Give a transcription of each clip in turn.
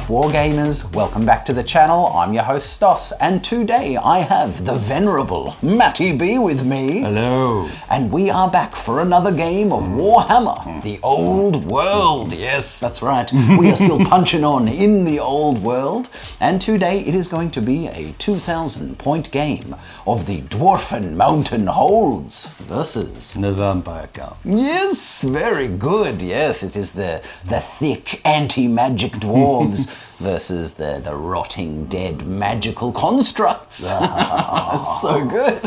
Wargamers, welcome back to the channel. I'm your host Stoss, and today I have the venerable Matty B with me. Hello. And we are back for another game of Warhammer, the old world. Yes, that's right. We are still punching on in the old world, and today it is going to be a 2,000 point game of the Dwarfen mountain holds versus the vampire count. Yes, very good. Yes, it is the thick anti-magic dwarves versus the rotting dead magical constructs. So good.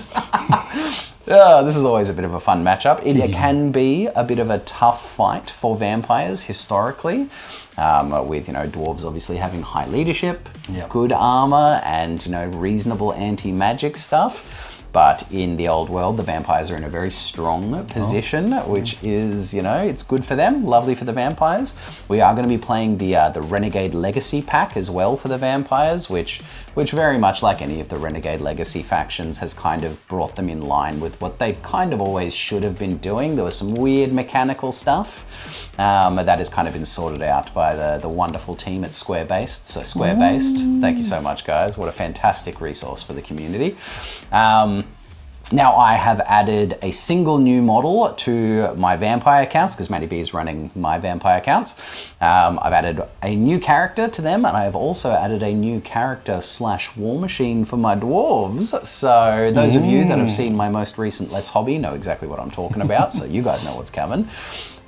This is always a bit of a fun matchup. It can be a bit of a tough fight for vampires historically, with dwarves obviously having high leadership, good armor, and reasonable anti-magic stuff. But in the old world, the vampires are in a very strong position, which is, it's good for them, lovely for the vampires. We are going to be playing the Renegade Legacy pack as well for the vampires, which very much like any of the Renegade Legacy factions has kind of brought them in line with what they kind of always should have been doing. There was some weird mechanical stuff that has kind of been sorted out by the wonderful team at Square-Based. So Square-Based, thank you so much, guys. What a fantastic resource for the community. Now I have added a single new model to my vampire accounts because Matty B is running my vampire accounts. I've added a new character to them, and I have also added a new character / war machine for my dwarves. So those of you that have seen my most recent Let's Hobby know exactly what I'm talking about, so you guys know what's coming.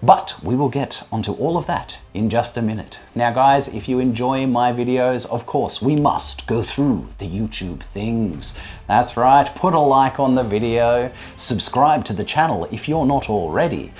But we will get onto all of that in just a minute. Now guys, if you enjoy my videos, of course, we must go through the YouTube things. That's right, put a like on the video, subscribe to the channel if you're not already.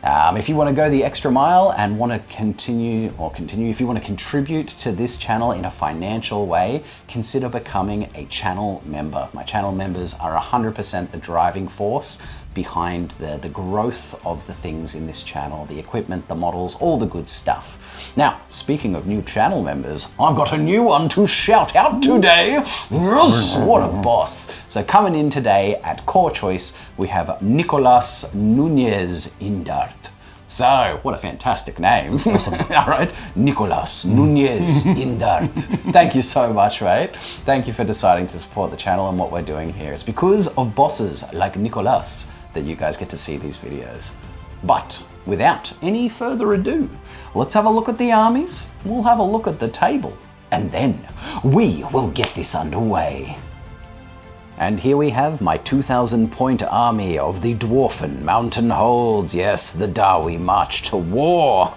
If you want to go the extra mile and want to continue, if you want to contribute to this channel in a financial way, consider becoming a channel member. My channel members are 100% the driving force behind the growth of the things in this channel, the equipment, the models, all the good stuff. Now, speaking of new channel members, I've got a new one to shout out today. Yes, what a boss. So coming in today at Core Choice, we have Nicolas Nunez Indart. So, what a fantastic name. All right, Nicolas Nunez Indart. Thank you so much, mate. Thank you for deciding to support the channel and what we're doing here. It's because of bosses like Nicolas that you guys get to see these videos. But without any further ado, let's have a look at the armies, we'll have a look at the table, and then we will get this underway. And here we have my 2,000 point army of the Dwarfen mountain holds. Yes, the Dawi march to war.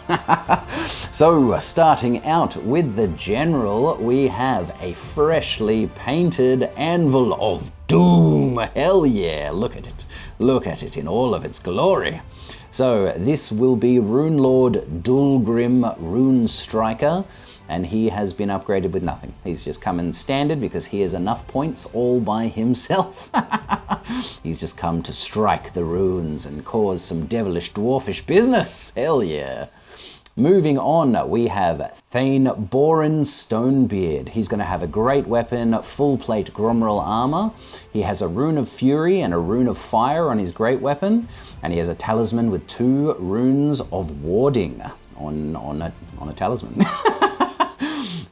So, starting out with the general, we have a freshly painted anvil of doom. Hell yeah, look at it. Look at it in all of its glory. So, this will be Rune Lord Dulgrim Rune Striker, and he has been upgraded with nothing. He's just come in standard because he has enough points all by himself. He's just come to strike the runes and cause some devilish dwarfish business. Hell yeah. Moving on, we have Thane Boren Stonebeard. He's going to have a great weapon, full plate Gromrel armor. He has a rune of fury and a rune of fire on his great weapon, and he has a talisman with 2 runes of warding on a talisman.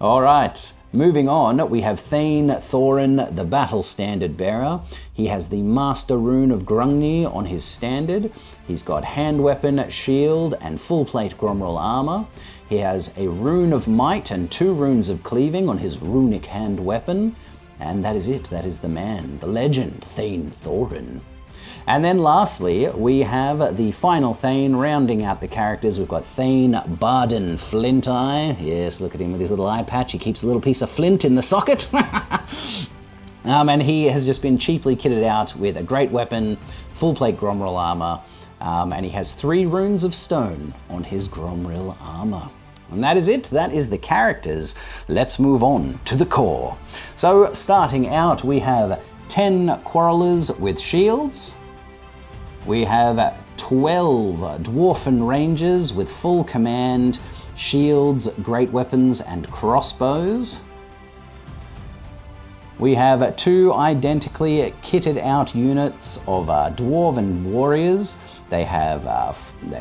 All right, moving on, we have Thane Thorin, the Battle Standard Bearer. He has the Master Rune of Grungni on his standard. He's got hand weapon, shield, and full plate Gromrel armor. He has a Rune of Might and 2 runes of cleaving on his runic hand weapon. And that is it, that is the man, the legend, Thane Thorin. And then lastly, we have the final Thane rounding out the characters. We've got Thane Barden Flint-Eye. Yes, look at him with his little eye patch. He keeps a little piece of flint in the socket. And he has just been cheaply kitted out with a great weapon, full plate Gromrel armor, and he has 3 runes of stone on his Gromrel armor. And that is it, that is the characters. Let's move on to the core. So starting out, we have 10 Quarrelers with shields. We have 12 Dwarfen Rangers with full command, shields, great weapons, and crossbows. We have 2 identically kitted out units of Dwarven Warriors. They have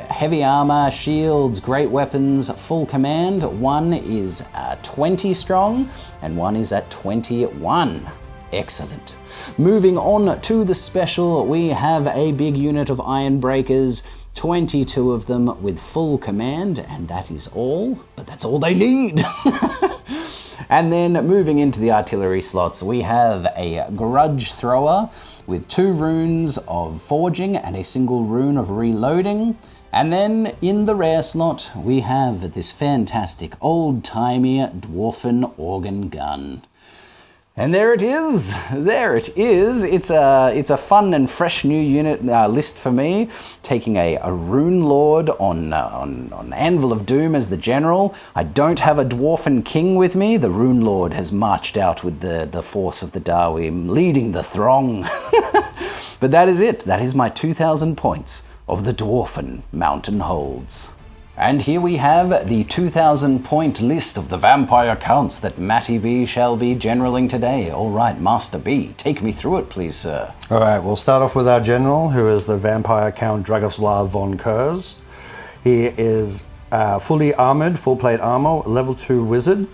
heavy armor, shields, great weapons, full command. One is 20 strong and one is at 21. Excellent. Moving on to the special, we have a big unit of Iron Breakers, 22 of them with full command, and that is all, but that's all they need. And then moving into the artillery slots, we have a Grudge Thrower with 2 runes of forging and a single rune of reloading. And then in the rare slot, we have this fantastic old-timey Dwarfen organ gun. And there it is. There it is. It's a fun and fresh new unit list for me. Taking a Rune Lord on Anvil of Doom as the general. I don't have a Dwarfen King with me. The Rune Lord has marched out with the force of the Darwim, leading the throng. But that is it. That is my 2,000 points of the Dwarfen Mountain Holds. And here we have the 2,000 point list of the vampire counts that Matty B shall be generaling today. All right, Master B, take me through it, please, sir. All right, we'll start off with our general, who is the vampire count Dragoslav von Kurz. He is fully armored, full plate armor, level 2 wizard,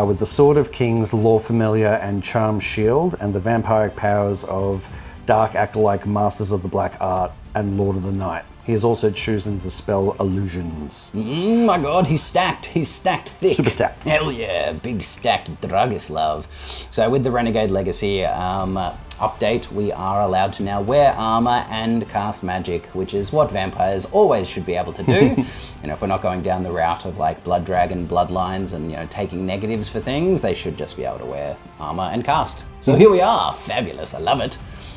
with the Sword of Kings, Law Familiar, and Charm Shield, and the vampiric powers of Dark Acolyte, Masters of the Black Art, and Lord of the Night. He has also chosen the spell Illusions. My god, he's stacked. He's stacked thick. Super stacked. Hell yeah, big stacked Dragoslav. So with the Renegade Legacy update, we are allowed to now wear armor and cast magic, which is what vampires always should be able to do. If we're not going down the route of like Blood Dragon bloodlines and taking negatives for things, they should just be able to wear armor and cast. So here we are. Fabulous. I love it.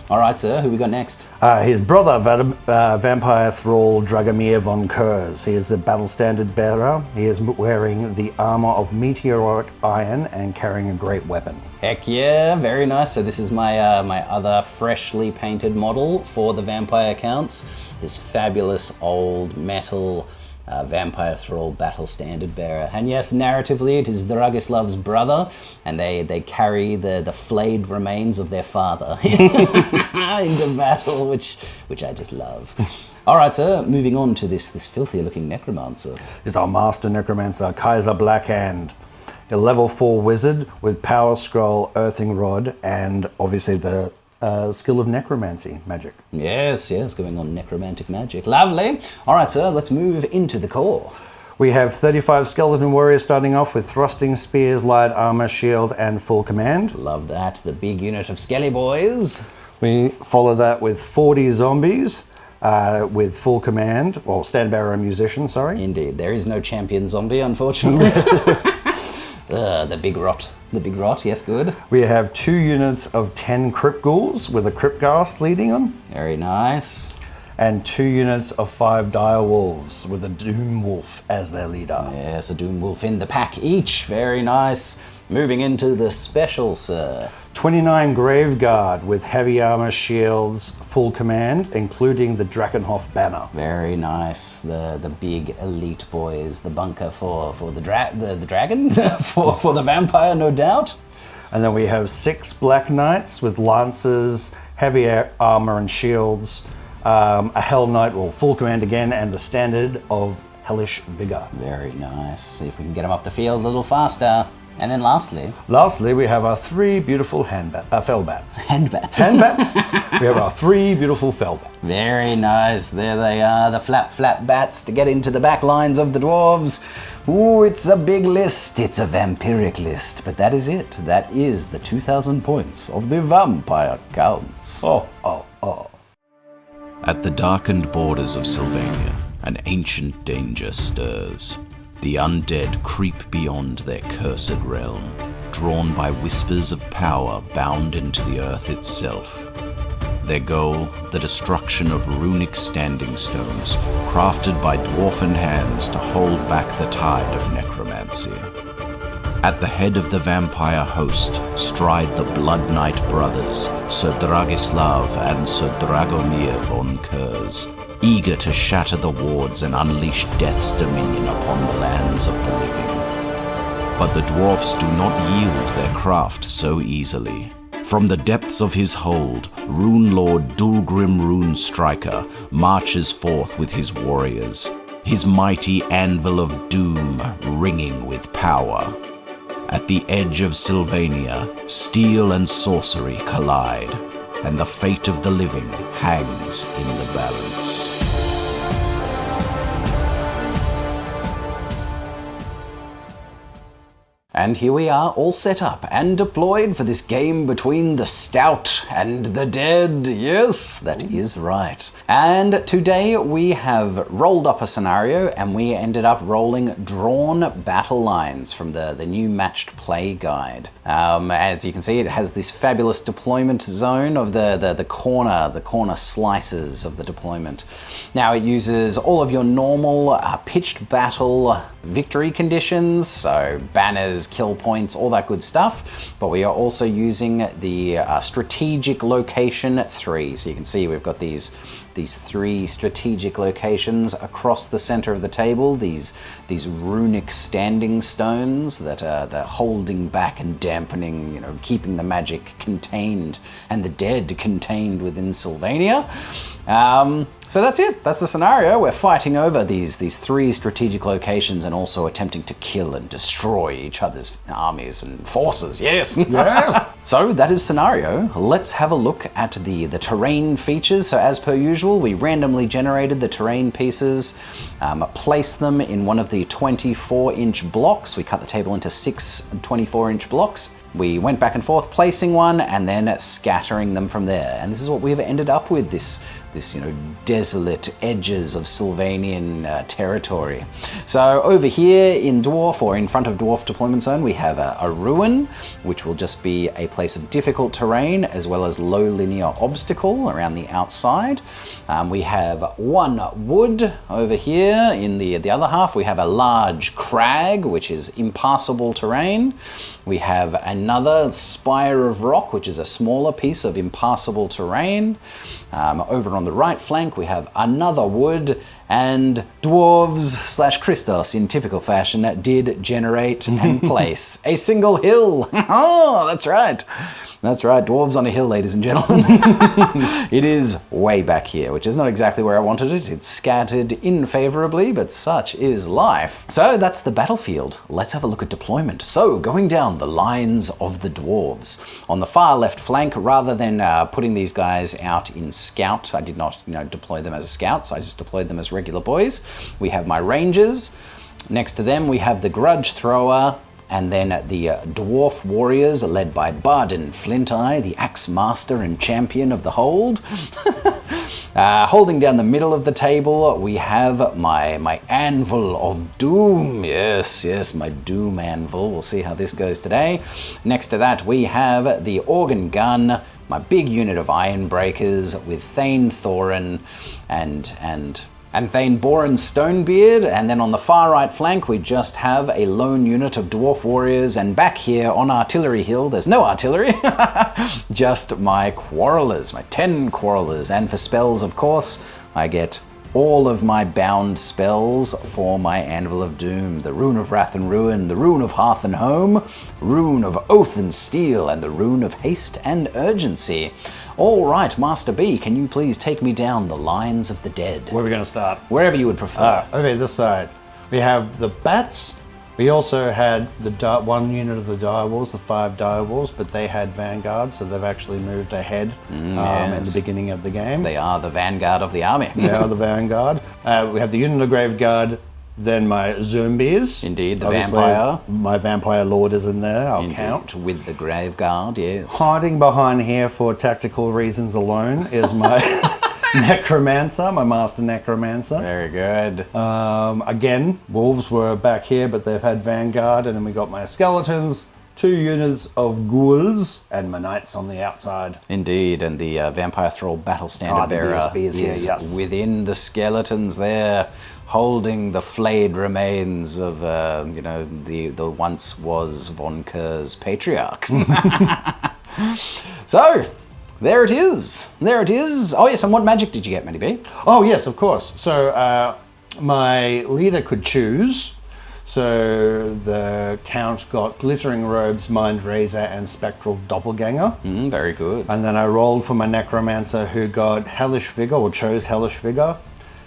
All right, sir, who we got next? His brother, Vampire Thrall Dragomir von Kurz. He is the battle standard bearer. He is wearing the armor of meteoric iron and carrying a great weapon. Heck yeah, very nice. So this is my my other freshly painted model for the vampire counts. This fabulous old metal Vampire Thrall battle standard bearer. And yes, narratively it is Dragoslav's brother, and they carry the flayed remains of their father into battle, which I just love. All right, sir, moving on to this filthy looking necromancer. Is our master necromancer, Kaiser Blackhand. A level 4 wizard with Power Scroll, Earthing Rod, and obviously the skill of necromancy magic. Yes, going on necromantic magic. Lovely. All right, sir, let's move into the core. We have 35 skeleton warriors starting off with thrusting spears, light armor, shield, and full command. Love that. The big unit of skelly boys. We follow that with 40 zombies with full command, or stand bearer and musician, sorry. Indeed. There is no champion zombie, unfortunately. The big rot. The big rot, yes, good. We have 2 units of 10 crypt ghouls with a crypt ghast leading them. Very nice. And 2 units of 5 dire wolves with a doom wolf as their leader. Yes, a doom wolf in the pack each. Very nice. Moving into the special, sir. 29 grave guard with heavy armor, shields, full command, including the Drakenhof banner. Very nice. The big elite boys. The bunker for the dragon, for the vampire, no doubt. And then we have 6 black knights with lances, heavy armor and shields, a hell knight, or full command again, and the standard of hellish vigor. Very nice. See if we can get them up the field a little faster. And then lastly, we have our 3 beautiful fellbats. Handbats. Handbats. We have our 3 beautiful fellbats. Very nice. There they are, the flap bats to get into the back lines of the dwarves. Ooh, it's a big list. It's a vampiric list, but that is it. That is the 2,000 points of the vampire counts. Oh. At the darkened borders of Sylvania, an ancient danger stirs. The undead creep beyond their cursed realm, drawn by whispers of power bound into the earth itself. Their goal, the destruction of runic standing stones, crafted by dwarfen hands to hold back the tide of necromancy. At the head of the vampire host stride the Blood Knight brothers, Sir Dragoslav and Sir Dragomir von Kurz, eager to shatter the wards and unleash death's dominion upon the lands of the living. But the dwarfs do not yield their craft so easily. From the depths of his hold, Rune Lord Dulgrim Rune Striker marches forth with his warriors, his mighty anvil of doom ringing with power. At the edge of Sylvania, steel and sorcery collide, and the fate of the living hangs in the balance. And here we are, all set up and deployed for this game between the stout and the dead. Yes, that is right. And today we have rolled up a scenario and we ended up rolling drawn battle lines from the new matched play guide. As you can see, it has this fabulous deployment zone of the corner slices of the deployment. Now it uses all of your normal pitched battle victory conditions, so banners, kill points, all that good stuff, but we are also using the strategic location 3. So you can see we've got these 3 strategic locations across the center of the table, these runic standing stones that are holding back and dampening, keeping the magic contained and the dead contained within Sylvania. So that's it. That's the scenario. We're fighting over these 3 strategic locations and also attempting to kill and destroy each other's armies and forces. Yes. Yes. So that is scenario. Let's have a look at the terrain features. So as per usual, we randomly generated the terrain pieces, placed them in one of the 24-inch blocks. We cut the table into 6 24-inch blocks. We went back and forth placing one and then scattering them from there. And this is what we've ended up with, this desolate edges of Sylvanian territory. So over here in Dwarf, or in front of Dwarf deployment zone, we have a ruin, which will just be a place of difficult terrain as well as low linear obstacle around the outside. We have one wood over here. In the other half, we have a large crag, which is impassable terrain. We have another spire of rock, which is a smaller piece of impassable terrain. Over on the right flank, we have another wood, and dwarves / Christos, in typical fashion, did generate and place a single hill. Oh, that's right. That's right, dwarves on a hill, ladies and gentlemen. It is way back here, which is not exactly where I wanted it. It's scattered unfavorably, but such is life. So that's the battlefield. Let's have a look at deployment. So going down the lines of the dwarves. On the far left flank, rather than putting these guys out in scout, I did not deploy them as scouts, I just deployed them as regular boys. We have my rangers. Next to them, we have the grudge thrower, and then the dwarf warriors led by Barden Flinteye, the axe master and champion of the hold. Holding down the middle of the table, we have my anvil of doom. Yes, my doom anvil. We'll see how this goes today. Next to that, we have the organ gun, my big unit of iron breakers with Thane Thorin and Thane Boren Stonebeard, and then on the far right flank we just have a lone unit of dwarf warriors, and back here on Artillery Hill there's no artillery, just my quarrelers, my 10 quarrelers, and for spells of course I get all of my bound spells for my Anvil of Doom, the Rune of Wrath and Ruin, the Rune of Hearth and Home, Rune of Oath and Steel, and the Rune of Haste and Urgency. All right, Master B, can you please take me down the lines of the dead? Where are we going to start? Wherever you would prefer. Okay, this side. We have the bats. We also had the one unit of the direwolves, the 5 direwolves, but they had vanguard, so they've actually moved ahead in the beginning of the game. They are the vanguard of the army. They are the vanguard. We have the unit of grave guard, then my zombies. Indeed, the Obviously, vampire. My vampire lord is in there, I'll Indeed, count. with the grave guard, yes. Hiding behind here for tactical reasons alone is my necromancer, my master necromancer. Very good. Again, wolves were back here, but they've had vanguard, and then we got my skeletons, 2 units of ghouls, and my knights on the outside. Indeed, and the vampire thrall battle standard bearer is here, yes. within the skeletons there, holding the flayed remains of the once was Von Kerr's patriarch. So there it is. Oh yes, and what magic did you get, Matty B? Oh yes, of course. So my leader could choose. So the Count got Glittering Robes, Mind Razor, and Spectral Doppelganger. Very good. And then I rolled for my Necromancer, who got Hellish Vigor, or chose Hellish Vigor,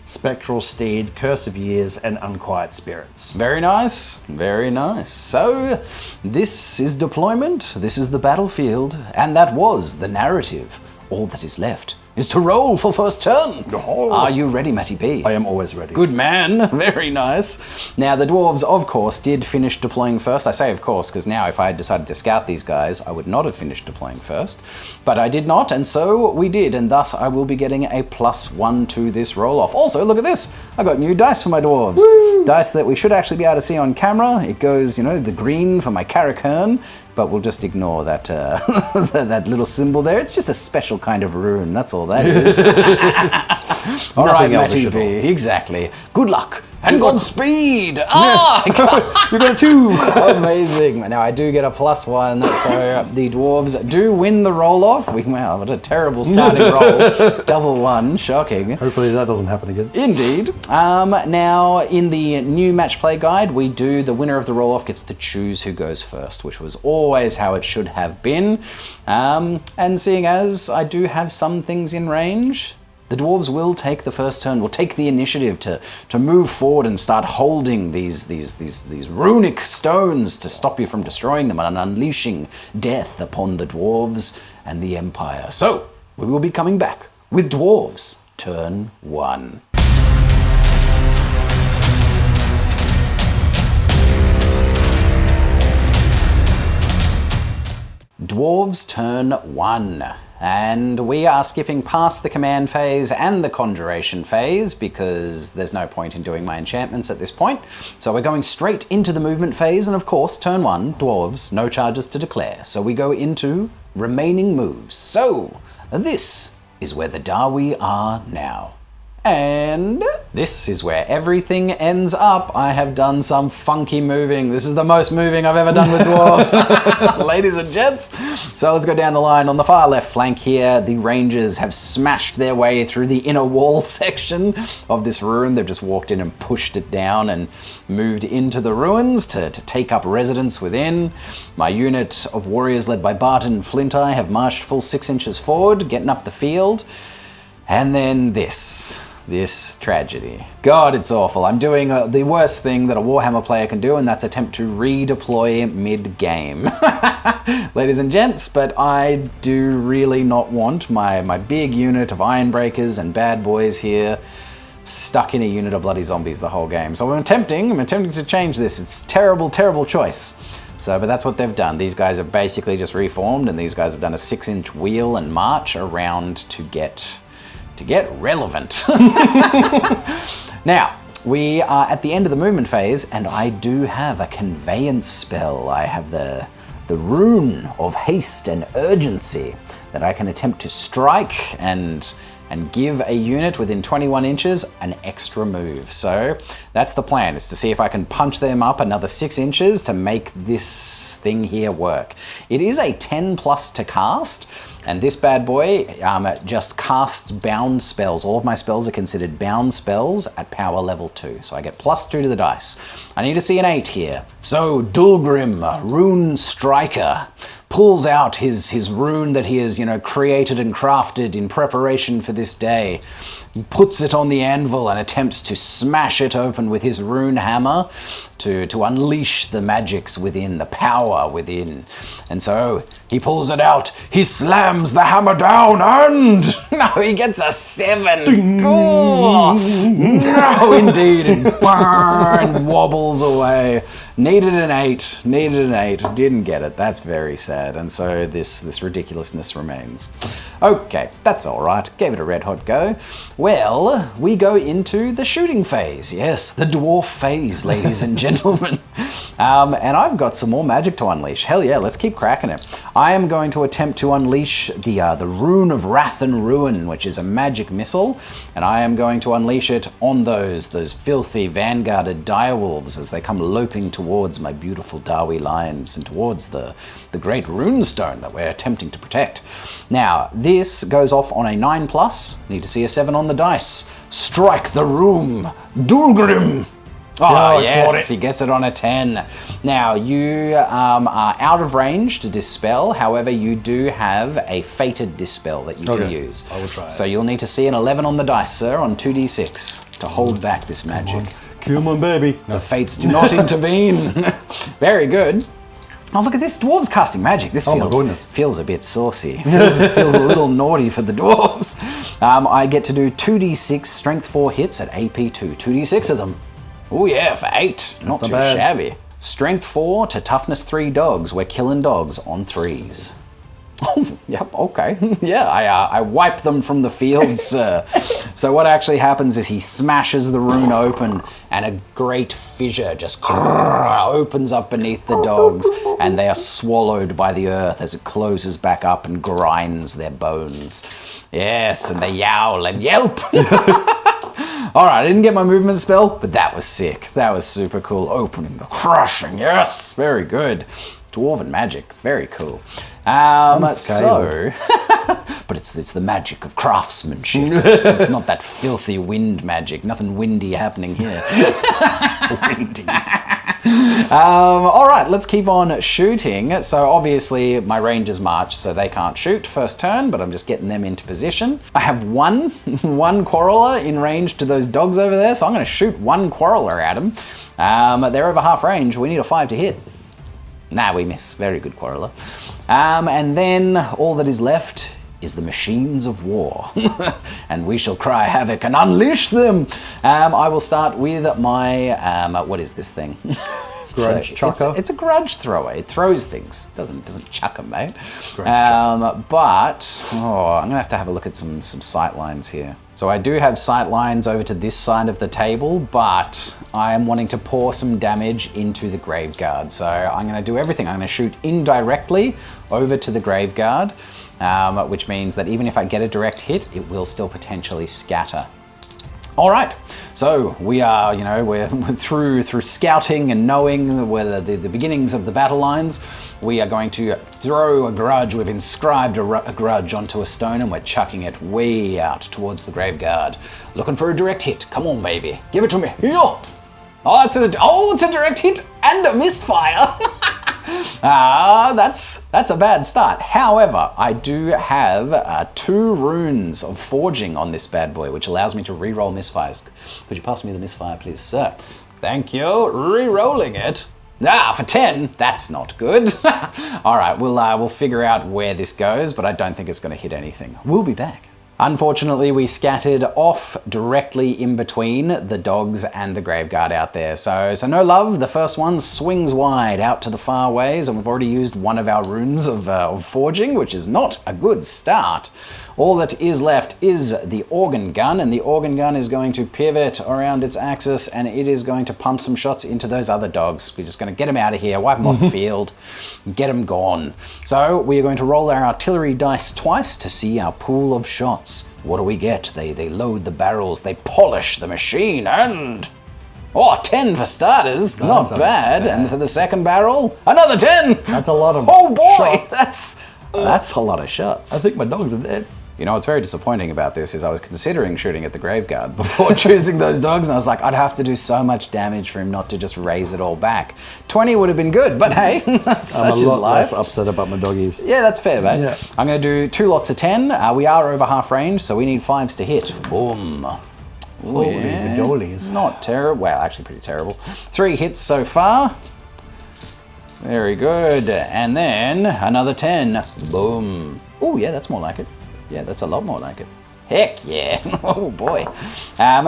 Spectral Steed, Curse of Years, and Unquiet Spirits. Very nice, very nice. So, this is deployment, this is the battlefield, and that was the narrative. All that is left is to roll for first turn. Oh. Are you ready, Matty P? I am always ready. Good man, very nice. Now, the dwarves, of course, did finish deploying first. I say of course, because now if I had decided to scout these guys, I would not have finished deploying first. But I did not, and so we did, and thus I will be getting a +1 to this roll-off. Also, look at this. I got new dice for my dwarves. Woo! Dice that we should actually be able to see on camera. It goes, the green for my Karakern, but we'll just ignore that that little symbol there. It's just a special kind of rune, that's all that is. All right, Matty B. Exactly. Good luck and Godspeed. Ah! You got a 2. Amazing. Now I do get a +1, so the dwarves do win the roll-off. Wow, what a terrible starting roll. Double 1, shocking. Hopefully that doesn't happen again. Indeed. Now, in the new match play guide, the winner of the roll-off gets to choose who goes first, which was always how it should have been. And seeing as I do have some things in range, the dwarves will take the first turn, will take the initiative to move forward and start holding these runic stones to stop you from destroying them and unleashing death upon the dwarves and the Empire. So, we will be coming back with dwarves, turn 1. Dwarves, turn 1. And we are skipping past the command phase and the conjuration phase because there's no point in doing my enchantments at this point. So we're going straight into the movement phase, and of course, turn 1, dwarves, no charges to declare. So we go into remaining moves. So this is where the Dawi are now. And this is where everything ends up. I have done some funky moving. This is the most moving I've ever done with dwarves, ladies and gents. So let's go down the line. On the far left flank here, the rangers have smashed their way through the inner wall section of this ruin. They've just walked in and pushed it down and moved into the ruins to take up residence within. My unit of warriors led by Barton and Flinty have marched full 6 inches forward, getting up the field. And then this tragedy. God, it's awful. I'm doing the worst thing that a Warhammer player can do, and that's attempt to redeploy mid-game. Ladies and gents, but I do really not want my big unit of Ironbreakers and bad boys here stuck in a unit of bloody zombies the whole game. So I'm attempting to change this. It's terrible, terrible choice. So, but that's what they've done. These guys have basically just reformed, and these guys have done a 6-inch wheel and march around to get relevant. Now, we are at the end of the movement phase, and I do have a conveyance spell. I have the rune of haste and urgency that I can attempt to strike and give a unit within 21 inches an extra move. So that's the plan, is to see if I can punch them up another 6 inches to make this thing here work. It is a 10+ to cast, and this bad boy just casts bound spells. All of my spells are considered bound spells at power level 2. So I get +2 to the dice. I need to see an 8 here. So Dulgrim, Rune Striker, pulls out his rune that he has, created and crafted in preparation for this day, puts it on the anvil and attempts to smash it open with his rune hammer to unleash the magics within, the power within. And so he pulls it out, he slams the hammer down, and no, he gets a 7. Oh, no, indeed, and wobbles away. Needed an 8, didn't get it. That's very sad. And so this ridiculousness remains. Okay, that's all right. Gave it a red hot go. Well, we go into the shooting phase. Yes, the dwarf phase, ladies and gentlemen. And I've got some more magic to unleash. Hell yeah, let's keep cracking it. I am going to attempt to unleash the Rune of Wrath and Ruin, which is a magic missile, and I am going to unleash it on those filthy vanguarded direwolves as they come loping towards my beautiful Dawi lines and towards the great runestone that we're attempting to protect. Now, this goes off on a 9+. Need to see a 7 on the dice. Strike the room, Dulgrim! Oh, it's got yes, it. he gets it on a 10. Now, you are out of range to dispel. However, you do have a fated dispel that you can Okay. use. I will try it. So you'll need to see an 11 on the dice, sir, on 2d6 to hold back this magic. Come on, baby. The fates do not intervene. Very good. Oh, look at this. Dwarves casting magic. This Oh my goodness. feels a bit saucy. Feels a little naughty for the dwarves. I get to do 2d6 strength 4 hits at AP 2. 2d6 of them. Oh yeah, for 8. Not too bad. shabby. Strength 4 to toughness 3 dogs. We're killing dogs on 3s. Oh, yep, okay. Yeah, I wipe them from the field, sir. So what actually happens is he smashes the rune open and a great fissure just opens up beneath the dogs and they are swallowed by the earth as it closes back up and grinds their bones. Yes, and they yowl and yelp. All right, I didn't get my movement spell, but that was sick. That was super cool. Opening the crushing. Yes, very good. Dwarven magic, very cool. So, but it's the magic of craftsmanship. It's not that filthy wind magic. Nothing windy happening here. Windy. All right, let's keep on shooting. So obviously my rangers march, so they can't shoot first turn, but I'm just getting them into position. I have one quarreler in range to those dogs over there, so I'm going to shoot one quarreler at them. They're over half range. We need a 5 to hit. Nah, we miss. Very good quarreler. And then all that is left is the machines of war. And we shall cry havoc and unleash them. I will start with my, what is this thing? Grudge chucker? It's a grudge thrower. It throws things. Doesn't chuck them, mate. Grudge chucker. But, I'm going to have a look at some sight lines here. So I do have sight lines over to this side of the table, but I am wanting to pour some damage into the Graveguard. So I'm going to do everything. I'm going to shoot indirectly over to the Graveguard, which means that even if I get a direct hit, it will still potentially scatter. All right, so we are, we're through scouting and knowing where the beginnings of the battle lines. We are going to throw a grudge. We've inscribed a grudge onto a stone and we're chucking it way out towards the Graveguard. Looking for a direct hit. Come on, baby. Give it to me. Yo! Oh, it's a direct hit and a misfire. That's a bad start. However, I do have 2 runes of forging on this bad boy, which allows me to re-roll misfires. Could you pass me the misfire, please, sir? Thank you. Re-rolling it. For 10. That's not good. All right, we'll figure out where this goes, but I don't think it's going to hit anything. We'll be back. Unfortunately, we scattered off directly in between the dogs and the Graveguard out there. So no love. The first one swings wide out to the far ways, and we've already used one of our runes of forging, which is not a good start. All that is left is the organ gun, and the organ gun is going to pivot around its axis, and it is going to pump some shots into those other dogs. We're just going to get them out of here, wipe them off the field, get them gone. So we are going to roll our artillery dice twice to see our pool of shots. What do we get? They load the barrels, they polish the machine, and... 10 for starters, not bad. And for the second barrel, another 10! That's a lot of Oh boy, shots. that's a lot of shots. I think my dogs are dead. What's very disappointing about this is I was considering shooting at the Graveguard before choosing those dogs, and I was like, I'd have to do so much damage for him not to just raise it all back. 20 would have been good, but hey, such I'm a is lot life. less upset about my doggies. Yeah, that's fair, mate. Yeah. I'm going to do 2 lots of 10. We are over half range, so we need 5s to hit. Boom. Holy dolies. Not terrible. Well, actually pretty terrible. 3 hits so far. Very good. And then another 10. Boom. Oh, yeah, that's more like it. Yeah, that's a lot more like it. Heck yeah. Oh boy.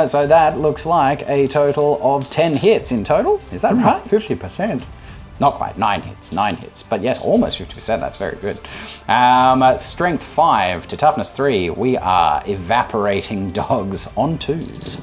So that looks like a total of 10 hits in total. Is that right? 50%. Not quite. 9 hits. But yes, almost 50%. That's very good. Strength 5 to toughness 3. We are evaporating dogs on 2s.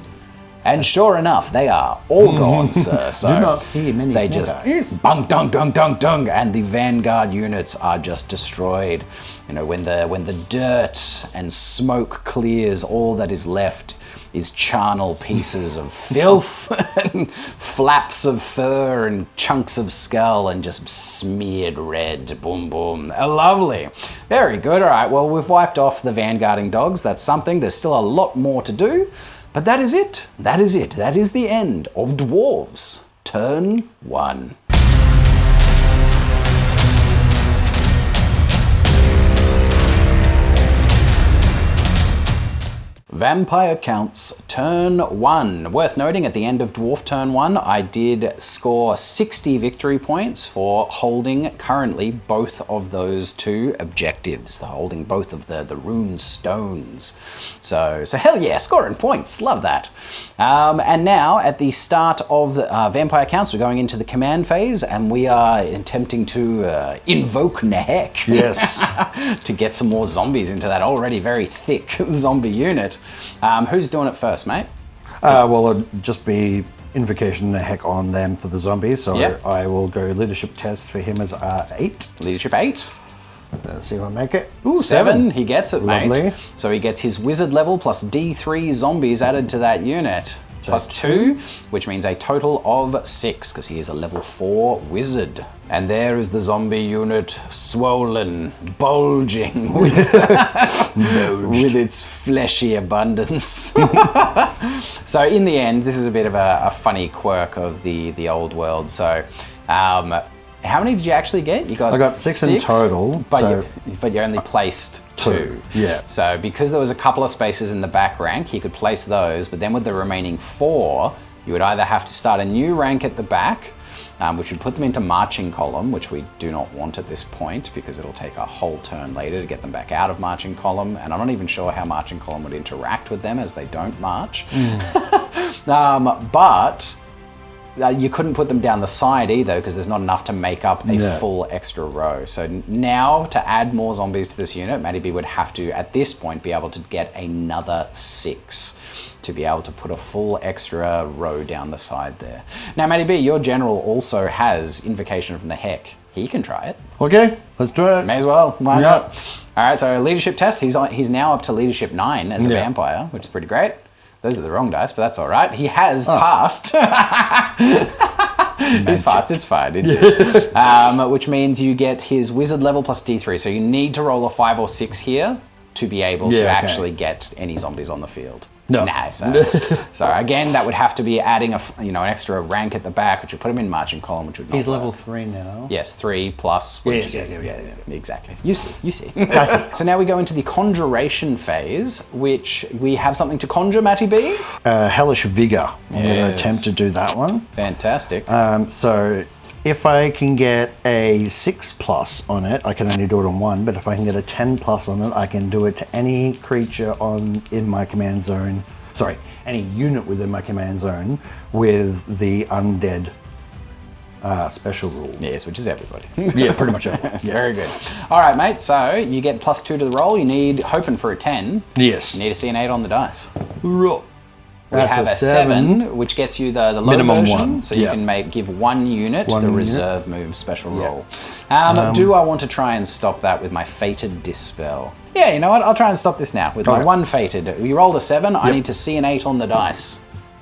And sure enough, they are all gone, sir. So Do not see many they snake just eyes. bung, dung, dung, dung, dung, and the Vanguard units are just destroyed. When the dirt and smoke clears, all that is left is charnel pieces of filth and flaps of fur and chunks of skull and just smeared red. Boom, boom. Lovely. Very good. All right, well, we've wiped off the vanguarding dogs. That's something. There's still a lot more to do. But that is it. That is it. That is the end of Dwarves. Turn 1. Vampire counts, turn 1. Worth noting, at the end of Dwarf turn 1, I did score 60 victory points for holding currently both of those two objectives, holding both of the rune stones. So hell yeah, scoring points, love that. And now, at the start of the Vampire counts, we're going into the command phase, and we are attempting to invoke Nehek. Yes. To get some more zombies into that already very thick zombie unit. Who's doing it first, mate? Well, it'd just be invocation the heck on them for the zombies. So Yep. I will go leadership test for him as 8. Leadership 8. Let's see if I make it. Ooh, 7. He gets it, Lovely. mate. So he gets his wizard level plus D3 zombies added to that unit. So Plus 2, which means a total of 6, because he is a level 4 wizard. And there is the zombie unit, swollen, bulging with, with its fleshy abundance. So in the end, this is a bit of a funny quirk of the old world. So how many did you actually get? I got 6 in total. But, So you only placed 2. Yeah. So because there was a couple of spaces in the back rank, he could place those, but then with the remaining 4, you would either have to start a new rank at the back, which would put them into marching column, which we do not want at this point because it'll take a whole turn later to get them back out of marching column, and I'm not even sure how marching column would interact with them as they don't march. But you couldn't put them down the side either because there's not enough to make up a full extra row. So now to add more zombies to this unit, Matty B would have to, at this point, be able to get another 6 to be able to put a full extra row down the side there. Now, Matty B, your general also has Invocation from the Heck. He can try it. Okay, let's do it. May as well. Why not? All right, so leadership test. He's now up to leadership 9 as a vampire, which is pretty great. Those are the wrong dice, but that's all right. He has passed. He's passed, it's fine. Which means you get his wizard level plus D3. So you need to roll a 5 or 6 here to be able to actually get any zombies on the field. No. Nice. So again, that would have to be adding an extra rank at the back, which would put him in marching column, which would not He's work. level 3 now. Yes, 3 plus. Yes, yeah, exactly. You see. I see. So now we go into the conjuration phase, which we have something to conjure, Matty B. Hellish Vigor. I'm going to Yes. attempt to do that one. Fantastic. So if I can get a 6+ on it, I can only do it on 1, but if I can get a 10+ on it, I can do it to any creature in my command zone. Sorry, any unit within my command zone with the undead special rule. Yes, which is everybody. Yeah, pretty much everyone. Yeah. Very good. All right, mate. So you get +2 to the roll. You need, hoping for a 10. Yes. You need to see an 8 on the dice. We That's have a 7, which gets you the low Minimum version, 1, so you can give 1 unit One the unit. reserve move special roll. Do I want to try and stop that with my Fated Dispel? Yeah, you know what? I'll try and stop this now with my 1 Fated. You rolled a 7, I need to see an 8 on the dice.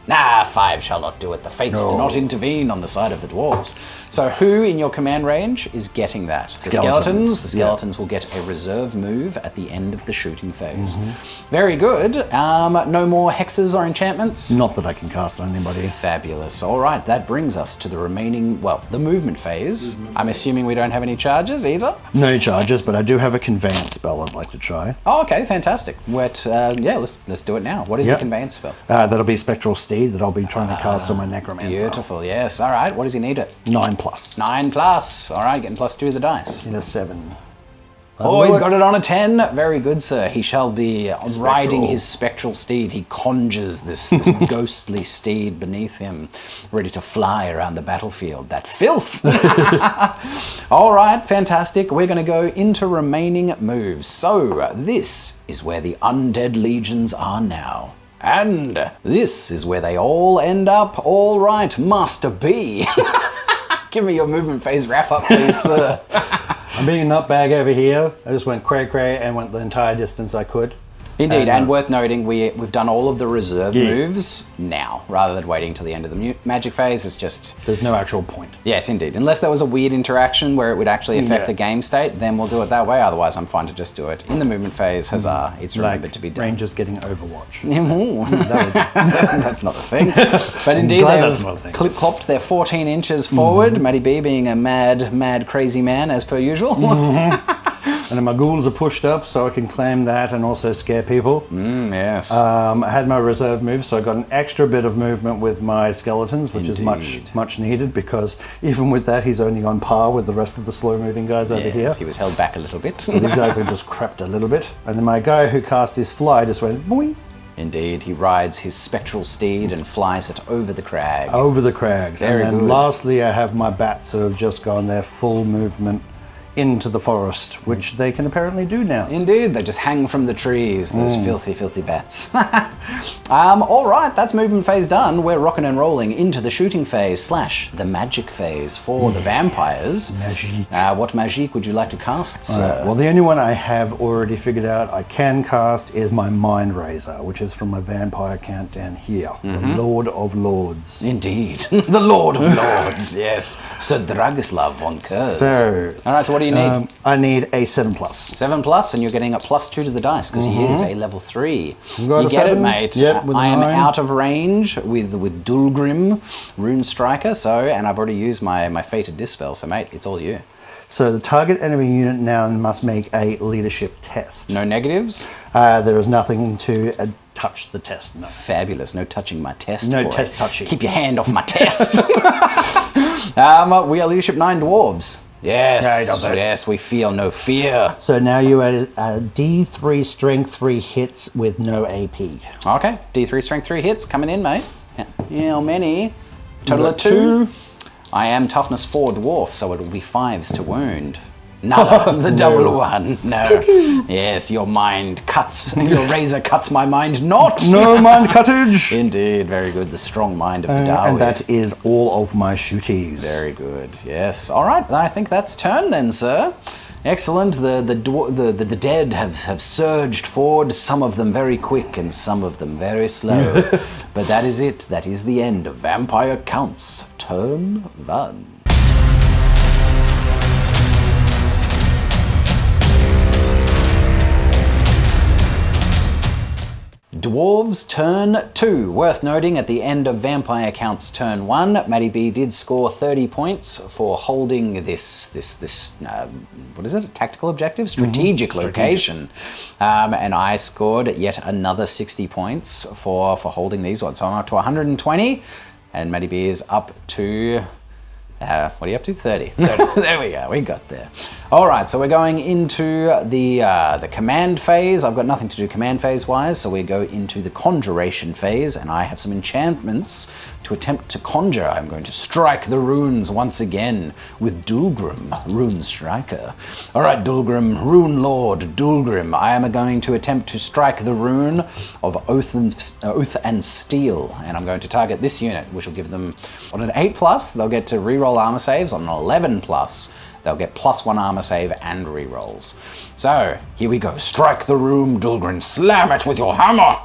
Nah, 5 shall not do it. The fates do not intervene on the side of the dwarves. So who in your command range is getting that? The skeletons. The skeletons will get a reserve move at the end of the shooting phase. Very good. No more hexes or enchantments? Not that I can cast on anybody. Fabulous. All right, that brings us to the remaining, the movement phase. I'm assuming we don't have any charges either? No charges, but I do have a conveyance spell I'd like to try. Oh, okay, fantastic. Let's do it now. What is the conveyance spell? That'll be Spectral Steed that I'll be trying to cast on my Necromancer. Beautiful, yes. All right, what does he need it? 9+. 9+. All right, getting +2 to the dice. In a 7. Oh, he's got it on a 10. Very good, sir. He shall be riding his spectral steed. He conjures this ghostly steed beneath him, ready to fly around the battlefield. That filth! All right, fantastic. We're going to go into remaining moves. So, this is where the undead legions are now. And this is where they all end up. All right, Master B. Give me your movement phase wrap up, please, sir. I'm being a nutbag over here. I just went cray and went the entire distance I could. Indeed, and worth noting, we've done all of the reserve moves now, rather than waiting till the end of the magic phase. It's just... There's no actual point. Yes, indeed. Unless there was a weird interaction where it would actually affect the game state, then we'll do it that way. Otherwise, I'm fine to just do it in the movement phase. Huzzah, it's remembered to be done. Rangers getting Overwatch. That's not a thing. But indeed, they've clip-clopped their 14 inches forward, Matty B being a mad, crazy man, as per usual. And then my ghouls are pushed up so I can claim that and also scare people. Yes. I had my reserve move, so I got an extra bit of movement with my skeletons, which is much needed, because even with that, he's only on par with the rest of the slow-moving guys over here. He was held back a little bit. So these guys are just crept a little bit. And then my guy who cast his fly just went, boing. Indeed, he rides his spectral steed and flies it over the crag. Over the crags. Very and then good. lastly, I have my bats who have just gone their full movement into the forest, which they can apparently do now. Indeed, they just hang from the trees, those filthy bats. All right, that's movement phase done. We're rocking and rolling into the shooting phase / the magic phase for the vampires. Magique. What magique would you like to cast, sir? Well, the only one I have already figured out I can cast is my Mind Razor, which is from my vampire count down here. The Lord of Lords. Indeed, the Lord of Lords, yes. Sir Dragislav von Kurz. So, all right, so what do you need? I need a 7+. 7+, and you're getting a +2 to the dice because he is a level 3. You got you a get 7? it, mate. Yep, with a I am 9. out of range with Dulgrim, Rune Striker, and I've already used my Fated Dispel, so mate, it's all you. So the target enemy unit now must make a leadership test. No negatives? There is nothing to touch the test. No. Fabulous. No touching my test. No boy. test touching. Keep your hand off my test. We are Leadership 9 Dwarves. Yes, we feel no fear. So now you add a D3 Strength 3 hits with no AP. Okay, D3 Strength 3 hits coming in, mate. How many? Total of 2. 2. I am Toughness 4 Dwarf, so it will be 5s to wound. No, the double one. No. Yes, your razor cuts my mind not. No mind cuttage. Indeed, very good. The strong mind of the Dawi. And that is all of my shooties. Very good. Yes. All right. I think that's turn then, sir. Excellent. The dead have surged forward. Some of them very quick and some of them very slow. But that is it. That is the end of Vampire Counts Turn 1. Dwarves turn 2. Worth noting, at the end of Vampire Counts turn 1, Matty B did score 30 points for holding this what is it? A tactical objective? Strategic location. And I scored yet another 60 points for holding these ones. So I'm up to 120, and Matty B is up to... what are you up to? 30. There we go. We got there. All right, so we're going into the command phase. I've got nothing to do command phase wise, so we go into the conjuration phase, and I have some enchantments to attempt to conjure. I'm going to strike the runes once again with Dulgrim, Rune Striker. All right, Dulgrim, Rune Lord Dulgrim. I am going to attempt to strike the rune of Oath and Steel, and I'm going to target this unit, which will give them on an 8+. They'll get to reroll armor saves. On an 11+, they'll get +1 armor save and rerolls. So here we go. Strike the rune, Dulgrim. Slam it with your hammer.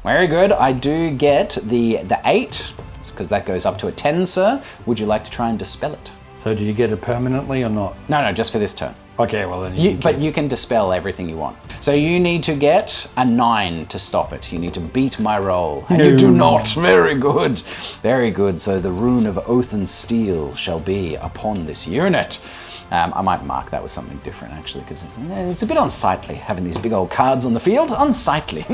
Very good. I do get the 8, because that goes up to a 10, sir. Would you like to try and dispel it? So do you get it permanently or not? No, just for this turn. Okay, well then But you can dispel everything you want. So you need to get a 9 to stop it. You need to beat my roll. And you do not. Very good. Very good. So the rune of Oath and Steel shall be upon this unit. I might mark that with something different, actually, because it's a bit unsightly having these big old cards on the field. Unsightly.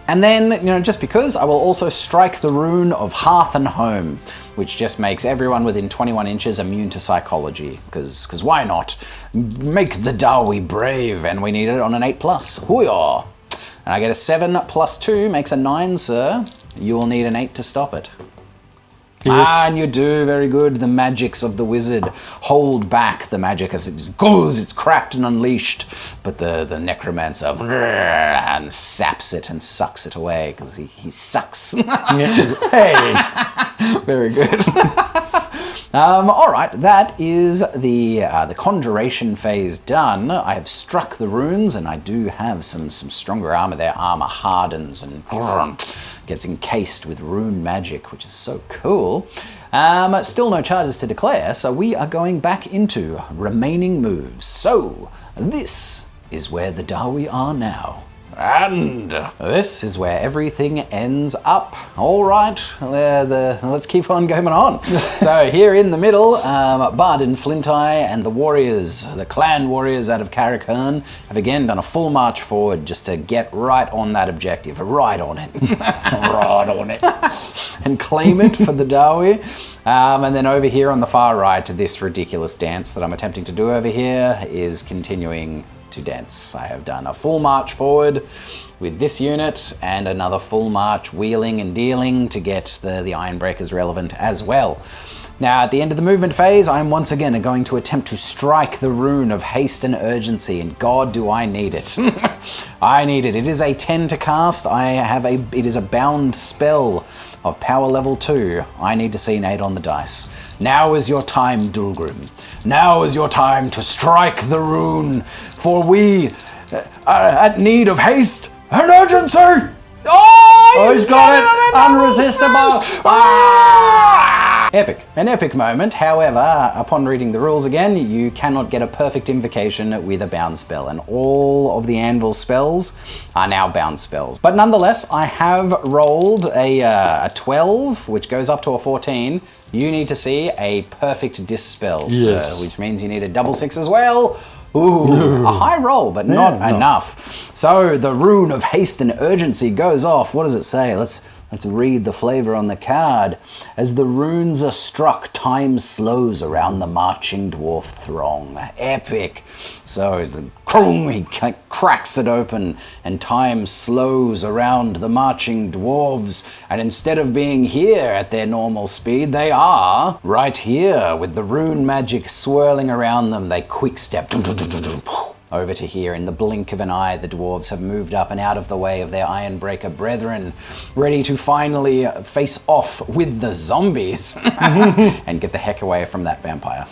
And then, just because, I will also strike the rune of Hearth and Home, which just makes everyone within 21 inches immune to psychology, because why not? Make the Dawi brave, and we need it on an 8+. Hoo-yah! And I get a 7 + 2 makes a 9, sir. You will need an 8 to stop it. Yes. And you do, very good. The magics of the wizard hold back the magic as it goes, it's cracked and unleashed. But the necromancer and saps it and sucks it away because he sucks. Hey! Very good. All right, that is the conjuration phase done. I have struck the runes, and I do have some stronger armor. Their armor hardens and gets encased with rune magic, which is so cool. Still no charges to declare, so we are going back into remaining moves. So, this is where the Dawi are now. And this is where everything ends up. All right, let's keep on going on. So here in the middle, Bard and Flinteye and the warriors, the clan warriors out of Karakhan, have again done a full march forward just to get right on that objective, right on it. Right on it. And claim it for the Dawi. And then over here on the far right, this ridiculous dance that I'm attempting to do over here is continuing to dance. I have done a full march forward with this unit and another full march wheeling and dealing to get the Ironbreakers relevant as well. Now at the end of the movement phase, I'm once again going to attempt to strike the rune of haste and urgency, and God do I need it. I need it. It is a 10 to cast. It is a bound spell of power level 2. I need to see an 8 on the dice. Now is your time, Dulgrim. Now is your time to strike the rune, for we are at need of haste and urgency! Oh, he's got it! Unresistible! Epic. An epic moment. However, upon reading the rules again, you cannot get a perfect invocation with a bound spell, and all of the anvil spells are now bound spells. But nonetheless, I have rolled a 12, which goes up to a 14. You need to see a perfect dispel, yes, which means you need a double 6 as well. Ooh, a high roll, but not enough. So the rune of haste and urgency goes off. What does it say? Let's read the flavor on the card. As the runes are struck, time slows around the marching dwarf throng. Epic. So he cracks it open, and time slows around the marching dwarves. And instead of being here at their normal speed, they are right here with the rune magic swirling around them. They quick step over to here. In the blink of an eye, the dwarves have moved up and out of the way of their Ironbreaker brethren, ready to finally face off with the zombies and get the heck away from that vampire.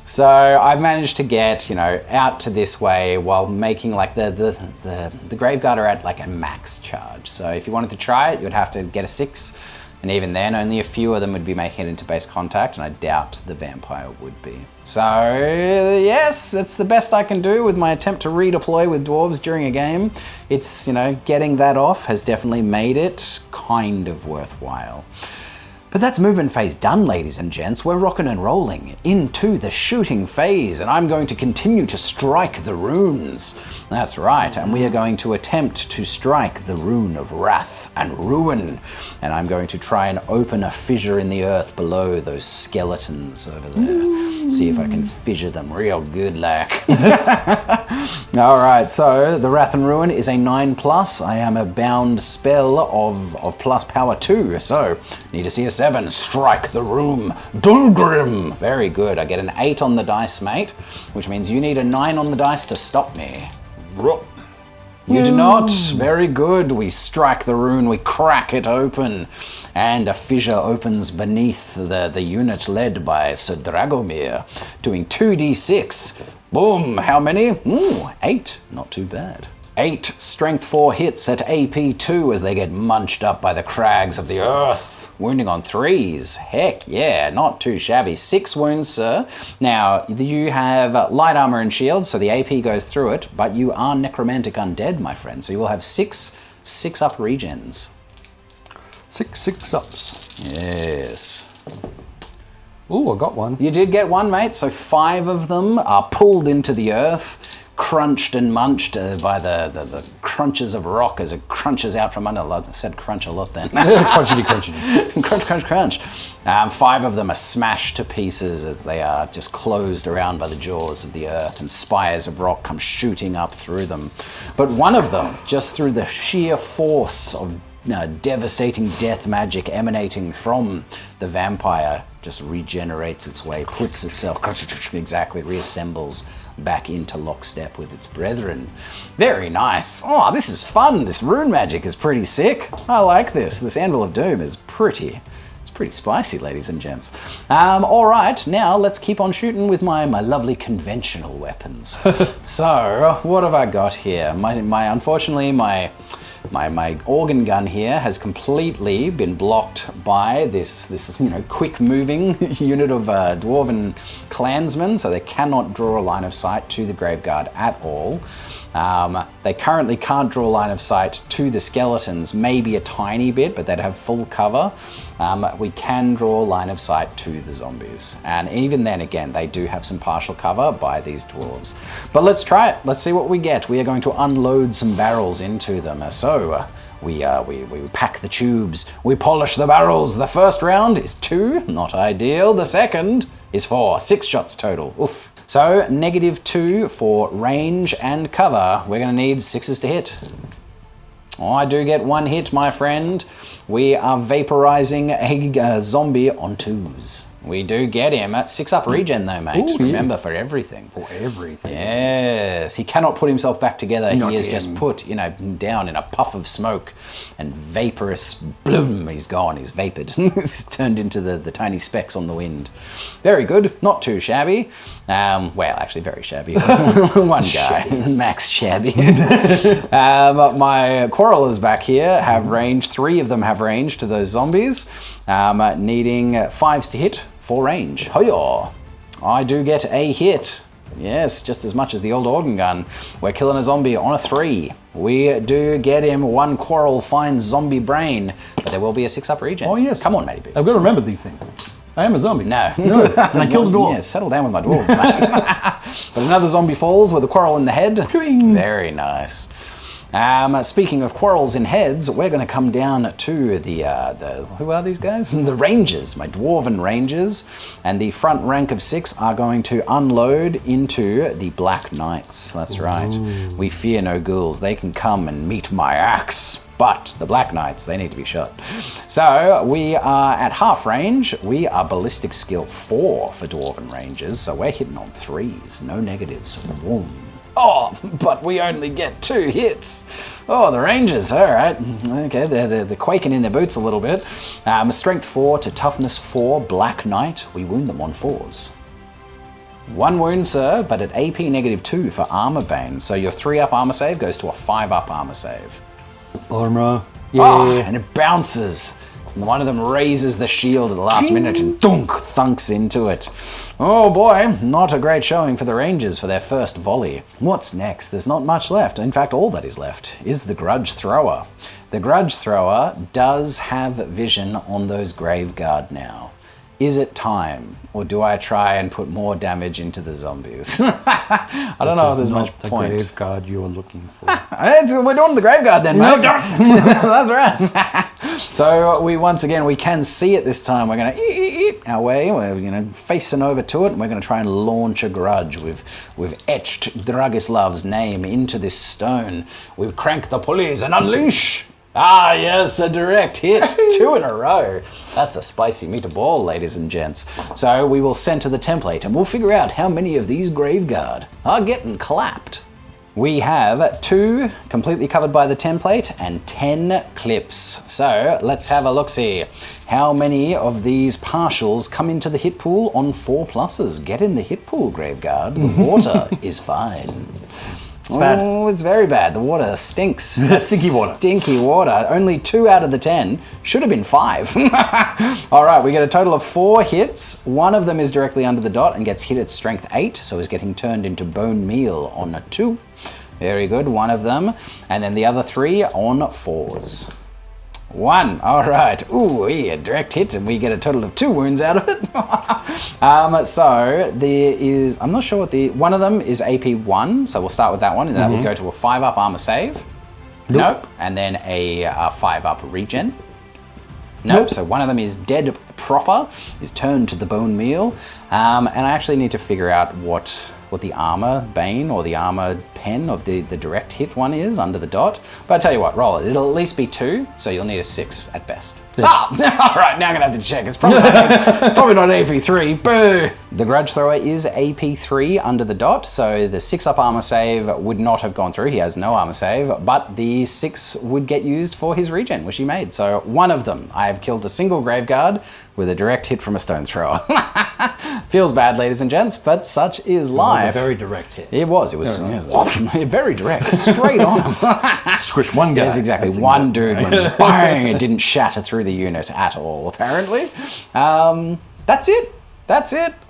So I've managed to get, out to this way while making like the Graveguard are at like a max charge. So if you wanted to try it, you'd have to get a 6. And even then, only a few of them would be making it into base contact, and I doubt the vampire would be. So, yes, that's the best I can do with my attempt to redeploy with dwarves during a game. It's, getting that off has definitely made it kind of worthwhile. But that's movement phase done, ladies and gents. We're rocking and rolling into the shooting phase, and I'm going to continue to strike the runes. That's right, and we are going to attempt to strike the rune of wrath and ruin. And I'm going to try and open a fissure in the earth below those skeletons over there. See if I can fissure them real good like. All right, so the wrath and ruin is a 9+. I am a bound spell of plus power 2, so need to see a 7. Strike the room. Dulgrim. Very good. I get an 8 on the dice, mate, which means you need a 9 on the dice to stop me. You do not. Very good. We strike the rune, we crack it open, and a fissure opens beneath the unit led by Sir Dragomir, doing 2d6. Boom. How many? 8. Not too bad. 8 strength 4 hits at AP 2 as they get munched up by the crags of the earth. Wounding on 3s. Heck yeah, not too shabby. 6 wounds, sir. Now, you have light armor and shield, so the AP goes through it, but you are necromantic undead, my friend, so you will have 6 up regens. 6 ups. Yes. Ooh, I got one. You did get one, mate, so 5 of them are pulled into the earth, crunched and munched by the crunches of rock as it crunches out from under. I said crunch a lot then. Crunchity. Crunch. 5 of them are smashed to pieces as they are just closed around by the jaws of the earth, and spires of rock come shooting up through them. But one of them, just through the sheer force of devastating death magic emanating from the vampire, just regenerates its way, puts itself, exactly, reassembles back into lockstep with its brethren. Very nice. Oh, this is fun. This rune magic is pretty sick. I like this. This Anvil of Doom is pretty Pretty spicy, ladies and gents. All right, now let's keep on shooting with my lovely conventional weapons. So, what have I got here? Unfortunately, my organ gun here has completely been blocked by this quick-moving unit of dwarven clansmen, so they cannot draw a line of sight to the Graveguard at all. They currently can't draw a line of sight to the skeletons, maybe a tiny bit, but they'd have full cover. We can draw a line of sight to the zombies. And even then, again, they do have some partial cover by these dwarves. But let's try it. Let's see what we get. We are going to unload some barrels into them. So we pack the tubes. We polish the barrels. The first round is 2, not ideal. The second is 4, 6 shots total. Oof. So, -2 for range and cover. We're going to need 6s to hit. Oh, I do get 1 hit, my friend. We are vaporizing a zombie on 2s. We do get him at 6-up regen though, mate. Ooh, yeah. Remember, for everything. For everything. Yes. He cannot put himself back together. Not he is him. just put, down in a puff of smoke and vaporous bloom. He's gone. He's vapored. He's turned into the tiny specks on the wind. Very good. Not too shabby. Well, actually very shabby. One guy. Max shabby. My quarrelers back here have range. 3 of them have range to those zombies. Needing 5s to hit for range. Hoyo! I do get a hit. Yes, just as much as the old organ gun. We're killing a zombie on a 3. We do get him. 1 quarrel finds zombie brain, but there will be a 6-up regen. Oh, yes. Come on, matey. I've got to remember these things. I am a zombie. No. No, and I killed a dwarf. Yeah, settle down with my dwarf, mate. But another zombie falls with a quarrel in the head. Ching. Very nice. Speaking of quarrels in heads, we're going to come down to the who are these guys? The Rangers, my Dwarven Rangers, and the front rank of 6 are going to unload into the Black Knights. That's right. We fear no ghouls. They can come and meet my axe. But the Black Knights, they need to be shot. So we are at half range. We are ballistic skill 4 for Dwarven Rangers, so we're hitting on 3s, no negatives. Boom. Oh, but we only get 2 hits. Oh, the Rangers, all right. Okay, they're quaking in their boots a little bit. Strength 4 to toughness 4, Black Knight. We wound them on 4s. 1 wound, sir, but at AP -2 for Armor Bane. So your 3-up armor save goes to a 5-up armor save. Armor. Yeah. Oh, and it bounces. And one of them raises the shield at the last minute and thunks into it. Oh boy, not a great showing for the Rangers for their first volley. What's next? There's not much left. In fact, all that is left is the Grudge Thrower. The Grudge Thrower does have vision on those Graveguard now. Is it time, or do I try and put more damage into the zombies? I don't know if there's much point. The Graveguard you are looking for. We're doing the Graveguard then, mate. That's right. So we can see it this time. We're going to eat our way. We're facing over to it, and we're going to try and launch a grudge. We've etched Dragislav's name into this stone. We've cranked the pulleys and unleash. Ah, yes, a direct hit. 2 in a row. That's a spicy meatball, ladies and gents. So we will center the template, and we'll figure out how many of these Graveguard are getting clapped. We have 2 completely covered by the template and 10 clips. So let's have a look-see. How many of these partials come into the hit pool on 4 pluses? Get in the hit pool, Graveguard. The water is fine. It's bad. Oh, it's very bad. The water stinks. Stinky water. Stinky water. Only 2 out of the 10. Should have been 5. All right, we get a total of 4 hits. 1 of them is directly under the dot and gets hit at strength 8, so is getting turned into bone meal on a 2. Very good, 1 of them. And then the other 3 on 4s. 1. All right. Ooh, a direct hit, and we get a total of 2 wounds out of it. So there is, I'm not sure what one of them is AP 1, so we'll start with that one, and that would go to a 5-up armor save. Nope. And then a 5-up regen. Nope. So one of them is dead proper, is turned to the bone meal, and I actually need to figure out what the armor bane or the armor pen of the direct hit one is under the dot. But I tell you what, roll it. It'll at least be 2, so you'll need a 6 at best. Yeah. All right, now I'm gonna have to check. It's probably not AP3. Boo! The Grudge Thrower is AP3 under the dot, so the 6-up armor save would not have gone through. He has no armor save, but the 6 would get used for his regen, which he made. So 1 of them, I have killed a single Graveguard with a direct hit from a stone thrower. Feels bad, ladies and gents, but such is life. It was a very direct hit. It was very direct, straight on. Squish one guy. Yes, exactly. One dude went bang. It didn't shatter through the unit at all, apparently. That's it.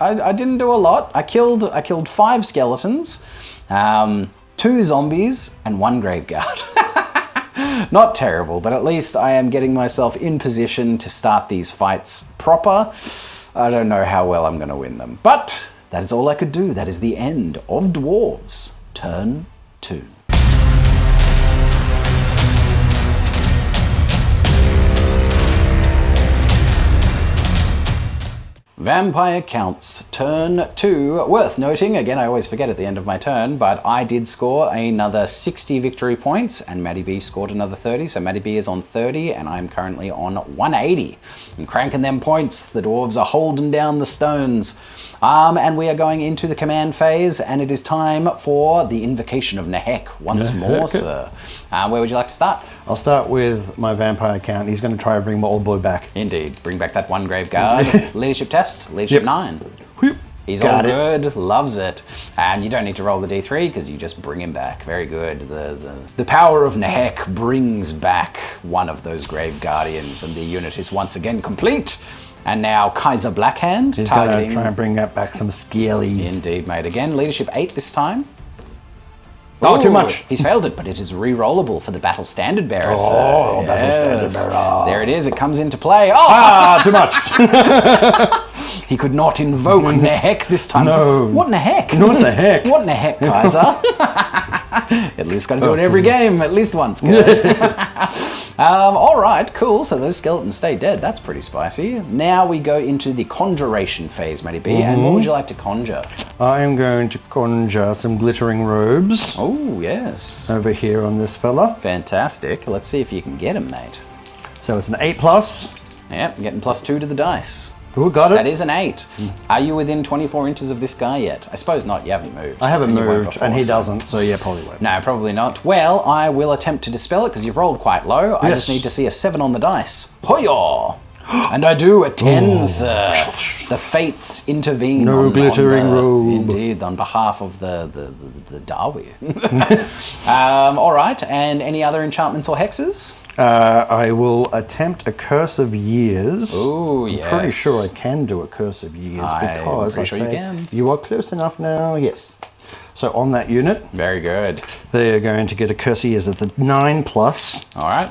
I didn't do a lot. I killed 5 skeletons, 2 zombies, and 1 grave guard. Not terrible, but at least I am getting myself in position to start these fights proper. I don't know how well I'm going to win them, but that is all I could do. That is the end of Dwarves, turn 2. Vampire Counts, turn 2. Worth noting, again, I always forget at the end of my turn, but I did score another 60 victory points, and Maddie B scored another 30, so Maddie B is on 30, and I'm currently on 180. I'm cranking them points. The dwarves are holding down the stones. And we are going into the command phase, and it is time for the invocation of Nehek once more, sir. Where would you like to start? I'll start with my vampire count. He's going to try to bring my old boy back. Indeed. Bring back that 1 grave guard. Leadership test. Leadership 9. Whoop. He's all good, loves it. And you don't need to roll the d3 because you just bring him back. Very good. The power of Nehek brings back one of those grave guardians, and the unit is once again complete. And now Kaiser Blackhand. He's going to try and bring back some scalies. Indeed, mate. Again, leadership 8 this time. Oh, too much. He's failed it, but it is re-rollable for the Battle Standard Bearer. Oh, Battle Standard Bearer. There it is. It comes into play. Oh! Too much. He could not invoke Nehek this time. No. What Nehek? What the heck? What Nehek, Kaiser? At least got to do it every game, at least once, guys. All right, cool. So those skeletons stay dead. That's pretty spicy. Now we go into the conjuration phase, Matty B. And what would you like to conjure? I am going to conjure some glittering robes. Oh, yes. Over here on this fella. Fantastic. Let's see if you can get him, mate. So it's an 8+. Yep, getting +2 to the dice. Who got it? That is an 8. Are you within 24 inches of this guy yet? I suppose not. You haven't moved. I haven't And you won't moved, before, and he so- doesn't, so yeah, probably won't. No, probably not. Well, I will attempt to dispel it because you've rolled quite low. I just need to see a 7 on the dice. Hoya! And I do a 10, sir. The fates intervene. No glittering robe. Indeed, on behalf of the Darwi. All right, and any other enchantments or hexes? I will attempt a Curse of Years. Oh, yes. I'm pretty sure I can do a Curse of Years because pretty sure you can. You are close enough now, yes. So on that unit, Very good. they are going to get a Curse of Years at the 9+. All right.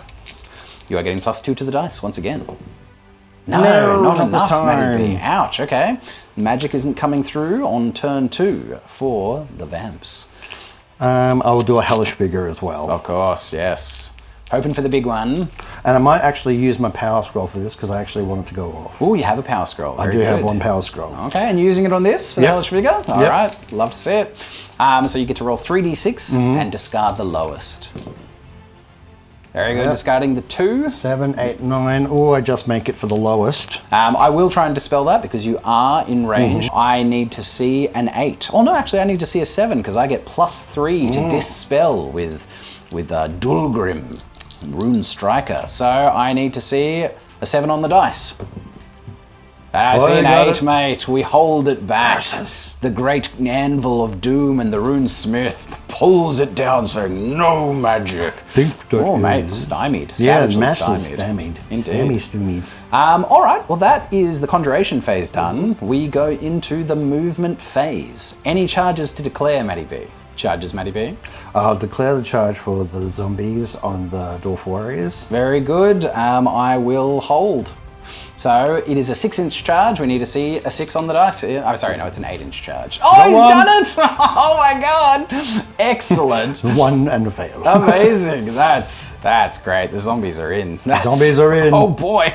You are getting +2 to the dice once again. No, not not this enough, Matty B. time. Ouch, okay. Magic isn't coming through on turn 2 for the vamps. I will do a Hellish Vigor as well. Of course, yes. Hoping for the big one. And I might actually use my Power Scroll for this because I actually want it to go off. Oh, you have a power scroll. I Very do have good. one Power Scroll. Okay, and you're using it on this for the Yep. Hellish Vigor? All Yep. right, love to see it. So you get to roll 3d6 and discard the lowest. Very good, Yep. discarding the 2. 7, 8, 9. Oh, I just make it for the lowest. I will try and dispel that because you are in range. I need to see an 8. Oh no, actually I need to see a 7 because I get +3 to dispel with Dulgrim, Rune Striker. So I need to see a 7 on the dice. And I see an got 8, it. mate. We hold it back. Yes. The great anvil of doom and the rune smith pulls it down saying, no magic. Oh, mate, stymied. Yeah, Savagely massively stymied. Indeed. Stymied. All right, well, that is the conjuration phase done. We go into the movement phase. Any charges to declare, Matty B? Charges, Matty B? I'll declare the charge for the zombies on the Dwarf Warriors. Very good. I will hold. So it is a 6-inch charge. We need to see a 6 on the dice. Oh, sorry, no, it's an 8-inch charge. Oh, he's done it! Oh my god! Excellent. 1 and a fail. Amazing. That's great. The zombies are in. Zombies are in. Oh boy.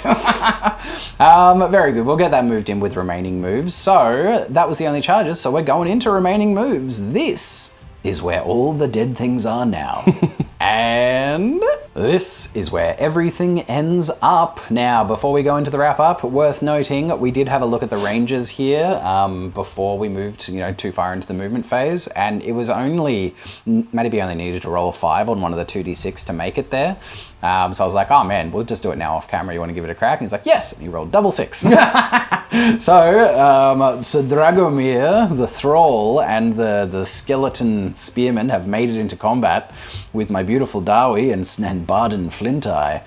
Very good. We'll get that moved in with remaining moves. So that was the only charges. So we're going into remaining moves. This is where all the dead things are now. And This is where everything ends up. Now, before we go into the wrap-up, worth noting, we did have a look at the ranges here before we moved, too far into the movement phase, and it was only needed to roll a 5 on one of the 2d6 to make it there. So I was like, oh man, we'll just do it now off camera. You want to give it a crack? And he's like, yes. And he rolled double 6. So Dragomir, the thrall, and the skeleton spearman have made it into combat with my beautiful Dawi and Barden Flintai.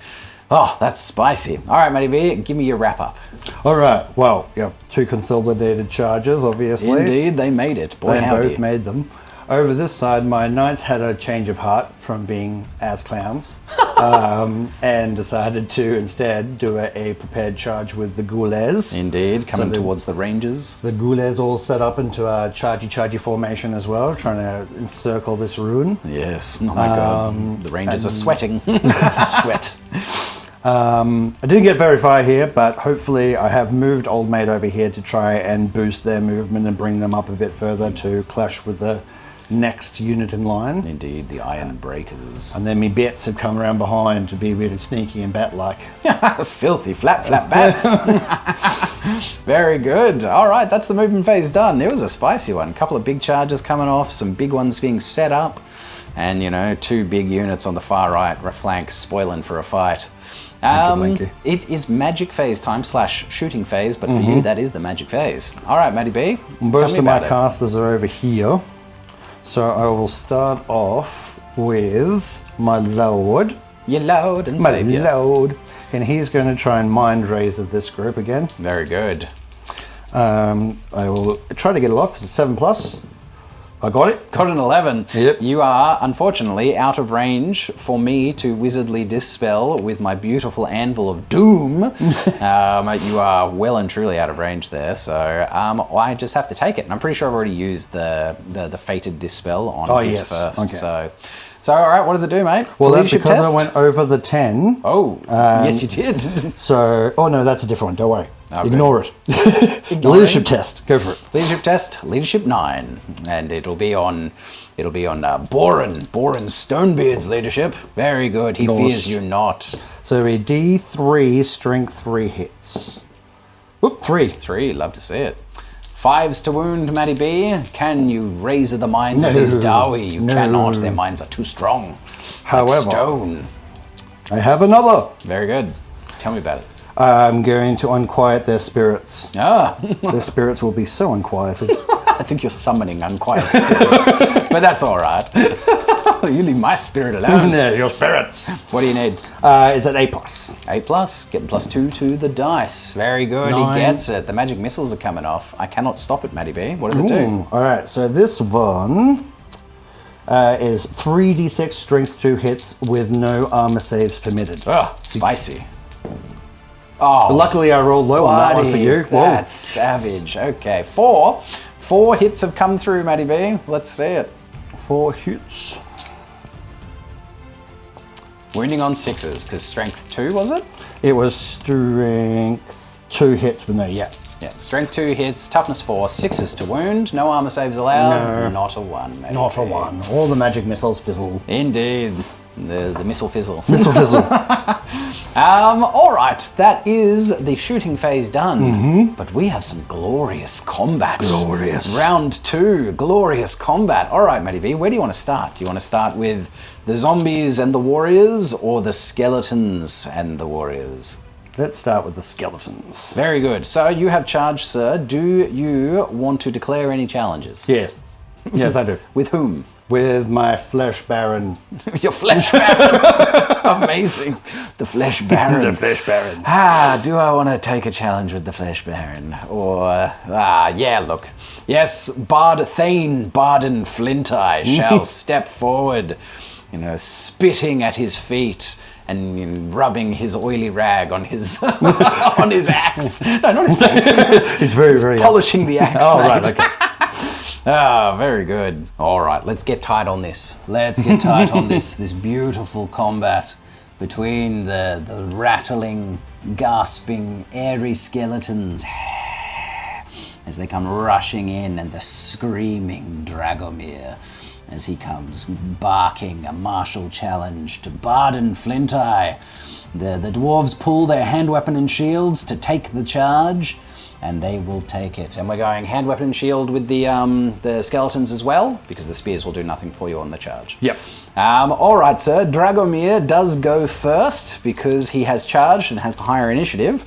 Oh, that's spicy. All right, Matty B, give me your wrap-up. All right. Well, you have 2 consolidated charges, obviously. Indeed, they made it. Boy, they howdy. both made them. Over this side, my 9th had a change of heart from being as clowns and decided to instead do a prepared charge with the ghouls. Indeed, coming towards the ranges. The ghouls all set up into a chargy formation as well, trying to encircle this rune. Yes. Oh my god. The ranges are sweating. Sweat. I didn't get very far here, but hopefully I have moved Old Mate over here to try and boost their movement and bring them up a bit further to clash with the next unit in line. Indeed, the Iron Breakers. And then me bats have come around behind to be really sneaky and bat-like. Filthy flap bats. Very good. All right, that's the movement phase done. It was a spicy one. A couple of big charges coming off, some big ones being set up, and 2 big units on the far right flank spoiling for a fight. Thank you. It is magic phase time / shooting phase, but for you, that is the magic phase. All right, Matty B. Most of my casters are over here. So I will start off with my Lord. Your Lord and My Savior. Lord. And he's going to try and mind razor this group again. Very good. I will try to get it off. It's a 7+. I got it. Got an 11. Yep. You are, unfortunately, out of range for me to wizardly dispel with my beautiful Anvil of Doom. You are well and truly out of range there, so I just have to take it. And I'm pretty sure I've already used the Fated Dispel on his first. Okay. So, all right, what does it do, mate? Well, that's because test? I went over the 10. Oh, yes, you did. So, no, that's a different one. Don't worry. Okay. Ignore it. Leadership test. Go for it. Leadership test, leadership 9, and it'll be on Boren Stonebeard's leadership. Very good. He fears you not. So a D3 strength 3 hits. Oop, 3. 3. Love to see it. 5s to wound, Matty B. Can you razor the minds of his Dawi? You cannot. Their minds are too strong. However, like stone. I have another. Very good. Tell me about it. I'm going to unquiet their spirits. Ah. Their spirits will be so unquieted. I think you're summoning unquiet spirits. But that's all right. You leave my spirit alone. No, your spirits. What do you need? It's an A+. A+, getting +2 to the dice. Very good, 9. He gets it. The magic missiles are coming off. I cannot stop it, Matty B. What does it do? All right, so this one is 3d6 strength 2 hits with no armor saves permitted. Oh, spicy. Oh, but luckily I rolled low on that one for you. That's savage. Okay, 4 hits have come through, Matty B. Let's see it. 4 hits. Wounding on 6s, because strength 2, was it? It was strength 2 hits with no, yeah. Yeah, strength 2 hits, toughness 4, 6s to wound, no armor saves allowed. No. Not a 1, Matty Not B. a 1. All the magic missiles fizzle. Indeed. The missile fizzle. Missile fizzle. All right, that is the shooting phase done. But we have some glorious combat. Glorious. Round 2, glorious combat. All right, Matty V, where do you want to start? Do you want to start with the zombies and the warriors, or the skeletons and the warriors? Let's start with the skeletons. Very good. So you have charge, sir. Do you want to declare any challenges? Yes. Yes, I do. With whom? With my Flesh Baron. Your Flesh Baron. Amazing. The Flesh Baron. The Flesh Baron. Do I want to take a challenge with the Flesh Baron? Or, yeah, look. Yes, Thane Barden Flintai shall step forward, spitting at his feet and rubbing his oily rag on his on his axe. No, not his face. He's very polishing the axe. Oh, mate. right, okay. Very good. All right, let's get tight on this. Let's get tight on this beautiful combat between the rattling, gasping, airy skeletons as they come rushing in, and the screaming Dragomir. as he comes barking a martial challenge to Barden Flinteye. The dwarves pull their hand weapon and shields to take the charge, and they will take it. And we're going hand weapon and shield with the skeletons as well, because the spears will do nothing for you on the charge. Yep. All right, sir. Dragomir does go first because he has charged and has the higher initiative.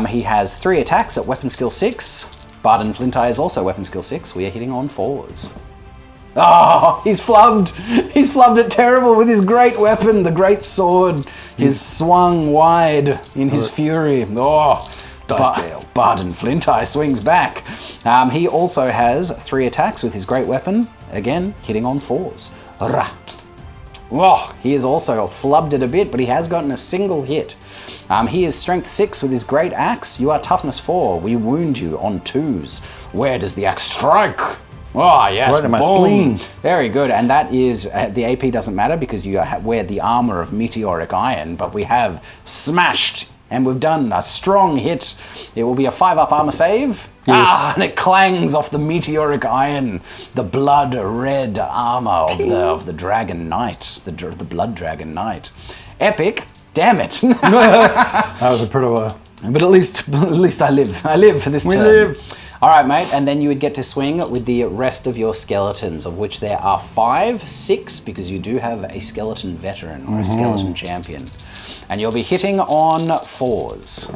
He has 3 attacks at weapon skill 6. Barden Flinteye is also weapon skill 6. We are hitting on 4s. Oh, he's flubbed. He's flubbed it terrible with his great weapon, the great sword. He's swung wide in his fury. Oh, Dice jail. Barden Flinteye swings back. He also has 3 attacks with his great weapon. Again, hitting on 4s. Rah. Oh, he has also flubbed it a bit, but he has gotten a single hit. He is strength 6 with his great axe. You are toughness 4. We wound you on 2s. Where does the axe strike? Oh, yes, right in my boom. spleen. Very good. And that is, the AP doesn't matter because you wear the armor of meteoric iron, but we have smashed and we've done a strong hit. It will be a 5-up armor save. Yes. And it clangs off the meteoric iron, the blood red armor of the Dragon Knight, the Blood Dragon Knight. Epic. Damn it. That was a pretty But at least I live. I live for this turn. We live. All right, mate, and then you would get to swing with the rest of your skeletons, of which there are 5, 6, because you do have a skeleton veteran or a skeleton champion. And you'll be hitting on 4s.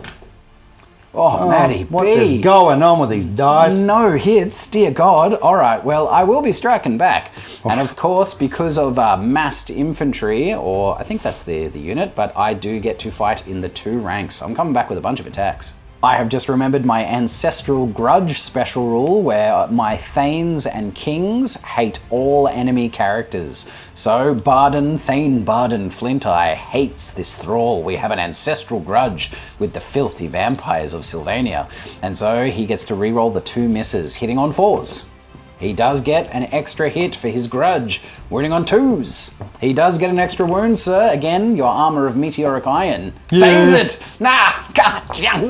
Oh, Matty What B. is going on with these dice? No hits, dear God. All right, well, I will be striking back. And of course, because of massed infantry, or I think that's the unit, but I do get to fight in the 2 ranks. I'm coming back with a bunch of attacks. I have just remembered my Ancestral Grudge special rule where my Thanes and Kings hate all enemy characters. So Thane Barden Flinteye hates this thrall. We have an Ancestral Grudge with the filthy vampires of Sylvania. And so he gets to reroll the 2 misses, hitting on 4s. He does get an extra hit for his grudge, wounding on 2s. He does get an extra wound, sir. Again, your armor of meteoric iron saves it. Nah, gotcha.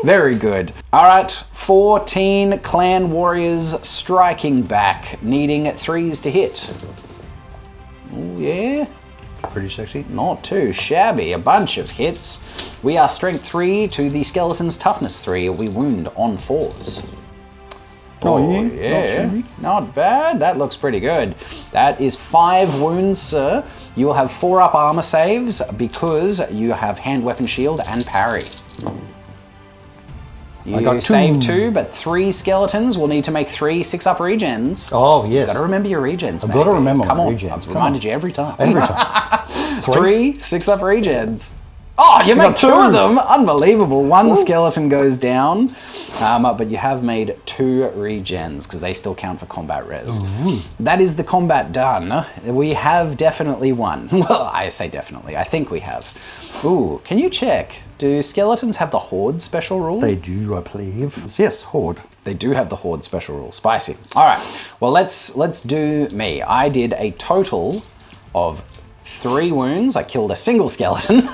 Very good. All right, 14 clan warriors striking back, needing 3s to hit. Oh, yeah. Pretty sexy. Not too shabby. A bunch of hits. We are strength 3 to the skeleton's toughness 3. We wound on 4s. Oh, yeah. Not bad. That looks pretty good. That is 5 wounds, sir. You will have 4-up armor saves because you have hand weapon shield and parry. I got 2. Save 2, but 3 skeletons will need to make 3 6-up regens. Oh, yes. You've got to remember your regens, I've got to remember my on. regens. I've reminded you every time. Every time. 3 6-up regens. Oh, you made got 2 2. of them! Unbelievable. 1 skeleton goes down, but you have made 2 regens because they still count for combat res. Ooh. That is the combat done. We have definitely won. Well, I say definitely. I think we have. Ooh, can you check? Do skeletons have the Horde special rule? They do, I believe. Yes, Horde. They do have the Horde special rule. Spicy. All right. Well, let's do me. I did a total of 3 wounds. I killed a single skeleton.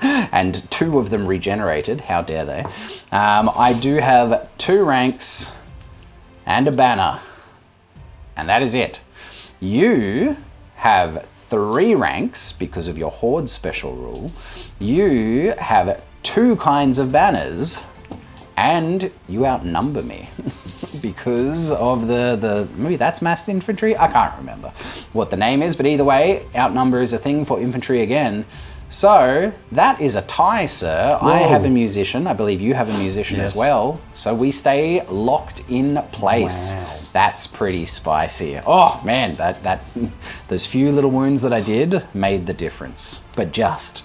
And 2 of them regenerated. How dare they? I do have 2 ranks and a banner. And that is it. You have 3 ranks because of your Horde special rule. You have 2 kinds of banners. And you outnumber me because of the maybe that's massed infantry? I can't remember what the name is, but either way, outnumber is a thing for infantry again. So that is a tie, sir. Whoa. I have a musician. I believe you have a musician as well. So we stay locked in place. Wow. That's pretty spicy. Oh man, that those few little wounds that I did made the difference. But just.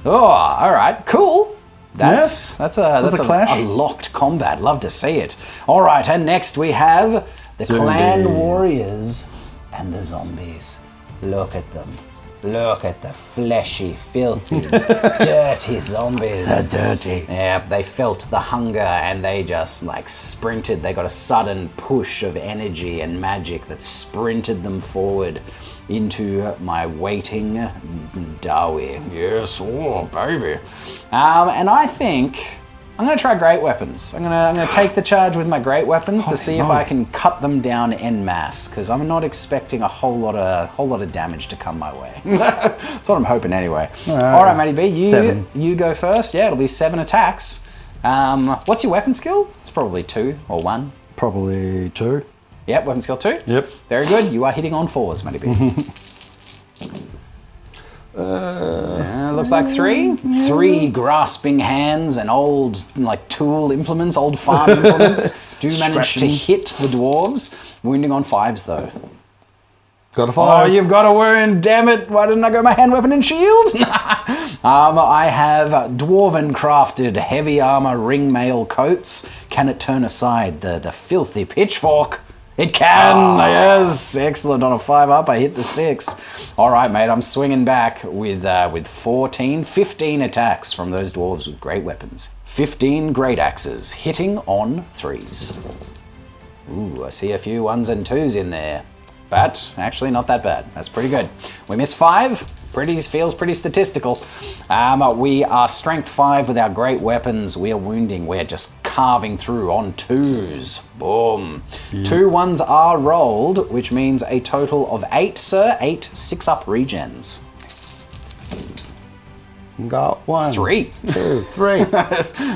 Oh, all right, cool. That's a clash. A locked combat. Love to see it. All right, and next we have the clan warriors and the zombies. Look at them. Look at the fleshy, filthy, dirty zombies. So dirty. Yeah, they felt the hunger and they just like sprinted. They got a sudden push of energy and magic that sprinted them forward into my waiting Dawi. Yes, oh baby. And I think I'm going to try great weapons. I'm going to take the charge with my great weapons to see if I can cut them down en masse, because I'm not expecting a whole lot of damage to come my way. That's what I'm hoping anyway. All right, Matty B, you go first. Yeah, it'll be 7 attacks. What's your weapon skill? It's probably 2 or 1. Probably 2. Yep, weapon skill 2. Yep. Very good. You are hitting on 4s, Matty B. Looks like 3. 3 grasping hands and old tool implements, old farm implements do manage to hit the dwarves, wounding on 5s though. Got a 5. Oh, you've got a wound, damn it. Why didn't I go my hand weapon and shield? I have dwarven crafted heavy armor ring mail coats. Can it turn aside the filthy pitchfork? It can, yes, excellent. On a 5 up, I hit the 6. All right, mate, I'm swinging back with 15 attacks from those dwarves with great weapons. 15 great axes, hitting on 3s. Ooh, I see a few 1s and 2s in there, but actually not that bad. That's pretty good. We miss 5. Feels pretty statistical. We are strength 5 with our great weapons. We are wounding. We're just carving through on 2s. Boom. 2 1s are rolled, which means a total of 8, sir. 8 6-up regens. Got 1. 3. 2, 3.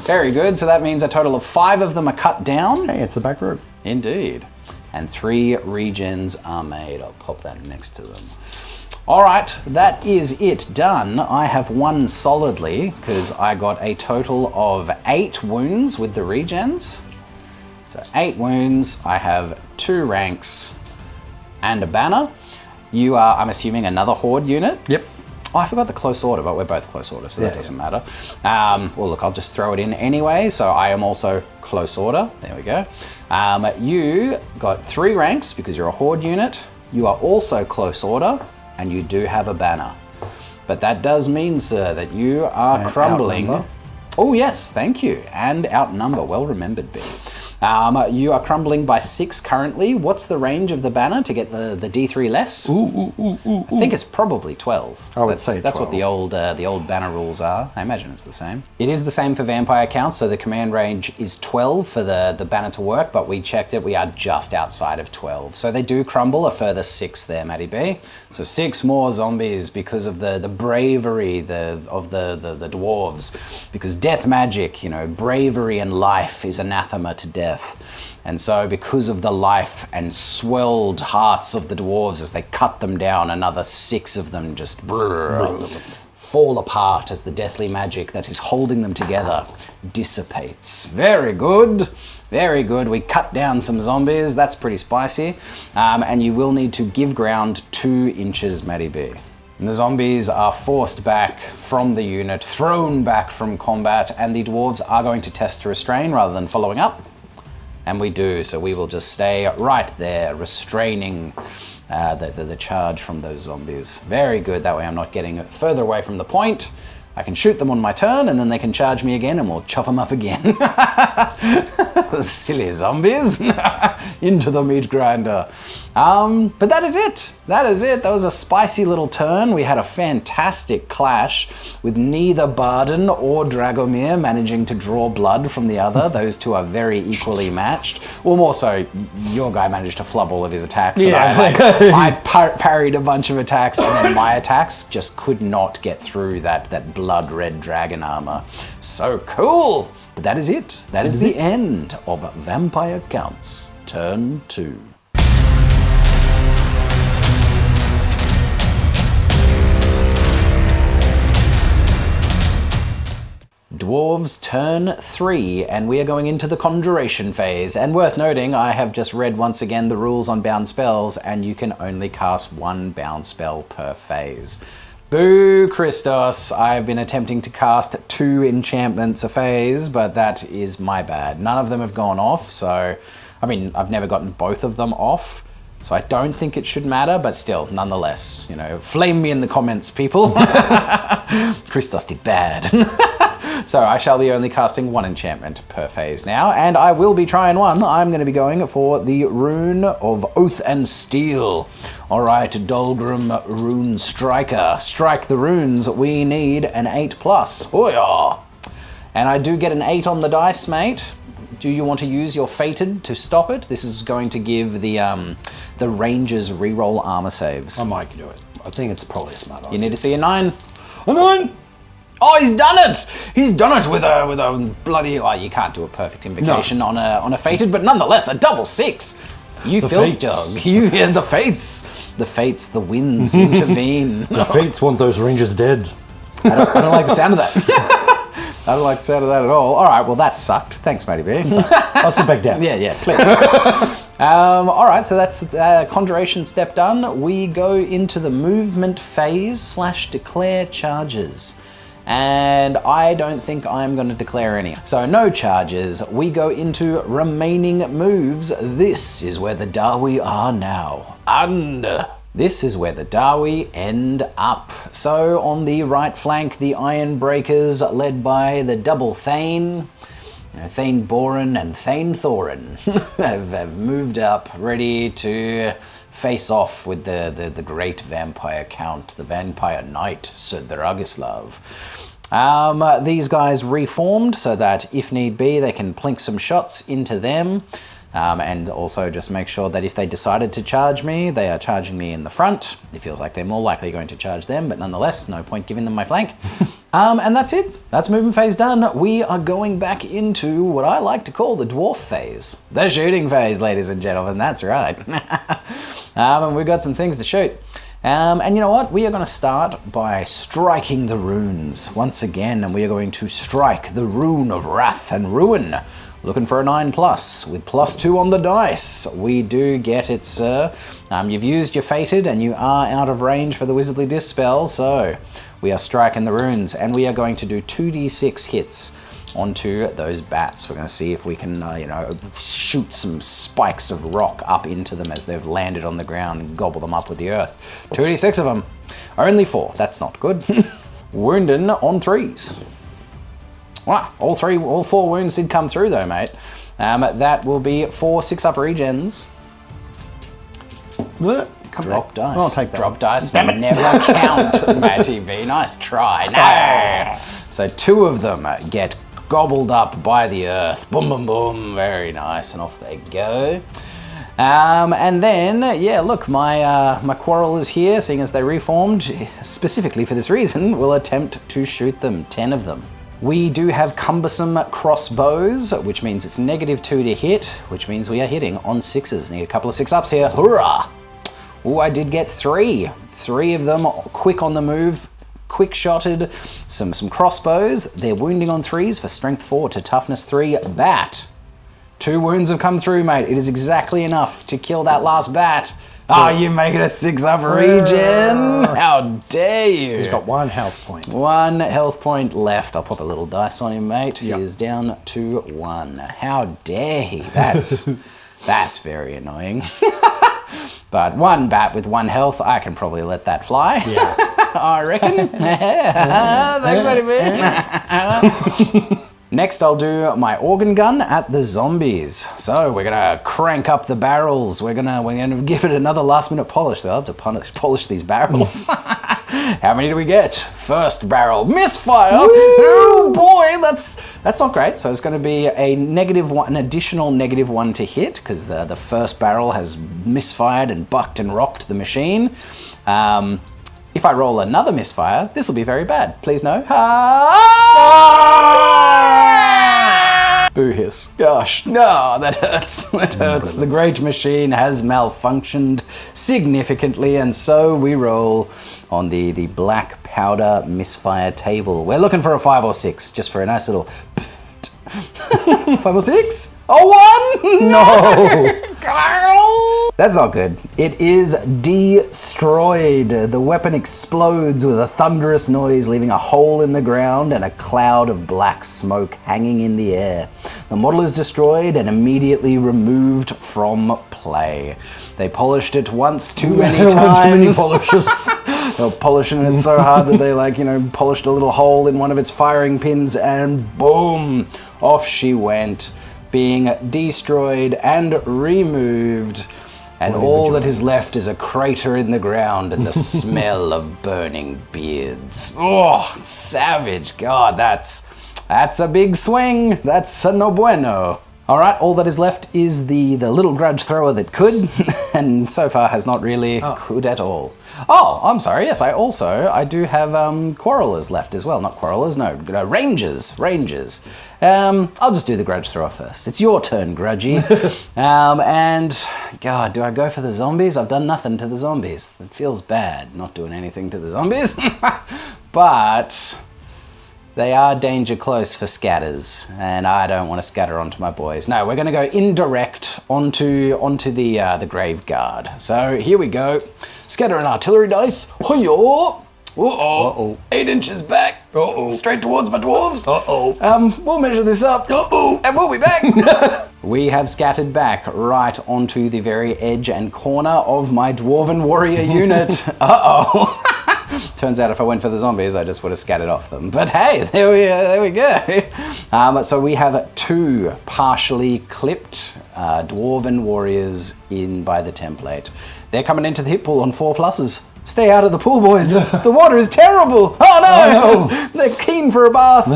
Very good. So that means a total of 5 of them are cut down. Hey, it's the back room. Indeed. And 3 regens are made. I'll pop that next to them. All right, that is it done. I have won solidly because I got a total of 8 wounds with the regens. So 8 wounds, I have 2 ranks and a banner. You are, I'm assuming, another horde unit? Yep. Oh, I forgot the close order, but we're both close order, so that doesn't matter. Well, look, I'll just throw it in anyway. So I am also close order. There we go. You got 3 ranks because you're a horde unit. You are also close order. And you do have a banner. But that does mean, sir, that you are crumbling. Outnumber. Oh, yes, thank you. And outnumber. Well remembered, B. You are crumbling by 6 currently. What's the range of the banner to get the D3 less? I think it's probably 12. I would say 12. That's what the old banner rules are. I imagine it's the same. It is the same for vampire counts, so the command range is 12 for the banner to work, but we checked it. We are just outside of 12. So they do crumble a further 6 there, Matty B. So 6 more zombies because of the bravery of the dwarves. Because death magic, bravery and life is anathema to death. And so because of the life and swelled hearts of the dwarves as they cut them down, another 6 of them just fall apart as the deathly magic that is holding them together dissipates. Very good. Very good. We cut down some zombies. That's pretty spicy. And you will need to give ground 2 inches, Matty B. And the zombies are forced back from the unit, thrown back from combat, and the dwarves are going to test to restrain rather than following up. And we do, so we will just stay right there, restraining the charge from those zombies. Very good, that way I'm not getting further away from the point. I can shoot them on my turn, and then they can charge me again, and we'll chop them up again. Silly zombies. Into the meat grinder. But that is it. That is it. That was a spicy little turn. We had a fantastic clash with neither Barden or Dragomir managing to draw blood from the other. Those two are very equally matched. Well, more so, your guy managed to flub all of his attacks. Yeah. And I parried a bunch of attacks, and then my attacks just could not get through that blood red dragon armor. So cool. But that is it. That is the end of Vampire Counts Turn 2. Dwarves turn 3, and we are going into the conjuration phase. And worth noting, I have just read once again the rules on bound spells, and you can only cast 1 bound spell per phase. Boo, Christos. I've been attempting to cast 2 enchantments a phase, but that is my bad. None of them have gone off, so... I mean, I've never gotten both of them off, so I don't think it should matter, but still, nonetheless, flame me in the comments, people. Christos did bad. So I shall be only casting 1 enchantment per phase now, and I will be trying one. I'm going to be going for the Rune of Oath and Steel. Alright, Dolgrim Rune Striker. Strike the runes. We need an 8+. Oh yeah. And I do get an 8 on the dice, mate. Do you want to use your Fated to stop it? This is going to give the Rangers reroll armor saves. I might do it. I think it's probably a smart idea. You need to see a 9. A 9! Oh, he's done it! He's done it with a bloody... Oh, you can't do a perfect invocation on a Fated, but nonetheless, a double 6. You filth dog. You and the Fates. The Fates, the winds intervene. The Fates want those Rangers dead. I don't like the sound of that. I don't like the sound of that at all. All right, well, that sucked. Thanks, matey B. I'll sit back down. Yeah, please. All right, so that's Conjuration step done. We go into the movement phase / declare charges. And I don't think I'm going to declare any. So no charges. We go into remaining moves. This is where the Dawi are now. And this is where the Dawi end up. So on the right flank, the Iron Breakers, led by the double Thane, Thane Boren and Thane Thorin, have moved up, ready to face off with the great vampire count, the vampire knight, Sir Dragislav. These guys reformed so that if need be, they can plink some shots into them. And also just make sure that if they decided to charge me, they are charging me in the front. It feels like they're more likely going to charge them, but nonetheless, no point giving them my flank. And that's it. That's movement phase done. We are going back into what I like to call the dwarf phase. The shooting phase, ladies and gentlemen, that's right. And we've got some things to shoot. And you know what? We are going to start by striking the runes once again, and we are going to strike the rune of wrath and ruin. Looking for a 9+, with +2 on the dice. We do get it, sir. You've used your Fated, and you are out of range for the Wizardly Dispel, so we are striking the runes, and we are going to do 2d6 hits onto those bats. We're going to see if we can, shoot some spikes of rock up into them as they've landed on the ground and gobble them up with the earth. 2d6 of them. Only 4. That's not good. Wounding on 3s. Wow, all 4 wounds did come through though, mate. That will be 4 6-up regens. Drop dice. I'll take that. Drop dice never count, Matty B. Nice try. No! So 2 of them get gobbled up by the earth. Boom, boom, boom. Very nice, and off they go. And then, yeah, look, my quarrel is here, seeing as they reformed, specifically for this reason, we'll attempt to shoot them, 10 of them. We do have cumbersome crossbows, which means it's -2 to hit, which means we are hitting on 6s. Need a couple of 6-ups here. Hurrah! Oh, I did get 3. 3 of them quick on the move, quick-shotted. Some crossbows. They're wounding on 3s for strength 4 to toughness 3. Bat. 2 wounds have come through, mate. It is exactly enough to kill that last bat. Oh, you make it a 6-up regen? How dare you? He's got 1 health point. 1 health point left. I'll pop a little dice on him, mate. Yep. He is down to 1. How dare he? That's very annoying. But 1 bat with 1 health, I can probably let that fly. Yeah. I reckon. Thanks, buddy. Next, I'll do my organ gun at the zombies. So we're gonna crank up the barrels. We're gonna give it another last-minute polish. They'll have to polish these barrels. How many do we get? First barrel, misfire. Woo! Oh boy, that's not great. So it's going to be an additional -1 to hit because the first barrel has misfired and bucked and rocked the machine. If I roll another misfire, this will be very bad. Please no. Boo hiss. Gosh, no, that hurts. That hurts. The great machine has malfunctioned significantly, and so we roll on the black powder misfire table. We're looking for a 5 or 6, just for a nice little 5 or 6? Oh, 1? No! That's not good. It is destroyed. The weapon explodes with a thunderous noise, leaving a hole in the ground and a cloud of black smoke hanging in the air. The model is destroyed and immediately removed from play. They polished it once too many times. Too many polishes. They were polishing it so hard that they polished a little hole in one of its firing pins, and boom, off she went, being destroyed and removed. And all that is left is a crater in the ground and the smell of burning beards. Oh, savage. God, that's That's a big swing. That's a no bueno. All right, all that is left is the little grudge thrower that could, and so far has not really could at all. Oh, I'm sorry. Yes, I do have quarrelers left as well. Not quarrelers, no, rangers. I'll just do the grudge thrower first. It's your turn, Grudgy. And God, do I go for the zombies? I've done nothing to the zombies. It feels bad not doing anything to the zombies, but they are danger close for scatters, and I don't want to scatter onto my boys. No, we're going to go indirect onto the grave guard. So here we go. Scatter an artillery dice. Hoyo! Uh-oh. 8 inches back. Uh-oh. Straight towards my dwarves. Uh-oh. We'll measure this up. Uh-oh. And we'll be back. We have scattered back right onto the very edge and corner of my dwarven warrior unit. Uh-oh. Turns out if I went for the zombies, I just would have scattered off them. But hey, there we go. So we have 2 partially clipped dwarven warriors in by the template. They're coming into the hit pool on 4 pluses. Stay out of the pool, boys. The water is terrible. Oh no! They're keen for a bath.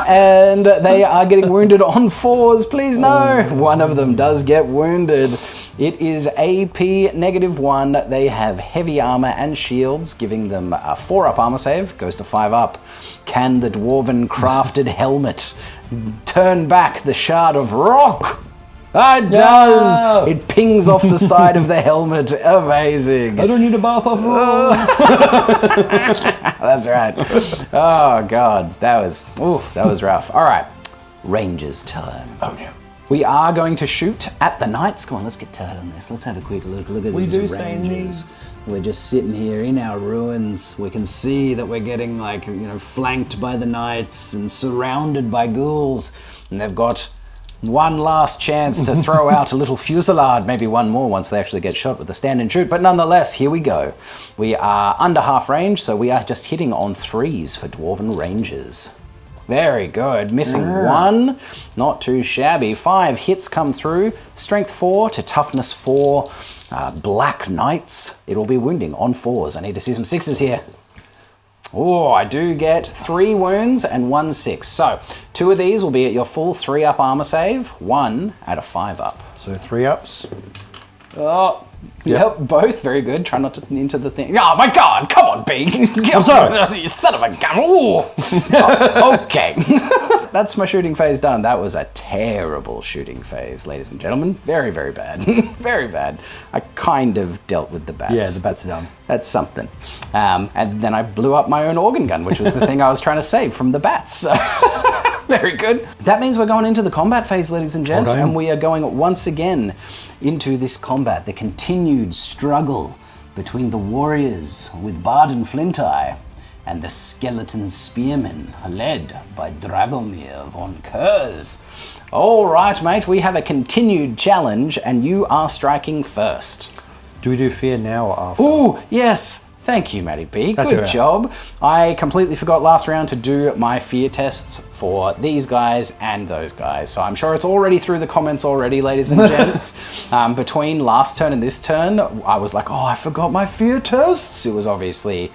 And they are getting wounded on 4s. Please no. One of them does get wounded. It is AP -1. They have heavy armor and shields, giving them a 4-up armor save. Goes to 5-up. Can the dwarven crafted helmet turn back the shard of rock? It does! It pings off the side of the helmet. Amazing. I don't need a bath after all. That's right. Oh, God. That was rough. All right. Rangers time. Oh, yeah. We are going to shoot at the knights. Come on, let's get tight on this. Let's have a quick look. Look at these rangers. We're just sitting here in our ruins. We can see that we're getting, flanked by the knights and surrounded by ghouls. And they've got one last chance to throw out a little fusillade, maybe one more once they actually get shot with the stand and shoot, but nonetheless, here we go. We are under half range, so we are just hitting on 3s for Dwarven Rangers. Very good. Missing 1, not too shabby. 5 hits come through, strength 4 to toughness 4. Black Knights, it will be wounding on 4s. I need to see some 6s here. Oh, I do get 3 wounds and 1 6. So 2 of these will be at your full 3-up armor save, 1 at a 5-up. So 3 ups. Oh, yep, both very good. Try not to into the thing. Oh my God! Come on, B. I'm sorry. You son of a gun. Oh, okay. That's my shooting phase done. That was a terrible shooting phase, ladies and gentlemen. Very, very bad. Very bad. I kind of dealt with the bats. Yeah, the bats are done. That's something. And then I blew up my own organ gun, which was the thing I was trying to save from the bats. So. Very good. That means we're going into the combat phase, ladies and gents, and we are going once again into this combat, the continued struggle between the warriors with Barden Flinteye and the skeleton spearmen led by Dragomir von Kurz. All right, mate, we have a continued challenge, and you are striking first. Do we do fear now or after? Ooh, yes. Thank you, Matty B. Good job. I completely forgot last round to do my fear tests for these guys and those guys. So I'm sure it's already through the comments already, ladies and gents. Between last turn and this turn, I was like, oh, I forgot my fear tests. It was obviously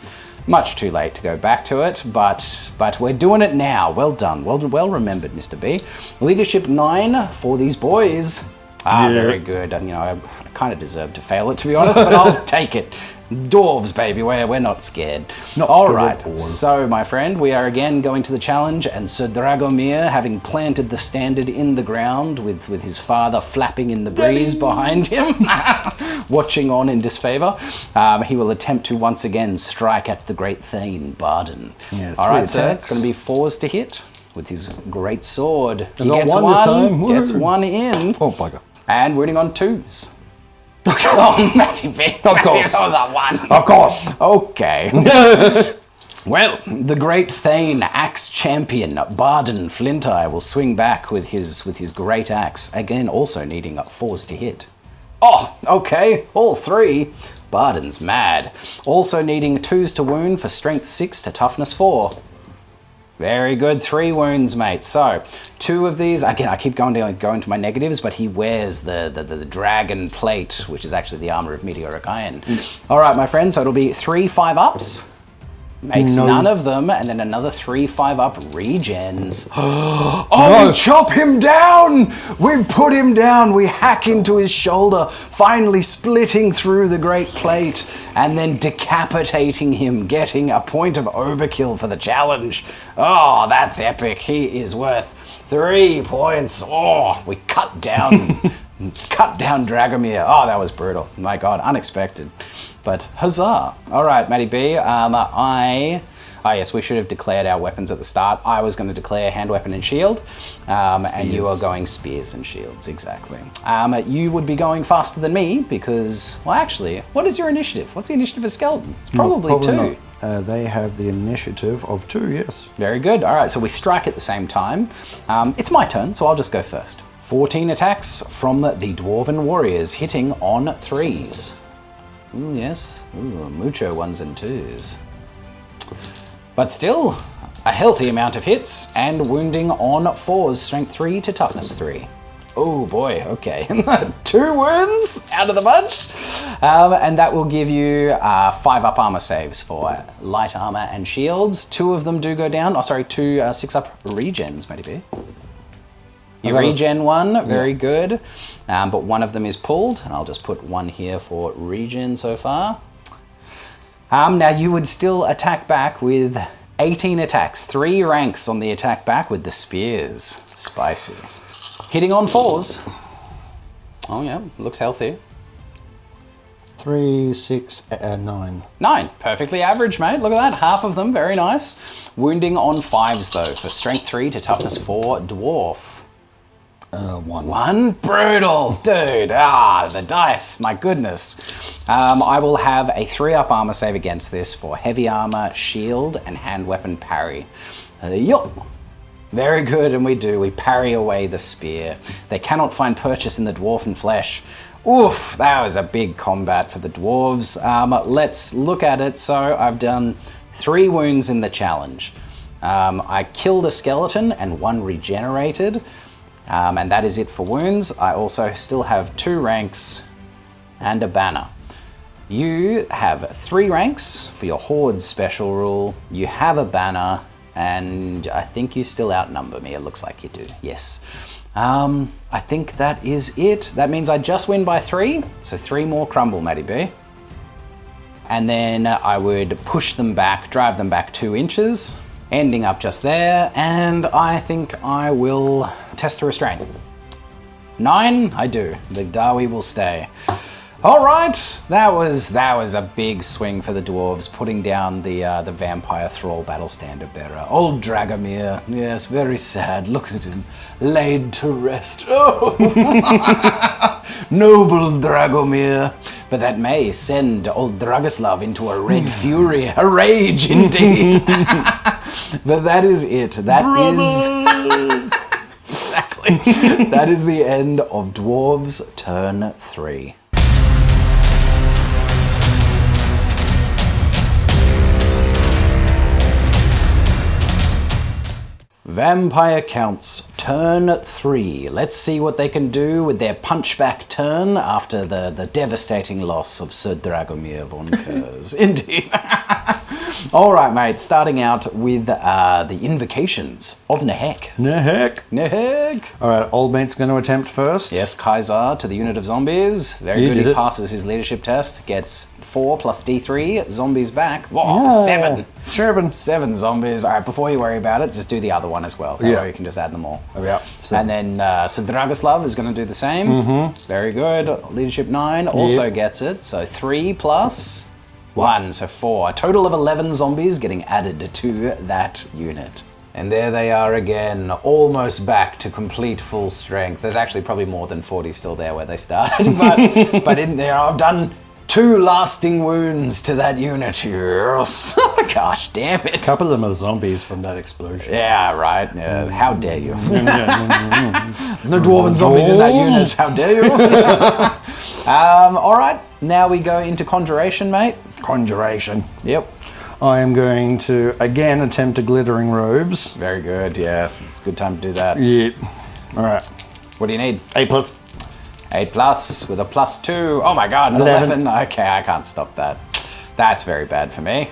much too late to go back to it, but we're doing it now. Well done. Well remembered, Mr. B. Leadership 9 for these boys. Very good. I kind of deserve to fail it, to be honest, but I'll take it. Dwarves, baby, we're not scared. All right, so my friend, we are again going to the challenge, and Sir Dragomir, having planted the standard in the ground with his father flapping in the breeze behind him, watching on in disfavor, he will attempt to once again strike at the great Thane Barden. Yeah, all right, sir, it's going to be 4s to hit with his great sword. He gets one this time. Gets 1 in. Oh, bugger. And winning on 2s. Oh, Matty B. Of course. That was a 1. Of course. Okay. Well, the great Thane axe champion Barden Flinteye will swing back with his great axe, again also needing 4s to hit. Oh, okay, all 3. Barden's mad. Also needing 2s to wound for strength 6 to toughness 4. Very good, 3 wounds, mate. So, 2 of these, again, I keep going to my negatives, but he wears the dragon plate, which is actually the armor of meteoric iron. All right, my friend, so it'll be 3 5-ups. Makes No. none of them, and then another 3/5 up regens. Oh, we chop him down! We put him down, we hack into his shoulder, finally splitting through the great plate, and then decapitating him, getting a point of overkill for the challenge. Oh, that's epic. He is worth 3 points. Oh, we cut down Dragomir. Oh, that was brutal. My God, unexpected. But huzzah. All right, Matty B. Oh yes, we should have declared our weapons at the start. I was going to declare hand weapon and shield, and you are going spears and shields, exactly. You would be going faster than me because, well, actually, what is your initiative? What's the initiative of Skeleton? It's probably 2. Not. They have the initiative of 2, yes. Very good. All right, so we strike at the same time. It's my turn, so I'll just go first. 14 attacks from the Dwarven warriors, hitting on 3s. Ooh, yes. Ooh, mucho 1s and 2s. But still, a healthy amount of hits and wounding on 4s, strength 3 to toughness 3. Oh boy, okay. 2 wounds out of the bunch. And that will give you 5 up armor saves for light armor and shields. 2 of them do go down. Oh, sorry, 2 6 up regens, maybe. You regen 1, very good. But 1 of them is pulled, and I'll just put 1 here for regen so far. Now you would still attack back with 18 attacks, 3 ranks on the attack back with the spears. Spicy. Hitting on 4s. Oh yeah, looks healthy. 3, 6, 9. 9, perfectly average, mate. Look at that, half of them, very nice. Wounding on 5s though, for strength 3 to toughness 4, dwarf. 1. 1? Brutal, dude. The dice, my goodness. I will have a 3 up armor save against this for heavy armor, shield, and hand weapon parry. Yup. Very good, and we parry away the spear. They cannot find purchase in the dwarfen flesh. Oof, that was a big combat for the dwarves. Let's look at it. So I've done 3 wounds in the challenge. I killed a skeleton and 1 regenerated. And that is it for wounds. I also still have 2 ranks and a banner. You have 3 ranks for your horde special rule. You have a banner, and I think you still outnumber me. It looks like you do, yes. I think that is it. That means I just win by 3, so 3 more crumble, Matty B. And then I would push them back, drive them back 2 inches. Ending up just there, and I think I will test to restrain. 9, I do. The Dawi will stay. All right, that was a big swing for the dwarves, putting down the vampire thrall battle standard bearer, old Dragomir. Yes, very sad. Look at him, laid to rest. Oh, noble Dragomir. But that may send old Dragoslav into a red fury, a rage indeed. But that is it. That is exactly. That is the end of Dwarves Turn 3. Vampire Counts, turn 3. Let's see what they can do with their punchback turn after the devastating loss of Sir Dragomir von Kurz. Indeed. All right, mate, starting out with the invocations of Nehek. Nehek. All right, old mate's going to attempt first. Yes, Kaiser to the unit of zombies. Very good, he passes his leadership test, gets 4 plus D3, zombies back. Whoa, 7. 7 zombies. All right, before you worry about it, just do the other one as well. That way you can just add them all. Yeah. And then, so Dragoslav is going to do the same. Mm-hmm. Very good. Leadership 9 also gets it. So 3 plus 1, so 4. A total of 11 zombies getting added to that unit. And there they are again, almost back to complete full strength. There's actually probably more than 40 still there where they started, but in there I've done 2 lasting wounds to that unit. Yes. Gosh damn it. A couple of them are zombies from that explosion. Yeah, right. Yeah. How dare you? There's no dwarven zombies in that unit. How dare you? All right. Now we go into Conjuration, mate. Conjuration. Yep. I am going to, again, attempt a glittering robes. Very good, yeah. It's a good time to do that. Yeah. All right. What do you need? 8 plus. 8 plus with a +2. Oh my god, 11. Okay, I can't stop that. That's very bad for me.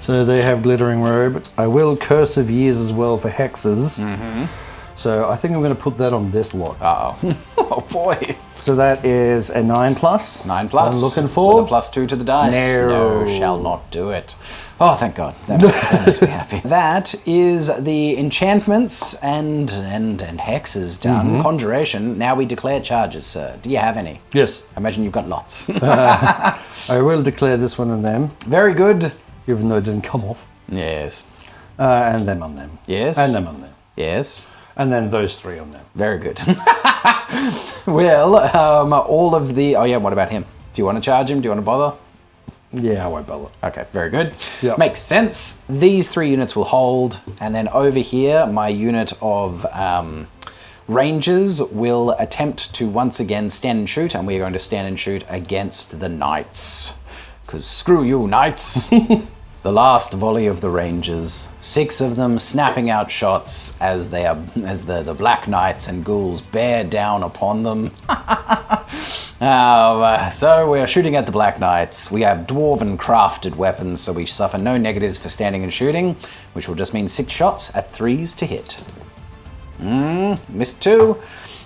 So they have Glittering Robe. I will Curse of Years as well for hexes. So I think I'm going to put that on this lot. Uh-oh. Oh, boy. So that is a 9+. 9+. I'm looking for. With a +2 to the dice. No. Shall not do it. Oh, thank God. That makes me happy. That is the enchantments and hexes done. Conjuration. Now we declare charges, sir. Do you have any? Yes. I imagine you've got lots. I will declare this one on them, Very good. even though it didn't come off. Yes. And them on them. Yes. And them on them. Yes. And then those 3 on them. Very good. Well, all of the... Oh, yeah, what about him? Do you want to charge him? Do you want to bother? Yeah, I won't bother. Okay, very good. Yep. Makes sense. These 3 units will hold. And then over here, my unit of rangers will attempt to once again stand and shoot. And we are going to stand and shoot against the knights. Because screw you, knights. The last volley of the Rangers, 6 of them snapping out shots as the Black Knights and ghouls bear down upon them. So we are shooting at the Black Knights. We have dwarven crafted weapons, so we suffer no negatives for standing and shooting, which will just mean 6 shots at 3s to hit. Missed 2.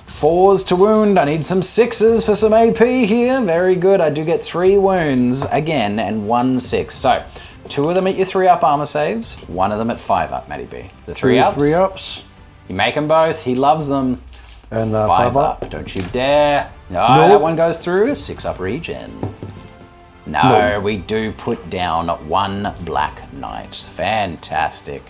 4s to wound. I need some 6s for some AP here. Very good. I do get 3 wounds again and 1 6. So 2 of them at your 3-up armor saves, 1 of them at 5-up, Matty B. The 3-ups. 3-ups. You make them both. He loves them. And the 5-up. Don't you dare. No, Nope. that one goes through. 6-up regen. No, we do put down 1 Black Knight. Fantastic.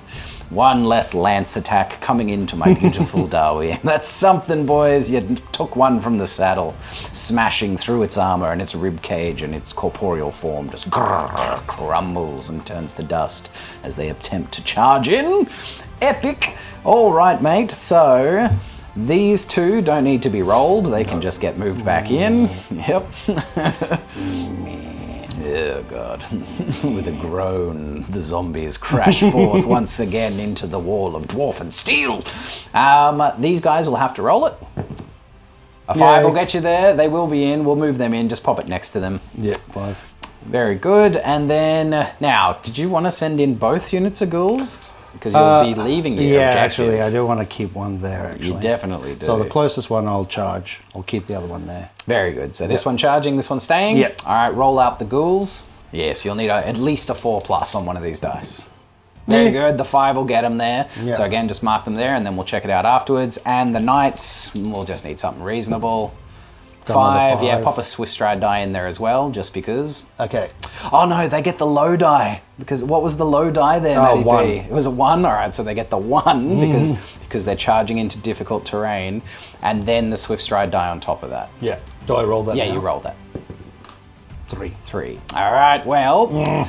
1 less lance attack coming into my beautiful Dawi. That's something, boys. You took 1 from the saddle, smashing through its armor and its rib cage, and its corporeal form just crumbles and turns to dust as they attempt to charge in. Epic. All right, mate. So these 2 don't need to be rolled. They can just get moved back in. Yep. Oh, God. With a groan, the zombies crash forth once again into the wall of Dwarfen steel. These guys will have to roll it. A 5 will get you there. They will be in. We'll move them in. Just pop it next to them. Yep, 5. Very good. And then, now, did you want to send in both units of ghouls? Because you'll be leaving your Yeah, objective. actually, I do want to keep 1 there, actually. You definitely do. So the closest one I'll charge. I'll keep the other one there. Very good. So this one charging, this one staying? Yep. All right, roll out the ghouls. Yes, you'll need at least a 4+ on one of these dice. Very good. The 5 will get them there. Yeah. So again, just mark them there, and then we'll check it out afterwards. And the knights, we'll just need something reasonable. Got another 5, yeah, 5. pop a Swift Stride die in there as well, just because. Okay. Oh no, they get the low die. Because what was the low die there, Matty 1. B? It was a 1? Alright, so they get the 1 because they're charging into difficult terrain. And then the Swift Stride die on top of that. Yeah. Do I roll that Yeah, now? you roll that. 3. 3. Alright, well,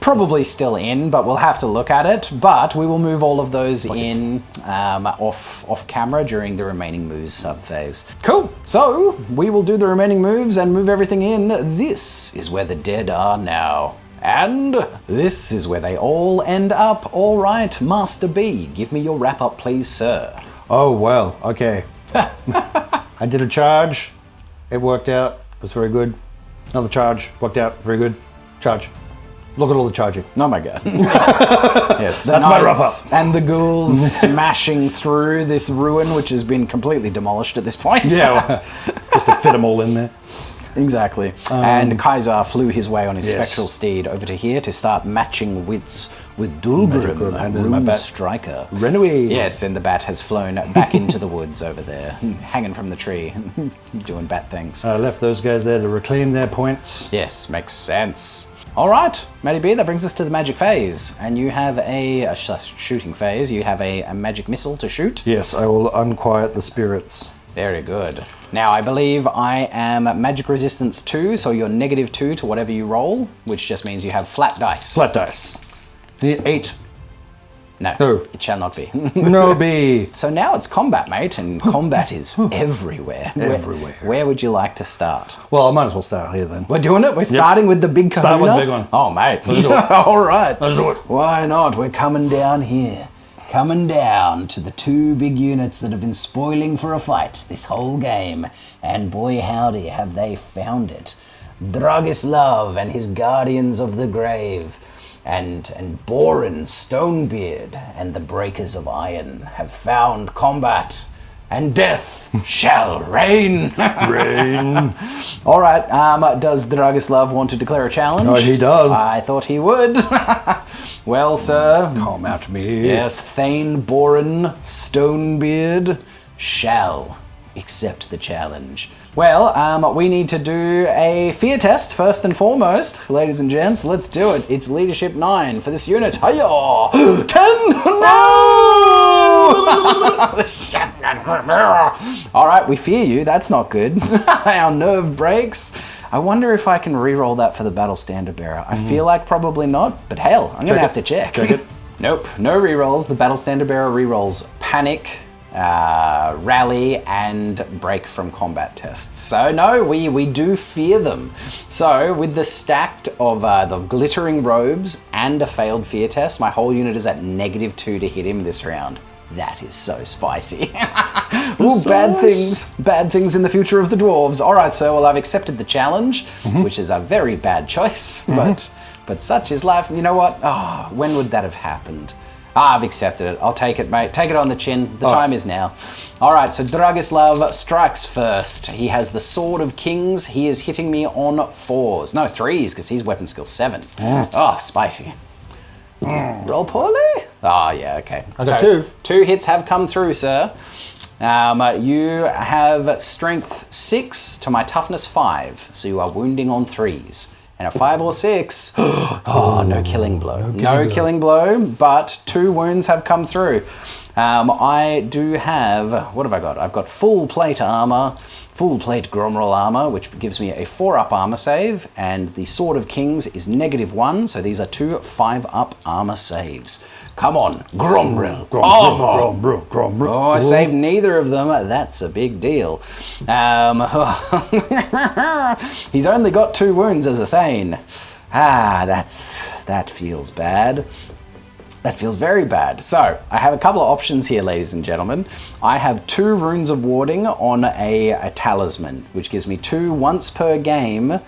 probably still in, but we'll have to look at it. But we will move all of those in off camera during the remaining moves sub-phase. Cool. So, we will do the remaining moves and move everything in. This is where the dead are now. And this is where they all end up. All right, Master B, give me your wrap-up, please, sir. Oh, well, okay. I did a charge. It worked out. It was very good. Another charge. Worked out. Very good. Charge. Look at all the charging. Oh my God. Yes, the That's my knights and the ghouls smashing through this ruin, which has been completely demolished at this point. Yeah, just to fit them all in there. Exactly. And Kaiser flew his way on his Yes. spectral steed over to here to start matching wits with Magic Dulgrim, room, and then my Rune bat. Striker. Run away. Yes, and the bat has flown back into the woods over there, hanging from the tree, doing bat things. I left those guys there to reclaim their points. Yes, makes sense. All right, Matty B, that brings us to the magic phase. And you have a shooting phase. You have a magic missile to shoot. Yes, I will unquiet the spirits. Very good. Now, I believe I am magic resistance 2, so you're -2 to whatever you roll, which just means you have flat dice. Flat dice. Need 8. No, No. it shall not be. No B. So now it's combat, mate, and combat is everywhere. Everywhere. Where would you like to start? Well, I might as well start here then. We're doing it? We're starting with the big kahuna? Start with the big one. Oh, mate. Let's do it. All right. Let's do it. Why not? We're coming down here. Coming down to the 2 big units that have been spoiling for a fight this whole game. And boy howdy, have they found it. Dragislav and his Guardians of the Grave. and Boren, Stonebeard, and the Breakers of Iron have found combat, and death shall reign. Rain. All right, does Dragislav want to declare a challenge? Oh, he does. I thought he would. Well, sir. Come at me. Yes, Thane Boren Stonebeard shall accept the challenge. Well, we need to do a fear test first and foremost, ladies and gents. Let's do it. It's leadership 9 for this unit. Hiya! 10! No! All right, we fear you. That's not good. Our nerve breaks. I wonder if I can re-roll that for the Battle Standard Bearer. I feel like probably not, but hell, I'm going to have to check. Check it. Nope, no re-rolls. The Battle Standard Bearer re-rolls Panic, Rally, and Break from Combat tests. So no, we do fear them. So with the stacked of the glittering robes and a failed fear test, my whole unit is at -2 to hit him this round. That is so spicy. Ooh, bad things in the future of the dwarves. All right, so well, I've accepted the challenge, which is a very bad choice, but such is life. You know what? Oh, when would that have happened? I've accepted it. I'll take it, mate. Take it on the chin. The time is now. All right, so Dragislav strikes first. He has the Sword of Kings. He is hitting me on 4s. No, 3s, because he's weapon skill 7. Oh, spicy. Roll poorly? Oh, yeah, okay. I got 2. 2 hits have come through, sir. You have strength 6 to my toughness 5, so you are wounding on 3s. And a 5 or 6, oh, no killing blow. No killing blow, but 2 wounds have come through. I do have, what have I got? I've got full plate armor, full plate Gromroll armor, which gives me a 4-up armor save, and the Sword of Kings is -1, so these are 2 5-up armor saves. Come on, Gromroll armor. Oh, I saved neither of them. That's a big deal. He's only got 2 wounds as a Thane. That feels bad. That feels very bad. So, I have a couple of options here, ladies and gentlemen. I have 2 runes of warding on a talisman, which gives me 2 once per game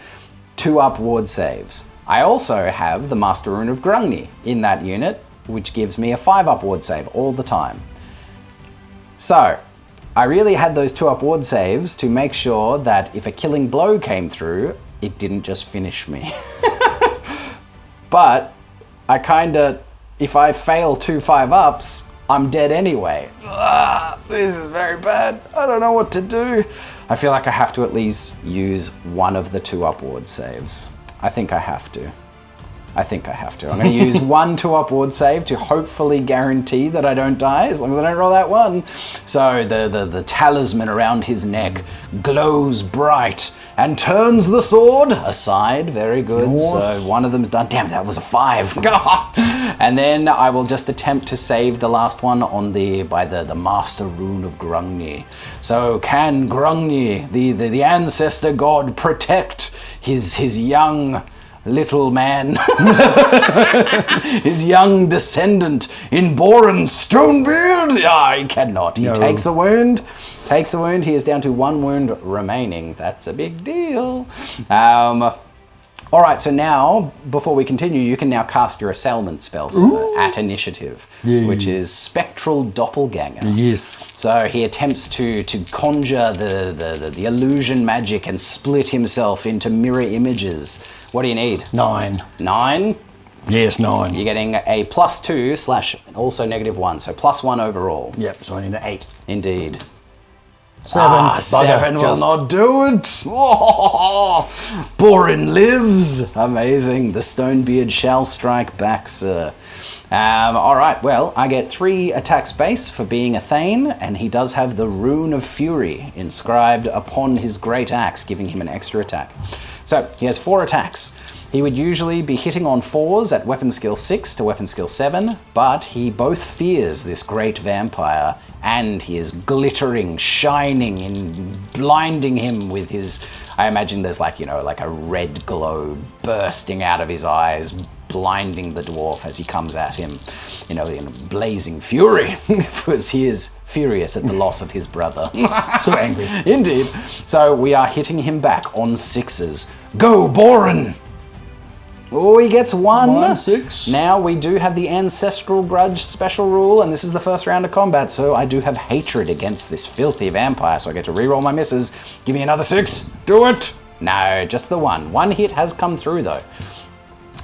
2-up ward saves. I also have the Master Rune of Grungni in that unit, which gives me a 5-up ward save all the time. So, I really had those 2-up ward saves to make sure that if a killing blow came through, it didn't just finish me. But, if I fail 2 5-ups, I'm dead anyway. This is very bad. I don't know what to do. I feel like I have to at least use one of the 2-up ward saves. I think I have to. I'm going to use 1 2-up ward save to hopefully guarantee that I don't die, as long as I don't roll that 1. So the talisman around his neck glows bright and turns the sword aside. Very good. Yes. So one of them's done. Damn, that was a 5. God. And then I will just attempt to save the last one by the Master Rune of Grungni. So can Grungni, the ancestor god, protect his young little man, his young descendant in Boren Stonebeard? He cannot. He takes a wound. He is down to 1 wound remaining. That's a big deal. All right, so now, before we continue, you can now cast your assailment spell at initiative, which is Spectral Doppelganger. Yes. So he attempts to conjure the illusion magic and split himself into mirror images. What do you need? 9. 9? Yes, 9. You're getting a +2 / also -1, so +1 overall. Yep, so I need an 8. Indeed. 7. 7 will not do it. Oh, Boren lives. Amazing. The Stonebeard shall strike back, sir. All right, well, I get 3 attack space for being a Thane, and he does have the Rune of Fury inscribed upon his great axe, giving him an extra attack. So he has 4 attacks. He would usually be hitting on 4s at weapon skill 6 to weapon skill 7, but he both fears this great vampire, and he is glittering, shining, and blinding him with his... I imagine there's like a red glow bursting out of his eyes, blinding the dwarf as he comes at him, in blazing fury, because he is furious at the loss of his brother. So angry. Indeed. So we are hitting him back on 6s. Go, Boren! Oh, he gets 1. 1, 6. Now we do have the Ancestral Grudge special rule, and this is the first round of combat, so I do have hatred against this filthy vampire, so I get to reroll my misses. Give me another 6. Do it! No, just the 1. 1 hit has come through, though.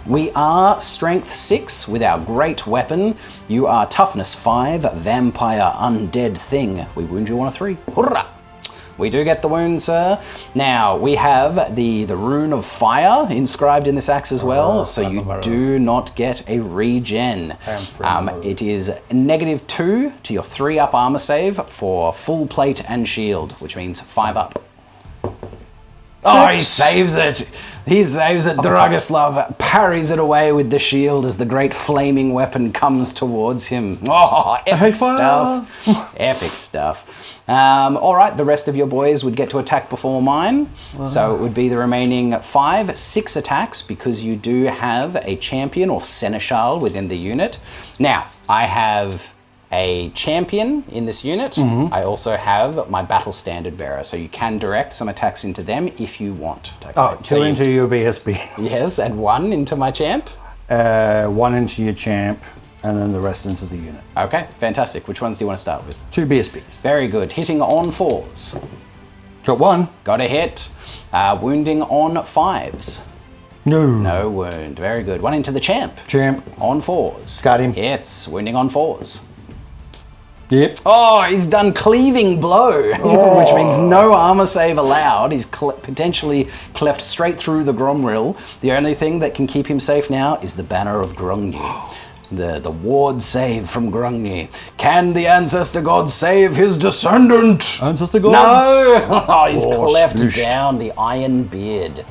We are Strength 6 with our great weapon. You are Toughness 5, Vampire Undead Thing. We wound you on a 3. Hurrah! We do get the wound, sir. Now, we have the Rune of Fire inscribed in this axe as well, so you do not get a regen. It is -2 to your 3-up armor save for full plate and shield, which means 5 up. Oh, he saves it! He saves it. Dragoslav parries it away with the shield as the great flaming weapon comes towards him. Oh, epic stuff. Epic stuff. All right, the rest of your boys would get to attack before mine. So it would be the remaining 5, 6 attacks because you do have a champion or seneschal within the unit. Now, I have a champion in this unit. I also have my battle standard bearer, so you can direct some attacks into them if you want. Oh, 2 into your BSB. Yes, and 1 into my champ. 1 into your champ, and then the rest into the unit. Okay, fantastic. Which ones do you want to start with? 2 BSBs. Very good. Hitting on 4s. Got 1. Got a hit. Wounding on 5s. No. No wound. Very good. 1 into the champ. Champ. On 4s. Got him. Hits. Wounding on 4s. Yep. Oh, he's done Cleaving Blow, which means no armor save allowed. He's potentially cleft straight through the Gromrill. The only thing that can keep him safe now is the Banner of Grungni. The ward save from Grungni. Can the Ancestor God save his descendant? Ancestor God? No! Oh, he's cleft smooshed. down the Iron Beard.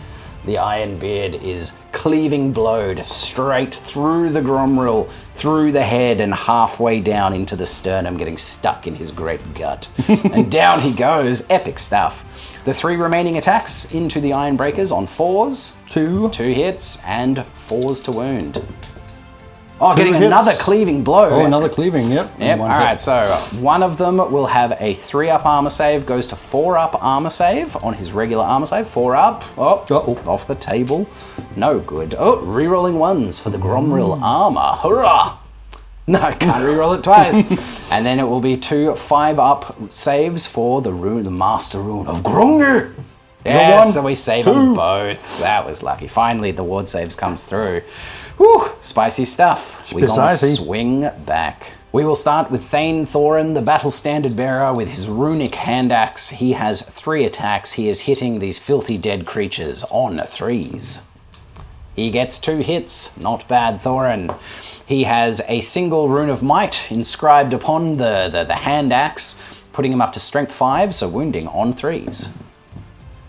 The Iron Beard is cleaving blowed straight through the Gromrill, through the head, and halfway down into the sternum, getting stuck in his great gut. And down he goes. Epic stuff. The 3 remaining attacks into the Iron Breakers on 4s. 2. 2 hits and 4s to wound. Oh, 2 getting hits. another cleaving blow. Oh, another cleaving, yep. Yep, all right, so one of them will have a 3-up armor save, goes to 4-up armor save on his regular armor save. 4-up. Oh, off the table. No good. Oh, rerolling 1s for the Gromrill armor. Hurrah! No, can't reroll it twice. And then it will be 2 5-up saves for the Master Rune of Grungni. Yeah, so we save them both. That was lucky. Finally, the ward saves comes through. Whew, spicy stuff. We're gonna swing back. We will start with Thane Thorin, the battle standard bearer, with his runic hand axe. He has 3 attacks. He is hitting these filthy dead creatures on 3s. He gets 2 hits. Not bad, Thorin. He has a single Rune of Might inscribed upon the hand axe, putting him up to strength 5, so wounding on 3s.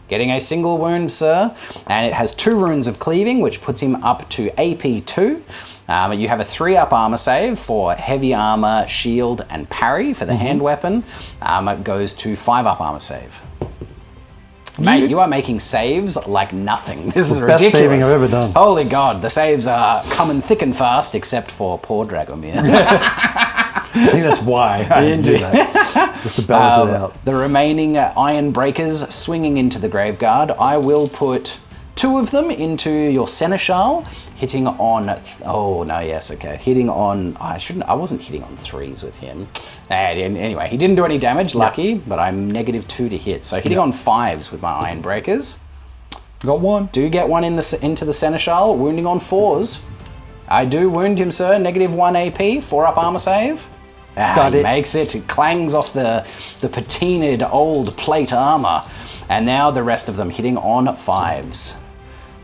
Getting a single wound, sir, and it has 2 runes of cleaving, which puts him up to AP 2. You have a 3-up armor save for heavy armor, shield, and parry for the hand weapon. It goes to 5-up armor save. Mate, you are making saves like nothing. This is ridiculous. Best saving I've ever done. Holy God, the saves are coming thick and fast, except for poor Dragomir. I think that's why I didn't do that. Just to balance it out. The remaining Iron Breakers swinging into the Graveguard. I will put 2 of them into your Seneschal, hitting on... hitting on... I wasn't hitting on 3s with him. Anyway, he didn't do any damage, lucky, but I'm -2 to hit. So hitting on 5s with my Iron Breakers. Got 1. Do get 1 into the Seneschal, wounding on 4s. I do wound him, sir. -1 AP, 4-up armor save. He makes it. It clangs off the patinaed old plate armor. And now the rest of them hitting on 5s.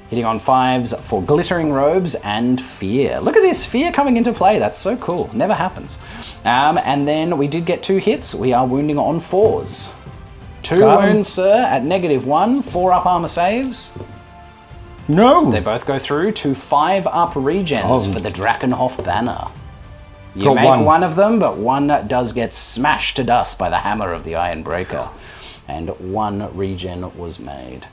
Hitting on 5s for Glittering Robes and Fear. Look at this, Fear coming into play. That's so cool. Never happens. And then we did get 2 hits. We are wounding on 4s. 2 wounds, sir, at -1. 4-up armor saves. No! They both go through to 5-up regens for the Drakenhof banner. You make 1 of them, but 1 does get smashed to dust by the hammer of the Iron Breaker. And 1 regen was made.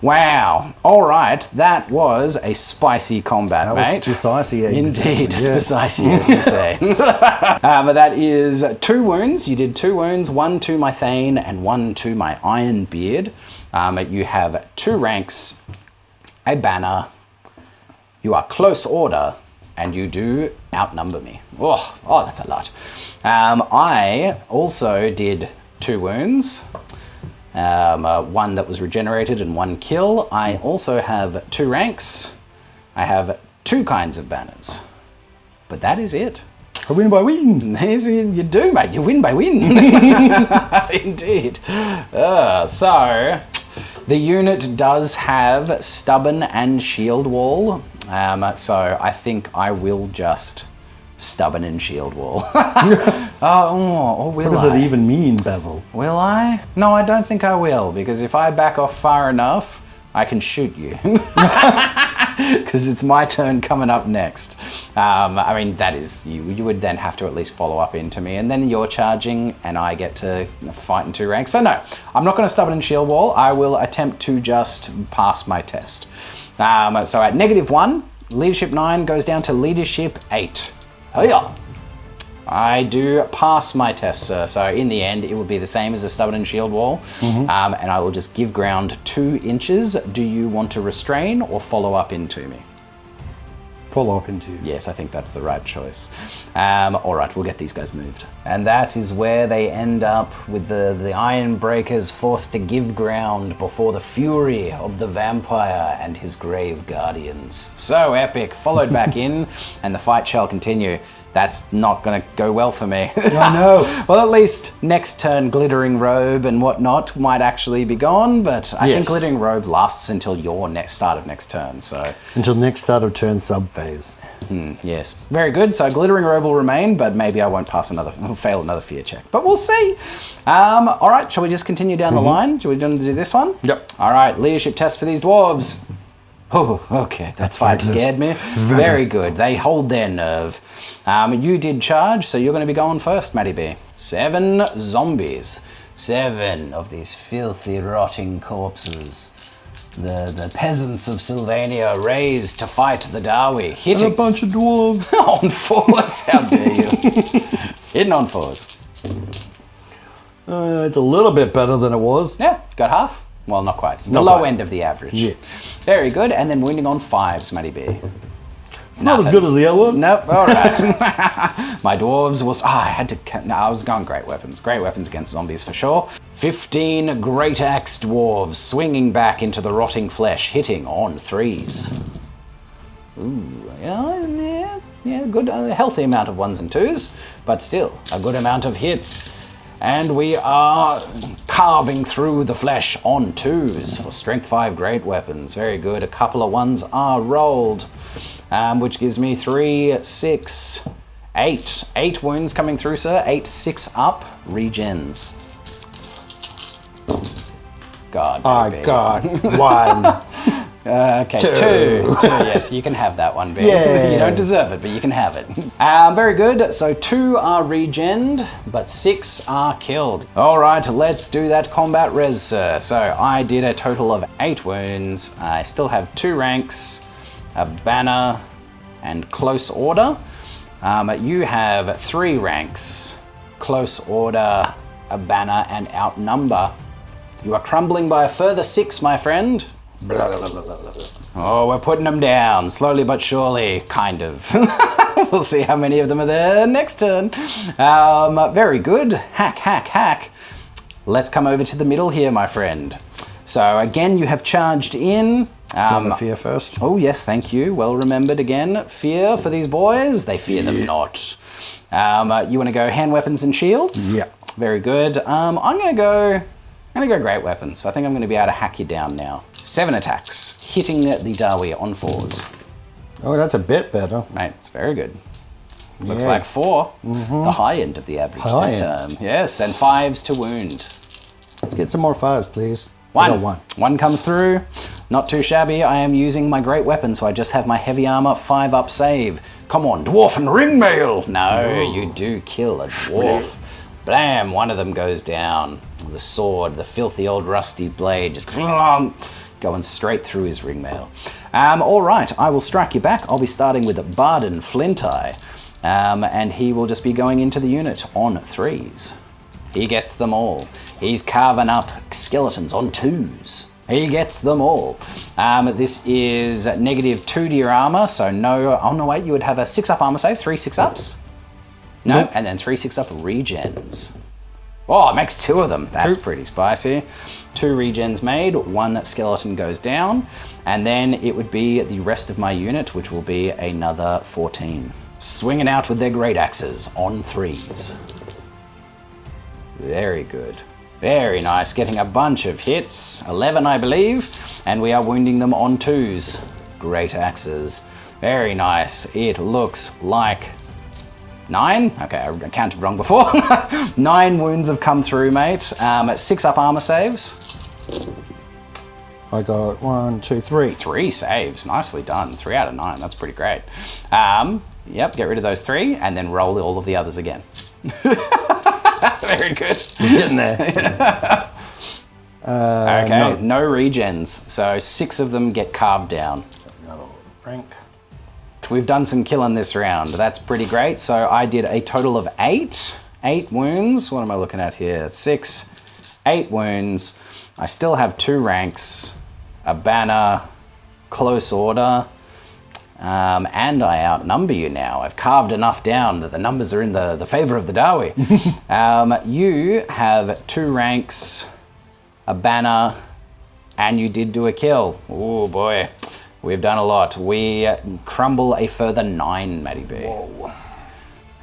Wow. All right. That was a spicy combat, mate. That was spicy. Indeed. Spicy, as you say. But that is 2 wounds. You did 2 wounds, 1 to my Thane and 1 to my Iron Beard. You have 2 ranks, a banner, You are close order, and you do outnumber me. Oh, that's a lot. I also did 2 wounds. 1 that was regenerated and 1 kill. I also have 2 ranks. I have 2 kinds of banners. But that is it. I win by win. You do, mate. You win by win. Indeed. So, the unit does have Stubborn and Shield Wall. So, I think I will just Stubborn and Shield Wall. Or will I? What does it even mean, Basil? Will I? No, I don't think I will, because if I back off far enough, I can shoot you. Because it's my turn coming up next. I mean, that is, you would then have to at least follow up into me, and then you're charging, and I get to fight in 2 ranks. So no, I'm not going to Stubborn and Shield Wall. I will attempt to just pass my test. So at -1, Leadership 9 goes down to Leadership 8. Hiya! I do pass my test, sir. So in the end, it will be the same as a Stubborn and Shield Wall. And I will just give ground 2 inches. Do you want to restrain or follow up into me? Follow up into you. Yes, I think that's the right choice. All right, we'll get these guys moved. And that is where they end up, with the Ironbreakers forced to give ground before the fury of the vampire and his grave guardians. So epic, followed back in, and the fight shall continue. That's not going to go well for me. I know. Well, at least next turn, Glittering Robe and whatnot might actually be gone, but I think Glittering Robe lasts until your start of next turn, so... Until next start of turn sub-phase. Yes. Very good. So Glittering Robe will remain, but maybe I won't fail another fear check. But we'll see. All right, shall we just continue down the line? Shall we do this one? Yep. All right, leadership test for these dwarves. Oh, okay. That fight scared me. Very good. They hold their nerve. You did charge, so you're going to be going first, Matty B. 7 zombies. 7 of these filthy, rotting corpses. The peasants of Sylvania raised to fight the Dawi. Hitting And a bunch of dwarves. on 4s. How dare you? Hitting on 4s. It's a little bit better than it was. Yeah, got half. Well, not quite. The Not low quite. end of the average. Yeah. Very good. And then wounding on 5s, Matty B. It's not as good as the other one. Nope. All right. My dwarves was... I was going great weapons. Great weapons against zombies for sure. 15 great axe dwarves swinging back into the rotting flesh, hitting on 3s. Ooh, yeah, good, a healthy amount of 1s and 2s, but still a good amount of hits. And we are carving through the flesh on 2s for strength 5 great weapons. Very good. A couple of 1s are rolled, which gives me 3, 6, 8. 8 wounds coming through, sir. 8, 6 up. Regens. God, baby. I got 1. Okay, 2. Yes, you can have that one, baby. Yeah. You don't deserve it, but you can have it. Very good. So 2 are regened, but 6 are killed. All right, let's do that combat res, sir. So I did a total of 8 wounds. I still have 2 ranks, a banner, and close order. You have 3 ranks, close order, a banner, and outnumber. You are crumbling by a further 6, my friend. Oh, we're putting them down, slowly but surely, kind of. We'll see how many of them are there next turn. Very good. Hack, hack, hack. Let's come over to the middle here, my friend. So again, you have charged in. Do you want the fear first? Oh yes, thank you. Well remembered again. Fear for these boys. They fear them not. You want to go hand weapons and shields? Yeah. Very good. I'm gonna go great weapons. I think I'm gonna be able to hack you down now. 7 attacks, hitting the Dawi on 4s. Oh, that's a bit better. Mate, it's very good. Looks Yeah. like 4, the high end of the average High this end. time. Yes, and 5s to wound. Let's get some more 5s, please. I got 1. 1 comes through. Not too shabby. I am using my great weapon, so I just have my heavy armor 5 up save. Come on, Dwarfen ringmail! No, you do kill a dwarf. Blam, one of them goes down. The sword, the filthy old rusty blade, just going straight through his ringmail. All right, I will strike you back. I'll be starting with Barden Flinteye, and he will just be going into the unit on 3s. He gets them all. He's carving up skeletons on 2s. He gets them all. This is -2 to your armor, so no... Oh, no, wait, you would have a 6-up armor save, 3 6-ups? No, Nope. and then 3 6-up regens. Oh, it makes 2 of them. That's pretty spicy. 2 regens made, 1 skeleton goes down, and then it would be the rest of my unit, which will be another 14. Swinging out with their great axes on 3s. Very good. Very nice. Getting a bunch of hits. 11, I believe. And we are wounding them on 2s. Great axes. Very nice. It looks like 9. Okay, I counted wrong before. 9 wounds have come through, mate. 6-up armor saves. I got 1, 2, 3. 3 saves. Nicely done. 3 out of 9. That's pretty great. Yep, get rid of those 3 and then roll all of the others again. Very good. Getting there. Okay, no regens. So 6 of them get carved down. Another rank. We've done some killing this round. That's pretty great. So I did a total of 8. 8 wounds. What am I looking at here? 6, 8 wounds. I still have 2 ranks, a banner, close order, and I outnumber you now. I've carved enough down that the numbers are in the favor of the Dawi. You have 2 ranks, a banner, and you did do a kill. Oh boy, we've done a lot. We crumble a further 9, Matty B. Whoa.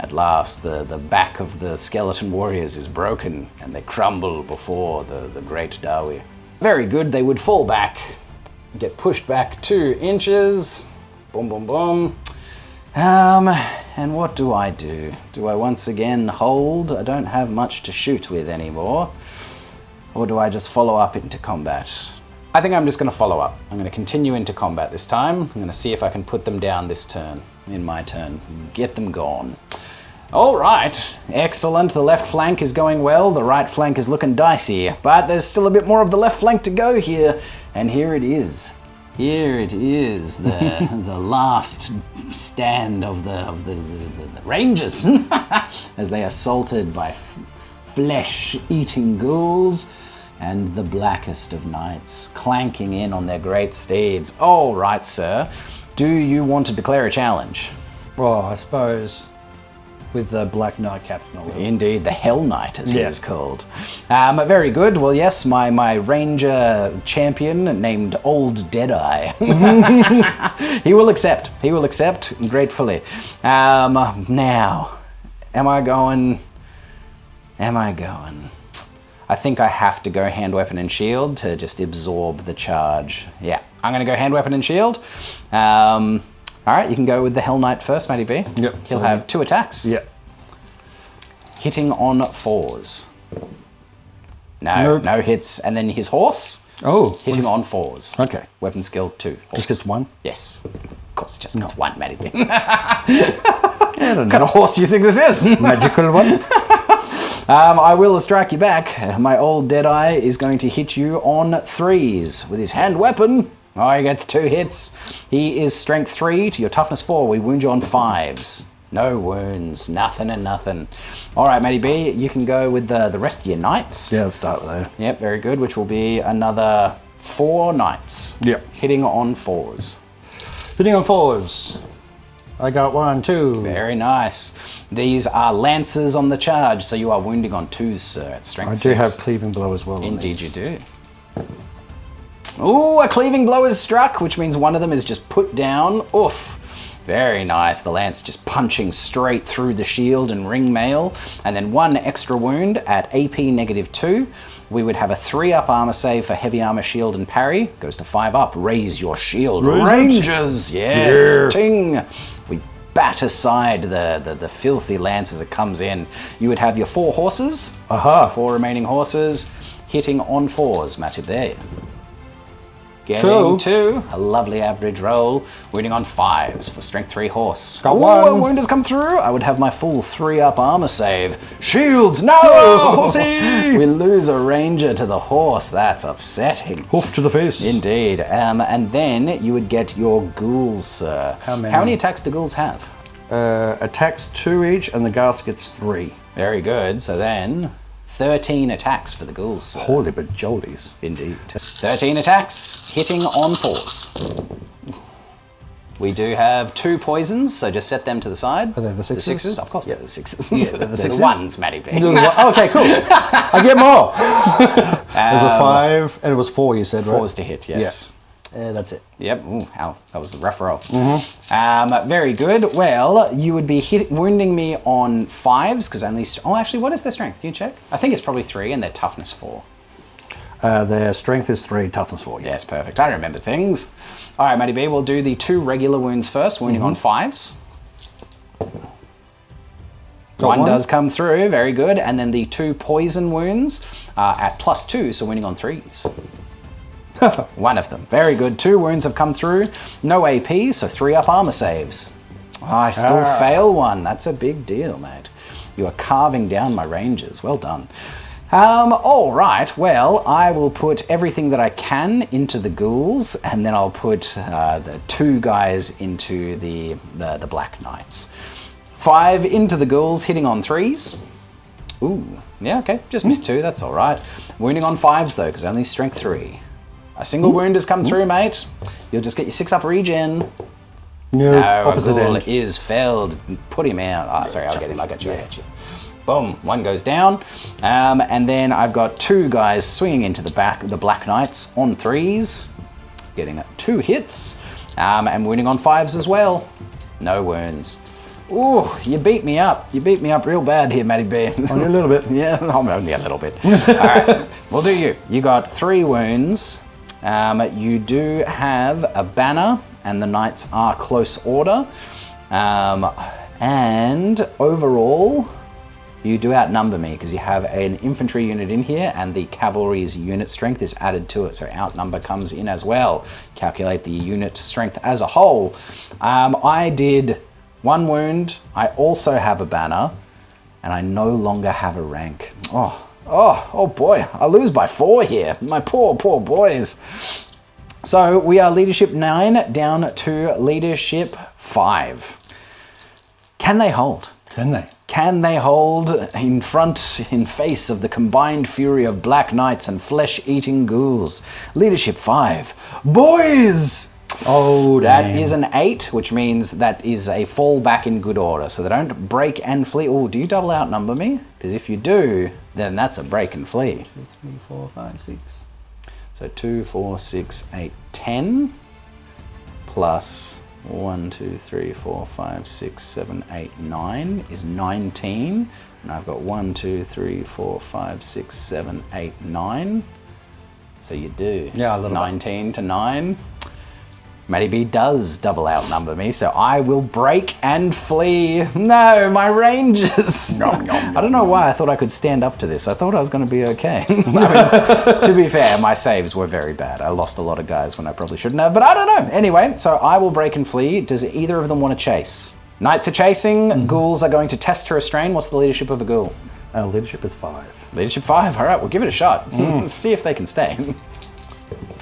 At last, the back of the skeleton warriors is broken, and they crumble before the great Dawi. Very good, they would fall back, get pushed back 2 inches. Boom, boom, boom. And what do? Do I once again hold? I don't have much to shoot with anymore. Or do I just follow up into combat? I think I'm just going to follow up. I'm going to continue into combat this time. I'm going to see if I can put them down this turn, in my turn. Get them gone. All right, excellent. The left flank is going well. The right flank is looking dicey, but there's still a bit more of the left flank to go here. And here it is. Here it is, the last stand of the Rangers as they are assaulted by flesh-eating ghouls and the blackest of nights clanking in on their great steeds. All right, sir. Do you want to declare a challenge? Well, I suppose with the Black Knight captain. Indeed, the Hell Knight, as he is called. Very good. Well, yes, my ranger champion named Old Deadeye. He will accept. He will accept gratefully. Now, am I going? I think I have to go hand, weapon, and shield to just absorb the charge. Yeah, I'm going to go hand, weapon, and shield. All right, you can go with the Hell Knight first, Matty B. Yep. He'll have 2 attacks. Yep. Hitting on 4s. No, Nope. no hits. And then his horse, Oh. hitting on 4s. Okay. Weapon skill 2. Horse. Just gets 1? Yes. Of course, it just gets 1, Matty B. I don't What kind of horse do you think this is? Magical one? I will strike you back. My old Deadeye is going to hit you on 3s with his hand weapon. Oh, he gets 2 hits. He is strength 3 to your toughness 4. We wound you on 5s. No wounds, nothing and nothing. All right, Matty B, you can go with the rest of your knights. Yeah, let's start with that. Yep, very good, which will be another 4 knights. Yep. Hitting on 4s. Hitting on 4s. I got 1, 2. Very nice. These are lances on the charge, so you are wounding on 2s, sir, at strength I 6. do have cleaving blow as well. Indeed you do. Ooh, a cleaving blow is struck, which means one of them is just put down. Oof. Very nice. The lance just punching straight through the shield and ring mail. And then 1 extra wound at AP -2. We would have a 3-up armor save for heavy armor, shield, and parry. Goes to 5 up. Raise your shield. Raise it. Rangers! Yes! Yeah. Ting! We bat aside the filthy lance as it comes in. You would have your 4 horses. Aha. 4 remaining horses. Hitting on 4s, Matty B. Getting 2. 2, a lovely average roll. Wounding on 5s for strength 3 horse. Got Ooh, 1. a wound has come through. I would have my full 3-up armor save. Shields, no! Horsey! We lose a ranger to the horse. That's upsetting. Hoof to the face. Indeed. And then you would get your ghouls, sir. How many? How many attacks do ghouls have? Attacks 2 each, and the ghast gets 3. Very good. So then 13 attacks for the ghouls. Sir. Holy bajolies. Indeed. 13 attacks, hitting on 4s. We do have 2 poisons, so just set them to the side. Are they the 6s? The 6s? Of course they're the 6s. Yeah, they're the 6s. The 1s, Matty B. Okay, cool. I get more. There's a 5, and it was 4, you said, right? 4s to hit, yes. Yeah. That's it. Yep. Ooh, ow. That was a rough roll. Very good. Well, you would be wounding me on 5s, because only... Oh, actually, what is their strength? Can you check? I think it's probably 3, and their toughness 4. Their strength is 3, toughness 4. Yeah. Yes, perfect. I remember things. All right, Matty B, we'll do the 2 regular wounds first, wounding on 5s. One does come through, very good. And then the 2 poison wounds at +2, so wounding on 3s. One of them, very good. 2 wounds have come through. No AP, so 3 up armor saves. Oh, I still fail one. That's a big deal, mate. You are carving down my ranges. Well done. All right, well, I will put everything that I can into the ghouls, and then I'll put the 2 guys into the Black Knights. 5 into the ghouls, hitting on 3s. Ooh, yeah, okay, just missed 2, that's all right. Wounding on 5s, though, because only strength 3. A single wound has come through, mate. You'll just get your 6-up regen. No, opposite end. Is felled. Put him out. Oh, sorry, I'll get him. I got you. I got you. Boom. 1 goes down. And then I've got 2 guys swinging into the Black Knights on 3s. Getting 2 hits. And wounding on 5s as well. No wounds. Ooh, you beat me up. You beat me up real bad here, Matty B. Only a little bit. Yeah, only a little bit. All right, we'll do you. You got 3 wounds. You do have a banner, and the knights are close order. And overall, you do outnumber me because you have an infantry unit in here, and the cavalry's unit strength is added to it, so outnumber comes in as well. Calculate the unit strength as a whole. I did 1 wound. I also have a banner, and I no longer have a rank. Oh boy, I lose by 4 here. My poor boys. So we are leadership 9 down to leadership 5. Can they hold? Can they? Can they hold in face of the combined fury of Black Knights and flesh-eating ghouls? Leadership 5. Boys! Oh, that is an 8, which means that is a fall back in good order. So they don't break and flee. Oh, do you double outnumber me? Because if you do, then that's a break and flee. 2, 3, 4, 5, 6. So 2, 4, 6, 8, 10. Plus 1, 2, 3, 4, 5, 6, 7, 8, 9 is 19. And I've got 1, 2, 3, 4, 5, 6, 7, 8, 9. So you do. Yeah, a little 19 to 9. Matty B does double outnumber me, so I will break and flee. No, my ranges. I don't know why I thought I could stand up to this. I thought I was going to be okay. To be fair, my saves were very bad. I lost a lot of guys when I probably shouldn't have, but I don't know. Anyway, so I will break and flee. Does either of them want to chase? Knights are chasing. Ghouls are going to test to restrain. What's the leadership of a ghoul? Leadership is 5. Leadership 5. All right, we'll give it a shot. See if they can stay.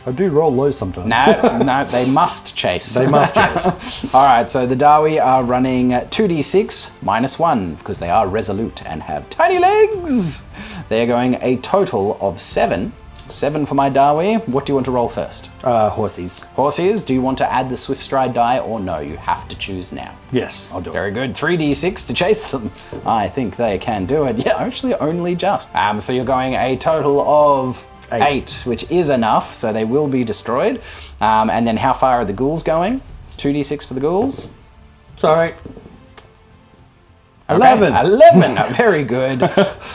I do roll low sometimes. No, they must chase. They must chase. All right, so the Dawi are running 2d6 -1 because they are resolute and have tiny legs. They're going a total of 7. 7 for my Dawi. What do you want to roll first? Horsies. Horses. Do you want to add the Swift Stride die or no? You have to choose now. Yes, I'll do it. Very good. 3d6 to chase them. I think they can do it. Yeah, actually only just. So you're going a total of 8, which is enough, so they will be destroyed. And then how far are the ghouls going? 2d6 for the ghouls. Sorry. 11. 11. Very good.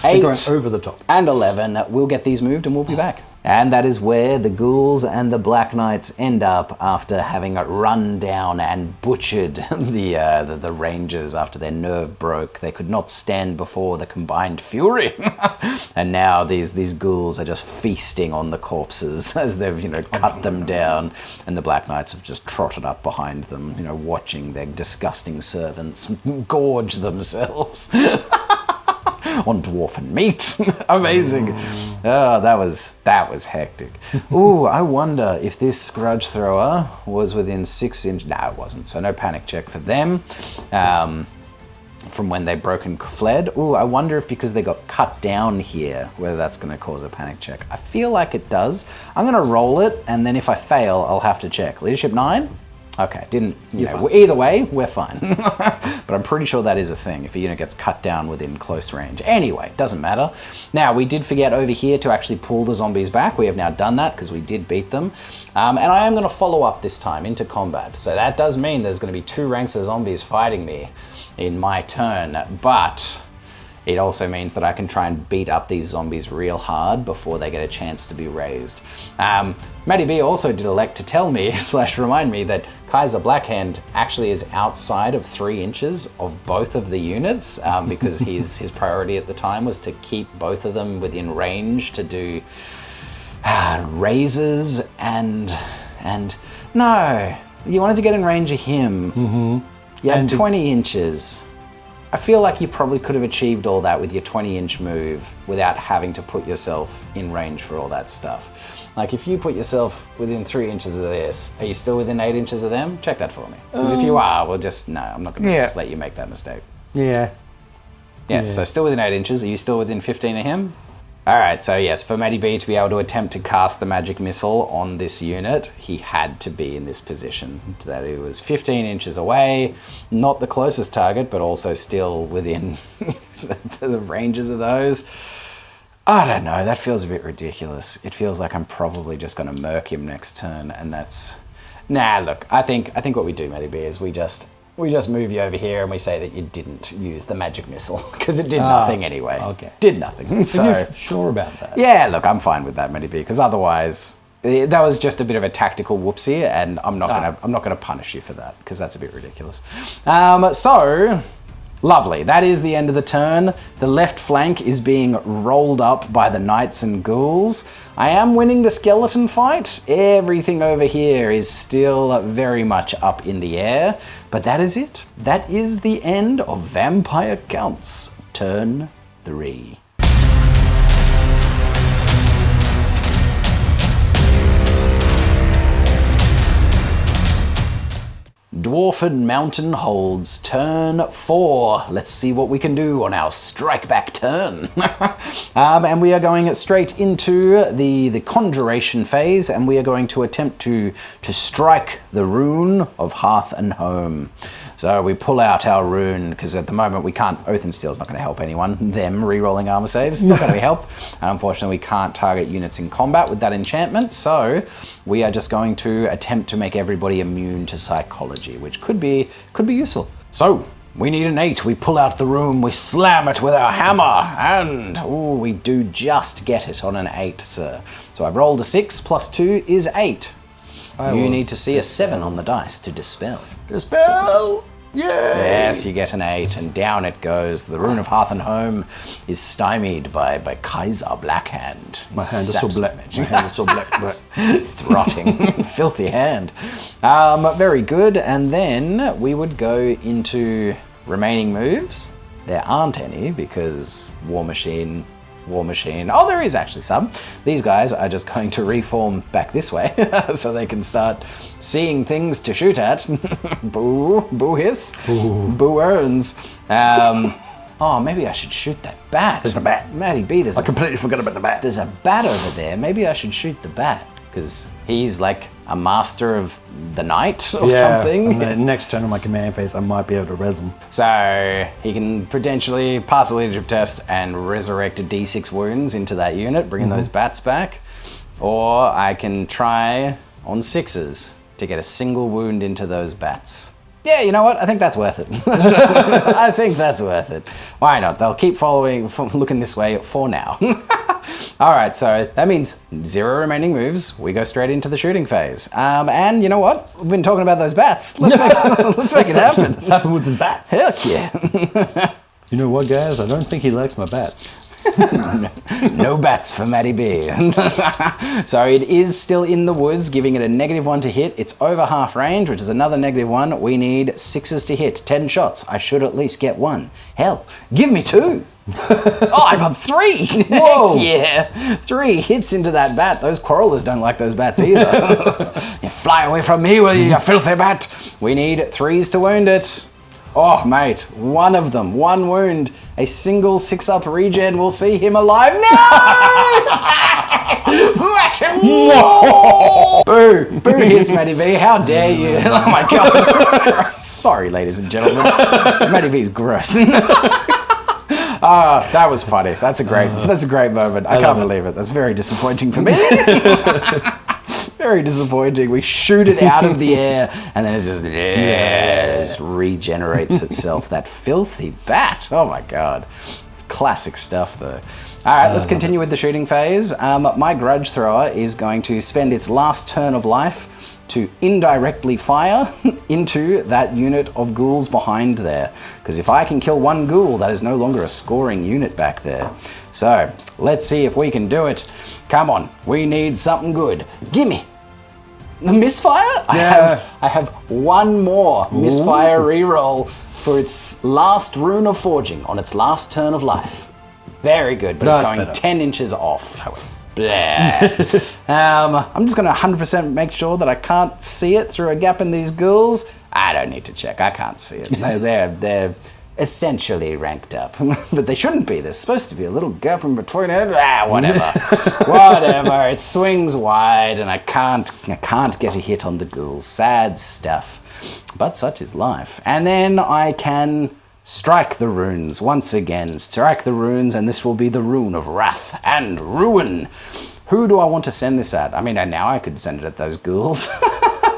8 going over the top. And 11. We'll get these moved and we'll be back. And that is where the ghouls and the Black Knights end up after having run down and butchered the rangers after their nerve broke. They could not stand before the combined fury. And now these ghouls are just feasting on the corpses as they've cut them down. And the Black Knights have just trotted up behind them, watching their disgusting servants gorge themselves. On dwarfen meat. Amazing. Oh, that was hectic. Ooh, I wonder if this grudge thrower was within 6 inches. No, it wasn't. So no panic check for them. from when they broke and fled. Ooh, I wonder if because they got cut down here, whether that's going to cause a panic check. I feel like it does. I'm going to roll it, and then if I fail, I'll have to check. Leadership 9? Okay, either way, we're fine. But I'm pretty sure that is a thing if a unit gets cut down within close range. Anyway, doesn't matter. Now, we did forget over here to actually pull the zombies back. We have now done that because we did beat them. And I am going to follow up this time into combat. So that does mean there's going to be 2 ranks of zombies fighting me in my turn. But it also means that I can try and beat up these zombies real hard before they get a chance to be raised. Matty B also did elect to tell me, / remind me, that Kaiser Blackhand actually is outside of 3 inches of both of the units because his priority at the time was to keep both of them within range to do raises and no, you wanted to get in range of him. Mm-hmm. You had 20 inches. I feel like you probably could have achieved all that with your 20-inch move without having to put yourself in range for all that stuff. Like, if you put yourself within 3 inches of this, are you still within 8 inches of them? Check that for me. Because if you are, well, I'm not going to just let you make that mistake. Yeah. Yes, so still within 8 inches. Are you still within 15 of him? Alright, so yes, for Matty B to be able to attempt to cast the magic missile on this unit, he had to be in this position. That he was 15 inches away, not the closest target, but also still within the ranges of those. I don't know, that feels a bit ridiculous. It feels like I'm probably just going to murk him next turn, and that's... Nah, look, I think what we do, Matty B, is we just move you over here and we say that you didn't use the magic missile because it did nothing anyway. Okay. Did nothing. So you're sure about that? Yeah, look, I'm fine with that, Matty B, because otherwise that was just a bit of a tactical whoopsie, and I'm not gonna punish you for that because that's a bit ridiculous. So lovely. That is the end of the turn. The left flank is being rolled up by the knights and ghouls. I am winning the skeleton fight. Everything over here is still very much up in the air. But that is it. That is the end of Vampire Counts, turn 3. Dwarfen Mountain Holds, turn 4. Let's see what we can do on our strike back turn. And we are going straight into the conjuration phase, and we are going to attempt to strike the rune of Hearth and Home. So we pull out our rune, because at the moment we can't, Oath and Steel's not going to help anyone. Them re-rolling armor saves, not going to be help. And unfortunately we can't target units in combat with that enchantment, so we are just going to attempt to make everybody immune to psychology, which could be useful. So we need an 8. We pull out the rune, we slam it with our hammer, and we do just get it on an 8, sir. So I've rolled a 6 plus 2 is 8. You need to see a 7 on the dice to dispel. Dispel! Yay! Yes, you get an 8, and down it goes. The rune of Hearth and Home is stymied by Kaiser Blackhand. My hand is so black. My hand is so black. It's rotting. Filthy hand. Very good. And then we would go into remaining moves. There aren't any because War Machine. Oh, there is actually some. These guys are just going to reform back this way so they can start seeing things to shoot at. Boo, boo hiss, boo earns. Maybe I should shoot that bat. There's a bat. Matty B, I completely forgot about the bat. There's a bat over there. Maybe I should shoot the bat because he's like a master of the night or something. And the next turn on my command phase, I might be able to res him. So he can potentially pass a leadership test and resurrect a D6 wounds into that unit, bringing those bats back. Or I can try on 6s to get a single wound into those bats. Yeah, you know what? I think that's worth it. I think that's worth it. Why not? They'll keep looking this way for now. All right, so that means 0 remaining moves. We go straight into the shooting phase. And you know what? We've been talking about those bats. Let's make it happen. Let's happen with his bats. Heck yeah. You know what, guys? I don't think he likes my bat. No bats for Matty B. So it is still in the woods, giving it a -1 to hit. It's over half range, which is another -1. We need 6s to hit. 10 shots. I should at least get 1. Hell, give me 2. Oh, I got 3. Whoa. Yeah. 3 hits into that bat. Those quarrelers don't like those bats either. You fly away from me, will you filthy bat? We need 3s to wound it. Oh, mate, one of them, one wound, a single 6-up regen will see him alive. No! Boo! Boo, here's Matty V. How dare you? Oh my god. Sorry, ladies and gentlemen. Matty V's gross. That was funny. That's a great moment. I can't believe it. That's very disappointing for me. Very disappointing. We shoot it out of the air, and then it just regenerates itself. That filthy bat. Oh my god. Classic stuff, though. All right, let's continue with the shooting phase. My grudge thrower is going to spend its last turn of life to indirectly fire into that unit of ghouls behind there. Because if I can kill one ghoul, that is no longer a scoring unit back there. So, let's see if we can do it. Come on, we need something good. Gimme! The misfire? Yeah. I have one more misfire reroll for its last rune of forging on its last turn of life. Very good, but it's going better. 10 inches off. I'm just going to 100% make sure that I can't see it through a gap in these ghouls. I don't need to check. I can't see it. They're essentially ranked up, but they shouldn't be. There's supposed to be a little gap in between it. Whatever. Whatever. It swings wide, and I can't get a hit on the ghouls. Sad stuff. But such is life. And then I can strike the runes once again. Strike the runes, and this will be the rune of wrath and ruin. Who do I want to send this at? I mean, now I could send it at those ghouls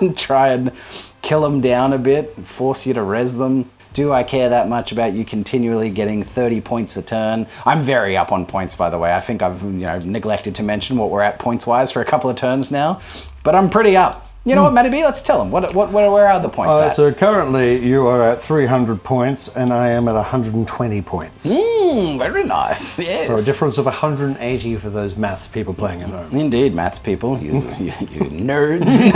and try and kill them down a bit, and force you to res them. Do I care that much about you continually getting 30 points a turn? I'm very up on points, by the way. I think I've neglected to mention what we're at points-wise for a couple of turns now, but I'm pretty up. You know what, Matty B? Let's tell them. Where are the points at? So currently you are at 300 points, and I am at 120 points. Very nice. Yes. So a difference of 180 for those maths people playing at home. Indeed, maths people. You nerds.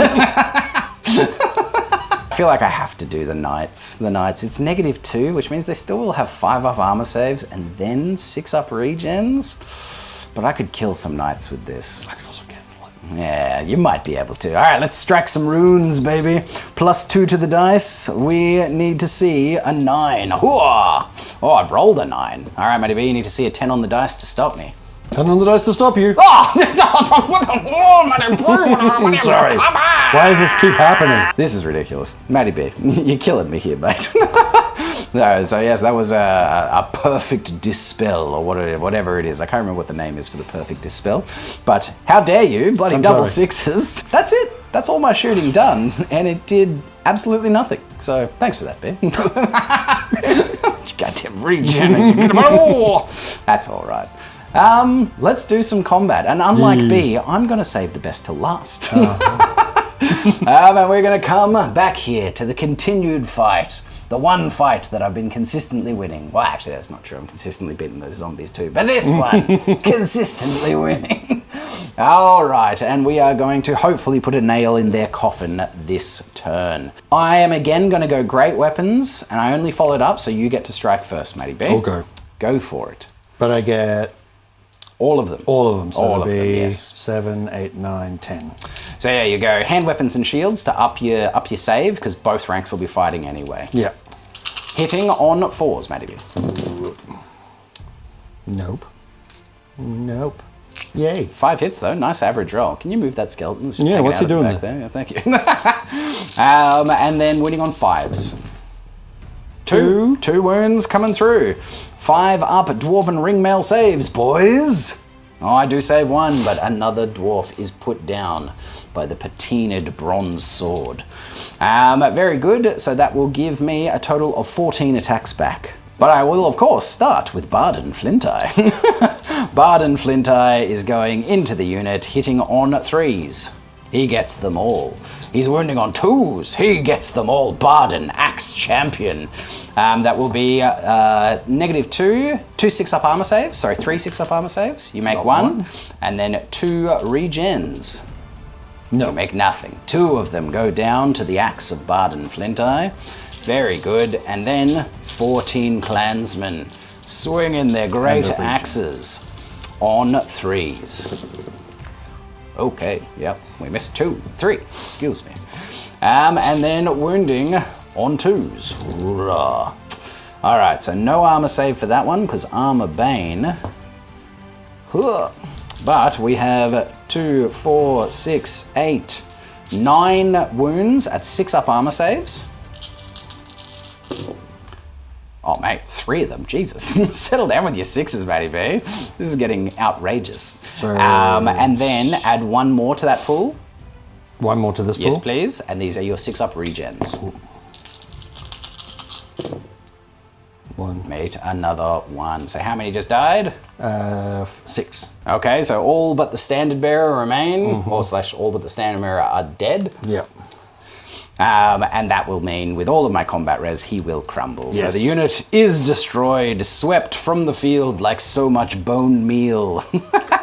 I feel like I have to do the knights. It's -2, which means they still will have 5-up armor saves and then 6-up regens. But I could kill some knights with this. I could also cancel it. Yeah, you might be able to. All right, let's strike some runes, baby. +2 to the dice. We need to see a 9. Oh, I've rolled a 9. All right, Matty B, you need to see a 10 on the dice to stop me. 10 on the dice to stop you. Oh! Sorry. Why does this keep happening? This is ridiculous. Matty B, you're killing me here, mate. No, so yes, that was a perfect dispel, or whatever it is. I can't remember what the name is for the perfect dispel. But how dare you, bloody double sixes. That's it. That's all my shooting done, and it did absolutely nothing. So thanks for that, B. Goddamn regen. That's all right. Let's do some combat. And unlike B, I'm going to save the best till last. And we're going to come back here to the continued fight. The one fight that I've been consistently winning. Well, actually, that's not true. I'm consistently beating those zombies too. But this one, consistently winning. All right, and we are going to hopefully put a nail in their coffin this turn. I am again going to go great weapons, and I only followed up, so you get to strike first, Matty B. Okay. Go for it. But I get... All of them. All of them. So all of them, yes. 7, 8, 9, 10. So there you go. Hand weapons and shields to up your save, because both ranks will be fighting anyway. Yeah. Hitting on 4s, Matty B. Nope. Nope. Yay. 5 hits though. Nice average roll. Can you move that skeleton? Yeah, what's he doing there? Yeah, thank you. And then winning on 5s. Two wounds coming through. 5-up Dwarven ringmail saves, boys. Oh, I do save 1, but another dwarf is put down by the patinaed bronze sword. Very good, so that will give me a total of 14 attacks back. But I will, of course, start with Barden Flinty. Barden Flinty is going into the unit, hitting on 3s. He gets them all. He's wounding on 2s. He gets them all. Barden, Axe Champion. That will be -2, 2 6-up armor saves. Sorry, 3 6-up armor saves. You make 1, and then 2 regens. No. You make nothing. 2 of them go down to the axe of Barden Flinty. Very good. And then 14 clansmen swinging their great axes on 3s. Okay, yep, we missed 2, 3, excuse me. And then wounding on 2s. Hoorah. All right, so no armor save for that one because armor bane. But we have 2, 4, 6, 8, 9 wounds at 6 up armor saves. Oh mate, 3 of them, Jesus. Settle down with your 6s, matey B. This is getting outrageous. So, and then add 1 more to that pool. 1 more to this pool? Yes, please. And these are your 6 up regens. 1. Mate, another 1. So how many just died? 6. Okay, so all but the standard bearer remain, or / all but the standard bearer are dead. Yep. And that will mean with all of my combat res, he will crumble. Yes. So the unit is destroyed, swept from the field like so much bone meal.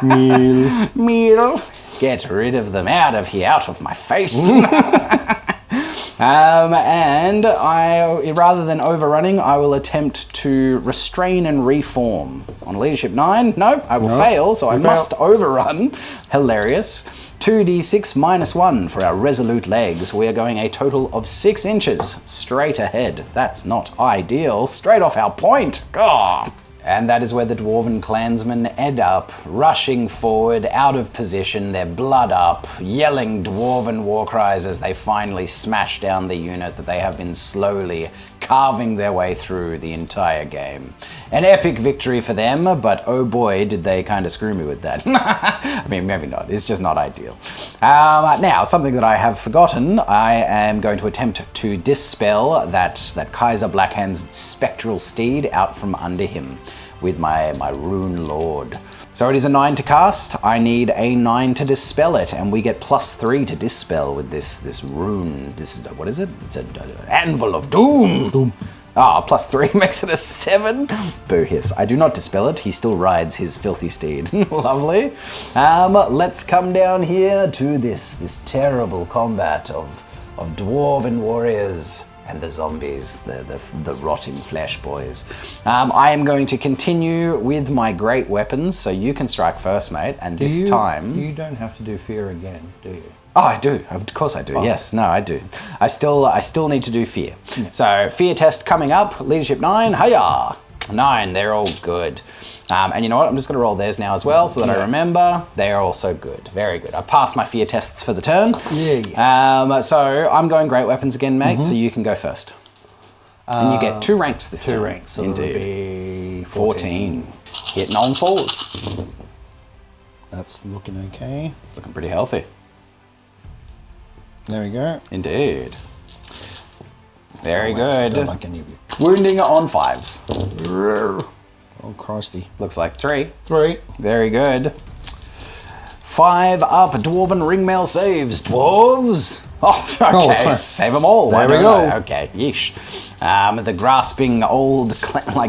Meal. Get rid of them. Out of here, out of my face. And rather than overrunning, I will attempt to restrain and reform. On leadership 9, no, I will fail, so I must overrun. Hilarious. 2d6 minus 1 for our resolute legs. We are going a total of 6 inches straight ahead. That's not ideal. Straight off our point. God. And that is where the Dwarven clansmen end up, rushing forward, out of position, their blood up, yelling Dwarven war cries as they finally smash down the unit that they have been slowly carving their way through the entire game. An epic victory for them, but oh boy, did they kind of screw me with that. I mean, maybe not. It's just not ideal. Now, something that I have forgotten, I am going to attempt to dispel that Kaiser Blackhand's spectral steed out from under him with my Rune Lord. So it is a 9 to cast. I need a 9 to dispel it, and we get +3 to dispel with this rune. This is, what is it? It's an Anvil of Doom. +3 makes it a 7. Boo hiss. I do not dispel it. He still rides his filthy steed. Lovely. Let's come down here to this terrible combat of Dwarven warriors and the zombies, the rotting flesh boys. I am going to continue with my great weapons, so you can strike first, mate, and this time... You don't have to do fear again, do you? Oh, I do. Of course I do. Oh. Yes, no, I do. I still need to do fear. Yeah. So, fear test coming up, leadership 9, hiya! 9, they're all good. And you know what? I'm just going to roll theirs now as well so that I remember. They are also good. Very good. I've passed my fear tests for the turn. Yeah. So I'm going great weapons again, mate, so you can go first. And you get 2 ranks this time. 2 ranks. So indeed. it'll be 14. Hitting on 4s. That's looking okay. It's looking pretty healthy. There we go. Indeed. Very good. Don't like any of you. Wounding on 5s. Oh, Christy. Looks like 3. 3. Very good. 5 up, Dwarven ringmail saves. Dwarves! Oh, okay. Oh, save them all. There we go. Okay, yeesh. The grasping old,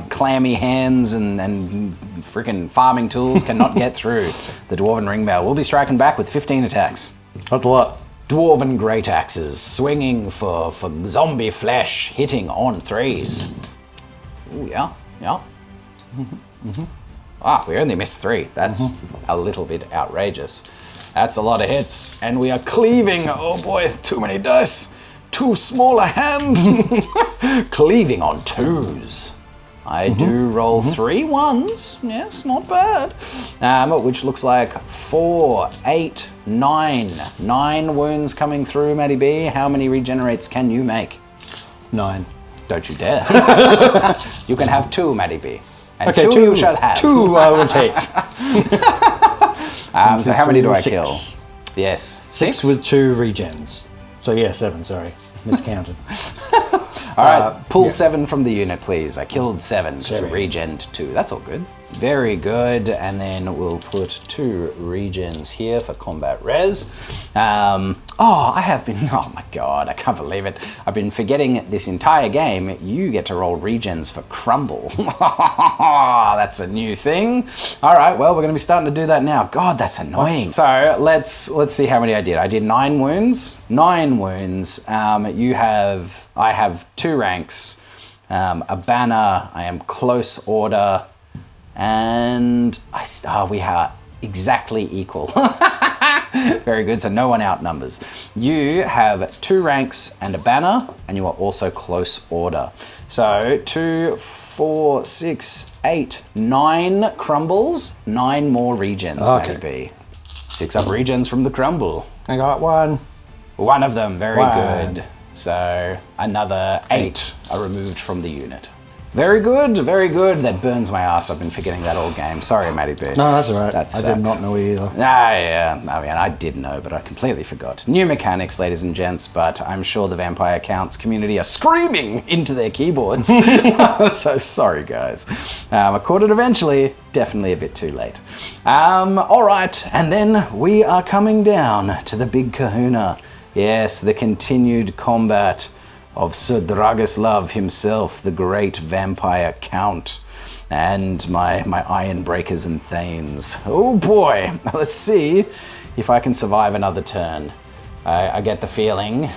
clammy hands and freaking farming tools cannot get through the Dwarven ringmail. We'll be striking back with 15 attacks. That's a lot. Dwarven great axes, swinging for zombie flesh, hitting on 3s. Ooh, yeah. We only missed 3. That's a little bit outrageous. That's a lot of hits, and we are cleaving. Oh boy, too many dice. Too small a hand. Cleaving on 2s. I do roll 3 1s. Yes, not bad. Which looks like 4, 8, 9. 9 wounds coming through, Matty B. How many regenerates can you make? 9. Don't you dare. You can have 2, Matty B. And okay, 2 you shall have. 2 I will take. So how many do I 6. kill? Yes. 6 with 2 regens. So yeah, 7, sorry. Miscounted. All right, pull 7 from the unit, please. I killed 7, so regen 2. That's all good. Very good, and then we'll put 2 regens here for combat res. Oh my god, I can't believe it. I've been forgetting this entire game, you get to roll regens for crumble. That's a new thing. All right, well, we're going to be starting to do that now. God, that's annoying. So let's see how many I did. I did 9 wounds. 9 wounds. I have 2 ranks, a banner, I am close order, and we are exactly equal. Very good, so no one outnumbers. You have 2 ranks and a banner, and you are also close order. So 2, 4, 6, 8, 9 crumbles, 9 more regens, maybe. 6 up regens from the crumble. I got 1. 1 of them, very good. So another 8 are removed from the unit. Very good, very good. That burns my ass. I've been forgetting that all game. Sorry, Matty B. No, that's all right. That I did not know either. Yeah. I mean, I did know, but I completely forgot. New mechanics, ladies and gents, but I'm sure the Vampire Counts community are screaming into their keyboards. So sorry, guys. I caught it eventually. Definitely a bit too late. All right, and then we are coming down to the big kahuna. Yes, the continued combat of Sir Dragoslav himself, the great Vampire Count, and my Iron Breakers and Thanes. Oh boy, let's see if I can survive another turn. I get the feeling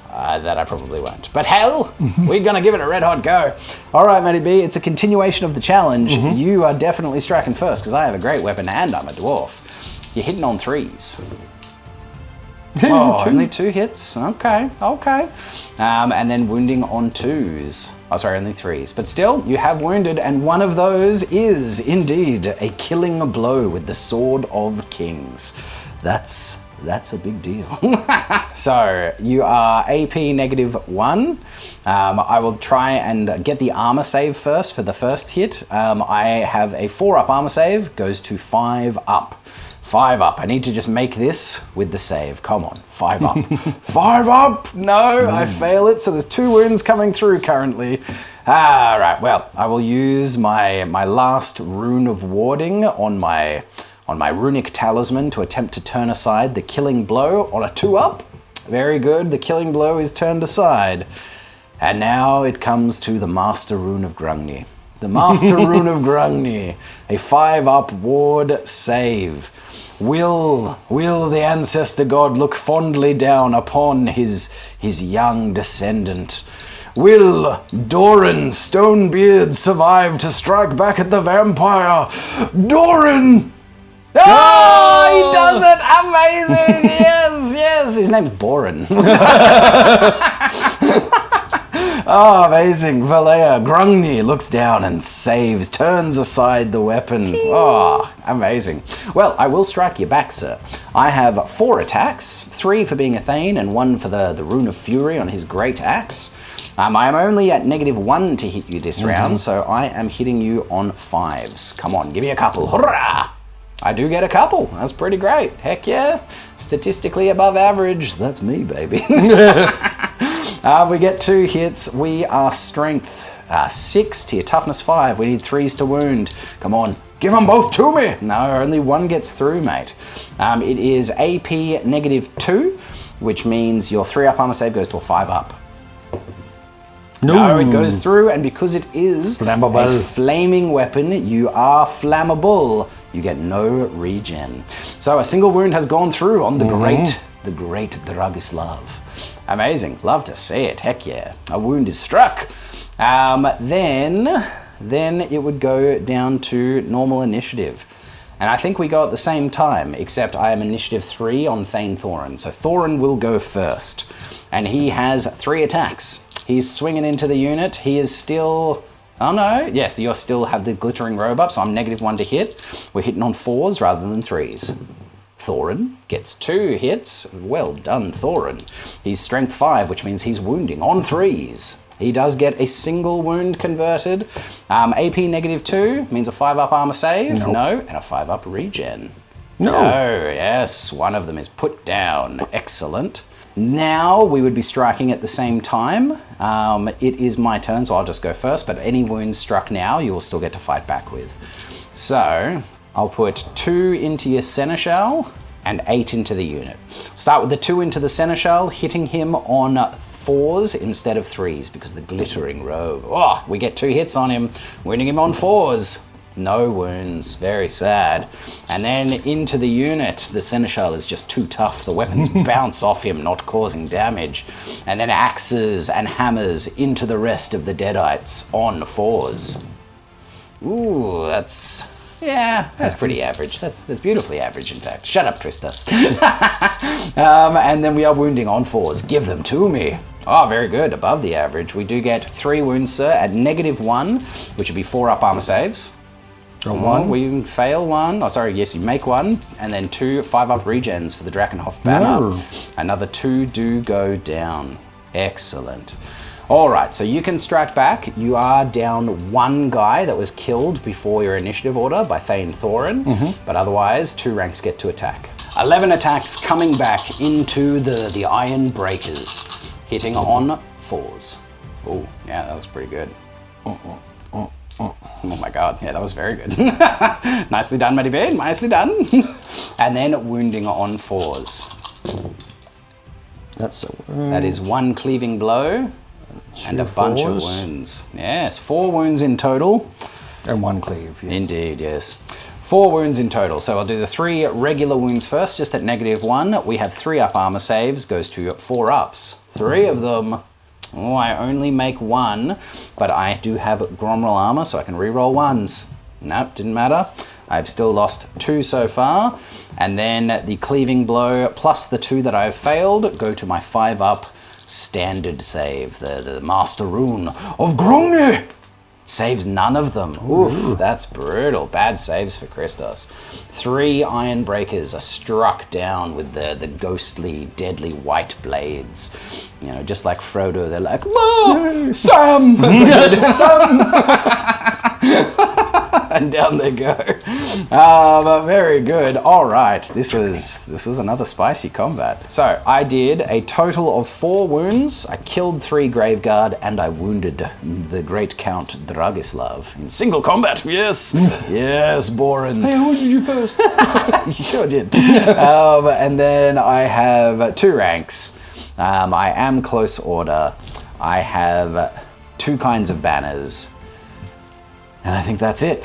that I probably won't. But hell, we're gonna give it a red hot go. All right, Matty B, it's a continuation of the challenge. You are definitely striking first, because I have a great weapon and I'm a dwarf. You're hitting on 3s. Oh, only 2 hits. Okay. And then wounding on 2s. Oh, sorry, only 3s. But still, you have wounded, and one of those is indeed a killing blow with the Sword of Kings. That's a big deal. So, you are AP -1. I will try and get the armor save first for the first hit. I have a 4-up armor save, goes to 5 up. 5 up. I need to just make this with the save. Come on, 5 up. 5 up! No, I fail it, so there's 2 wounds coming through currently. All right, well, I will use my last rune of warding on my runic talisman to attempt to turn aside the killing blow on a 2 up. Very good, the killing blow is turned aside. And now it comes to the Master Rune of Grungni. The Master Rune of Grungni, a 5 up ward save. Will the ancestor god look fondly down upon his young descendant? Will Doran Stonebeard survive to strike back at the vampire? Doran! Oh, he does it! Amazing! Yes! His name's Boran. Oh, amazing. Valea Grungni looks down and saves, turns aside the weapon. Oh, amazing. Well, I will strike you back, sir. I have 4 attacks, 3 for being a Thane and 1 for the Rune of Fury on his great axe. I am only at -1 to hit you this round, so I am hitting you on 5s. Come on, give me a couple. Hurrah! I do get a couple. That's pretty great. Heck yeah. Statistically above average. That's me, baby. We get 2 hits. We are strength 6 to your toughness 5. We need 3s to wound. Come on, give them both to me. No, only 1 gets through, mate. It is AP -2, which means your 3-up armor save goes to a 5 up. No, it goes through, and because it is flammable. A flaming weapon, you are flammable. You get no regen. So a single wound has gone through on the great Dragoslav. Amazing, love to see it. Heck yeah, a wound is struck. Then it would go down to normal initiative. And I think we go at the same time, except I am initiative 3 on Thane Thorin. So Thorin will go first, and he has 3 attacks. He's swinging into the unit. He is still... Oh no, yes, you still have the glittering robe up, so I'm -1 to hit. We're hitting on 4s rather than 3s. Thorin gets 2 hits. Well done, Thorin. He's strength 5, which means he's wounding on 3s. He does get a single wound converted. AP -2 means a 5-up armor save. No, and a 5-up regen. No, yes, one of them is put down. Excellent. Now we would be striking at the same time. It is my turn, so I'll just go first, but any wounds struck now, you will still get to fight back with. So I'll put 2 into your Seneschal and 8 into the unit. Start with the 2 into the Seneschal, hitting him on 4s instead of 3s because the glittering robe. Oh, we get 2 hits on him, wounding him on 4s. No wounds, very sad. And then into the unit, the Seneschal is just too tough. The weapons bounce off him, not causing damage. And then axes and hammers into the rest of the Deadites on 4s. Ooh, that's Yeah, that's pretty average. That's beautifully average, in fact. Shut up, Tristas. And then we are wounding on 4s. Give them to me. Oh, very good. Above the average. We do get 3 wounds, sir, at -1, which would be 4 up armor saves. Got 1. We can fail 1. Oh, sorry, yes, you make 1. And then 2 5-up regens for the Drakenhof banner. No. Another 2 do go down. Excellent. All right, so you can strike back. You are down 1 guy that was killed before your initiative order by Thane Thorin, but otherwise 2 ranks get to attack. 11 attacks coming back into the Iron Breakers, hitting on 4s. Oh, yeah, that was pretty good. Oh my god, yeah, that was very good. Nicely done, Matty Bear, nicely done. And then wounding on 4s. That's a wound. That is 1 cleaving blow and a bunch of 4s. wounds. Yes, 4 wounds in total. And 1 cleave. Yeah. Indeed, yes. 4 wounds in total. So I'll do the 3 regular wounds first, just at -1. We have 3 up armor saves, goes to 4 ups. 3 of them. Oh, I only make 1, but I do have Gromrel armor, so I can reroll 1s. Nope, didn't matter. I've still lost 2 so far. And then the cleaving blow plus the 2 that I've failed go to my 5-up standard save. The Master Rune of Grungne saves none of them. Oof, that's brutal. Bad saves for Christos. 3 Iron Breakers are struck down with the ghostly, deadly white blades. You know, just like Frodo, they're like, "Oh, Sam!" Sam! And down they go. But very good. All right, this was another spicy combat. So I did a total of 4 wounds. I killed 3 Graveguard, and I wounded the great Count Dragislav in single combat. Yes, yes, Borin. Hey, who did you first? You sure did. And then I have 2 ranks. I am close order. I have 2 kinds of banners. And I think that's it.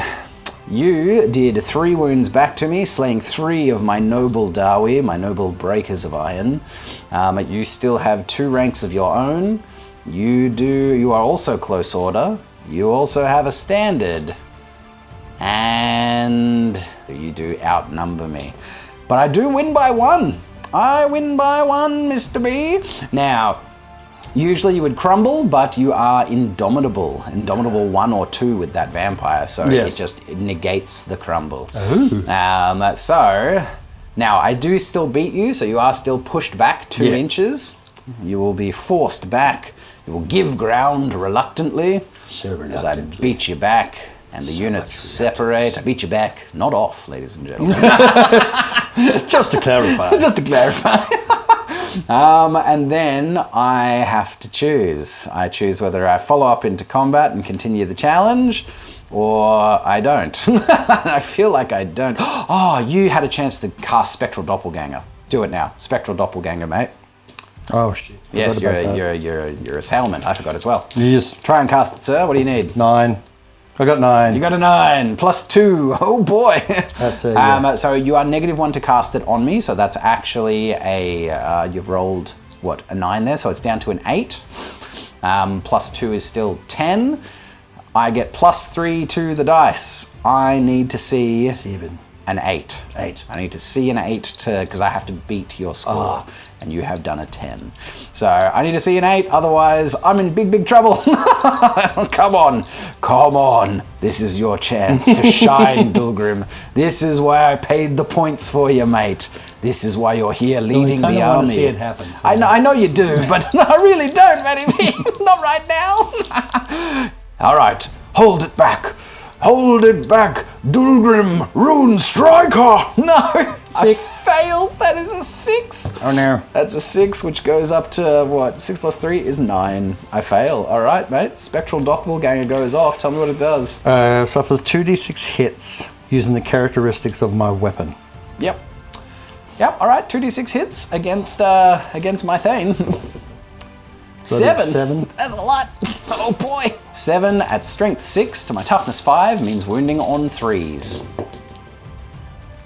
You did 3 wounds back to me, slaying 3 of my noble Dawi, my noble Breakers of Iron. You still have 2 ranks of your own. You are also close order. You also have a standard. And you do outnumber me. But I do win by 1. I win by 1, Mr. B. Now, usually you would crumble, but you are indomitable. Indomitable 1 or 2 with that vampire, so Yes. it negates the crumble. Ooh. So, now I do still beat you, so you are still pushed back 2 Yeah. inches. You will be forced back. You will give ground reluctantly So as I beat you back. And the units separate. I beat you back, not off, ladies and gentlemen. Just to clarify. Just to clarify. And then I have to choose. I choose whether I follow up into combat and continue the challenge, or I don't. I feel like I don't. Oh, you had a chance to cast Spectral Doppelganger. Do it now. Spectral Doppelganger, mate. Oh, shit. Yes, Forgot about that. you're a salmon. I forgot as well. Yes. Try and cast it, sir. What do you need? 9. I got 9. You got a 9 plus 2. Oh boy. That's it. Yeah. So you are -1 to cast it on me. So that's actually you've rolled what, a 9 there. So it's down to an 8. Plus 2 is still 10. I get plus 3 to the dice. I need to see 7. an 8. 8. I need to see an 8 because I have to beat your score, and you have done a 10. So I need to see an 8, otherwise I'm in big trouble. Come on. This is your chance to shine, Dulgrim. This is why I paid the points for you, mate. This is why you're here leading the I army. see it happen. So I know you do, but I really don't, Matty B. Not right now. All right, hold it back. Hold it back, Dulgrim, Rune Striker! No! 6. I failed! That is a 6! Oh, no. That's a 6, which goes up to, what, 6 plus 3 is 9. I fail. Alright, mate. Spectral Doppelganger goes off. Tell me what it does. Suffers 2d6 hits using the characteristics of my weapon. Yep, alright. 2d6 hits against my Thane. So that's 7. That's a lot. Oh boy. 7 at strength 6 to my toughness 5 means wounding on 3s.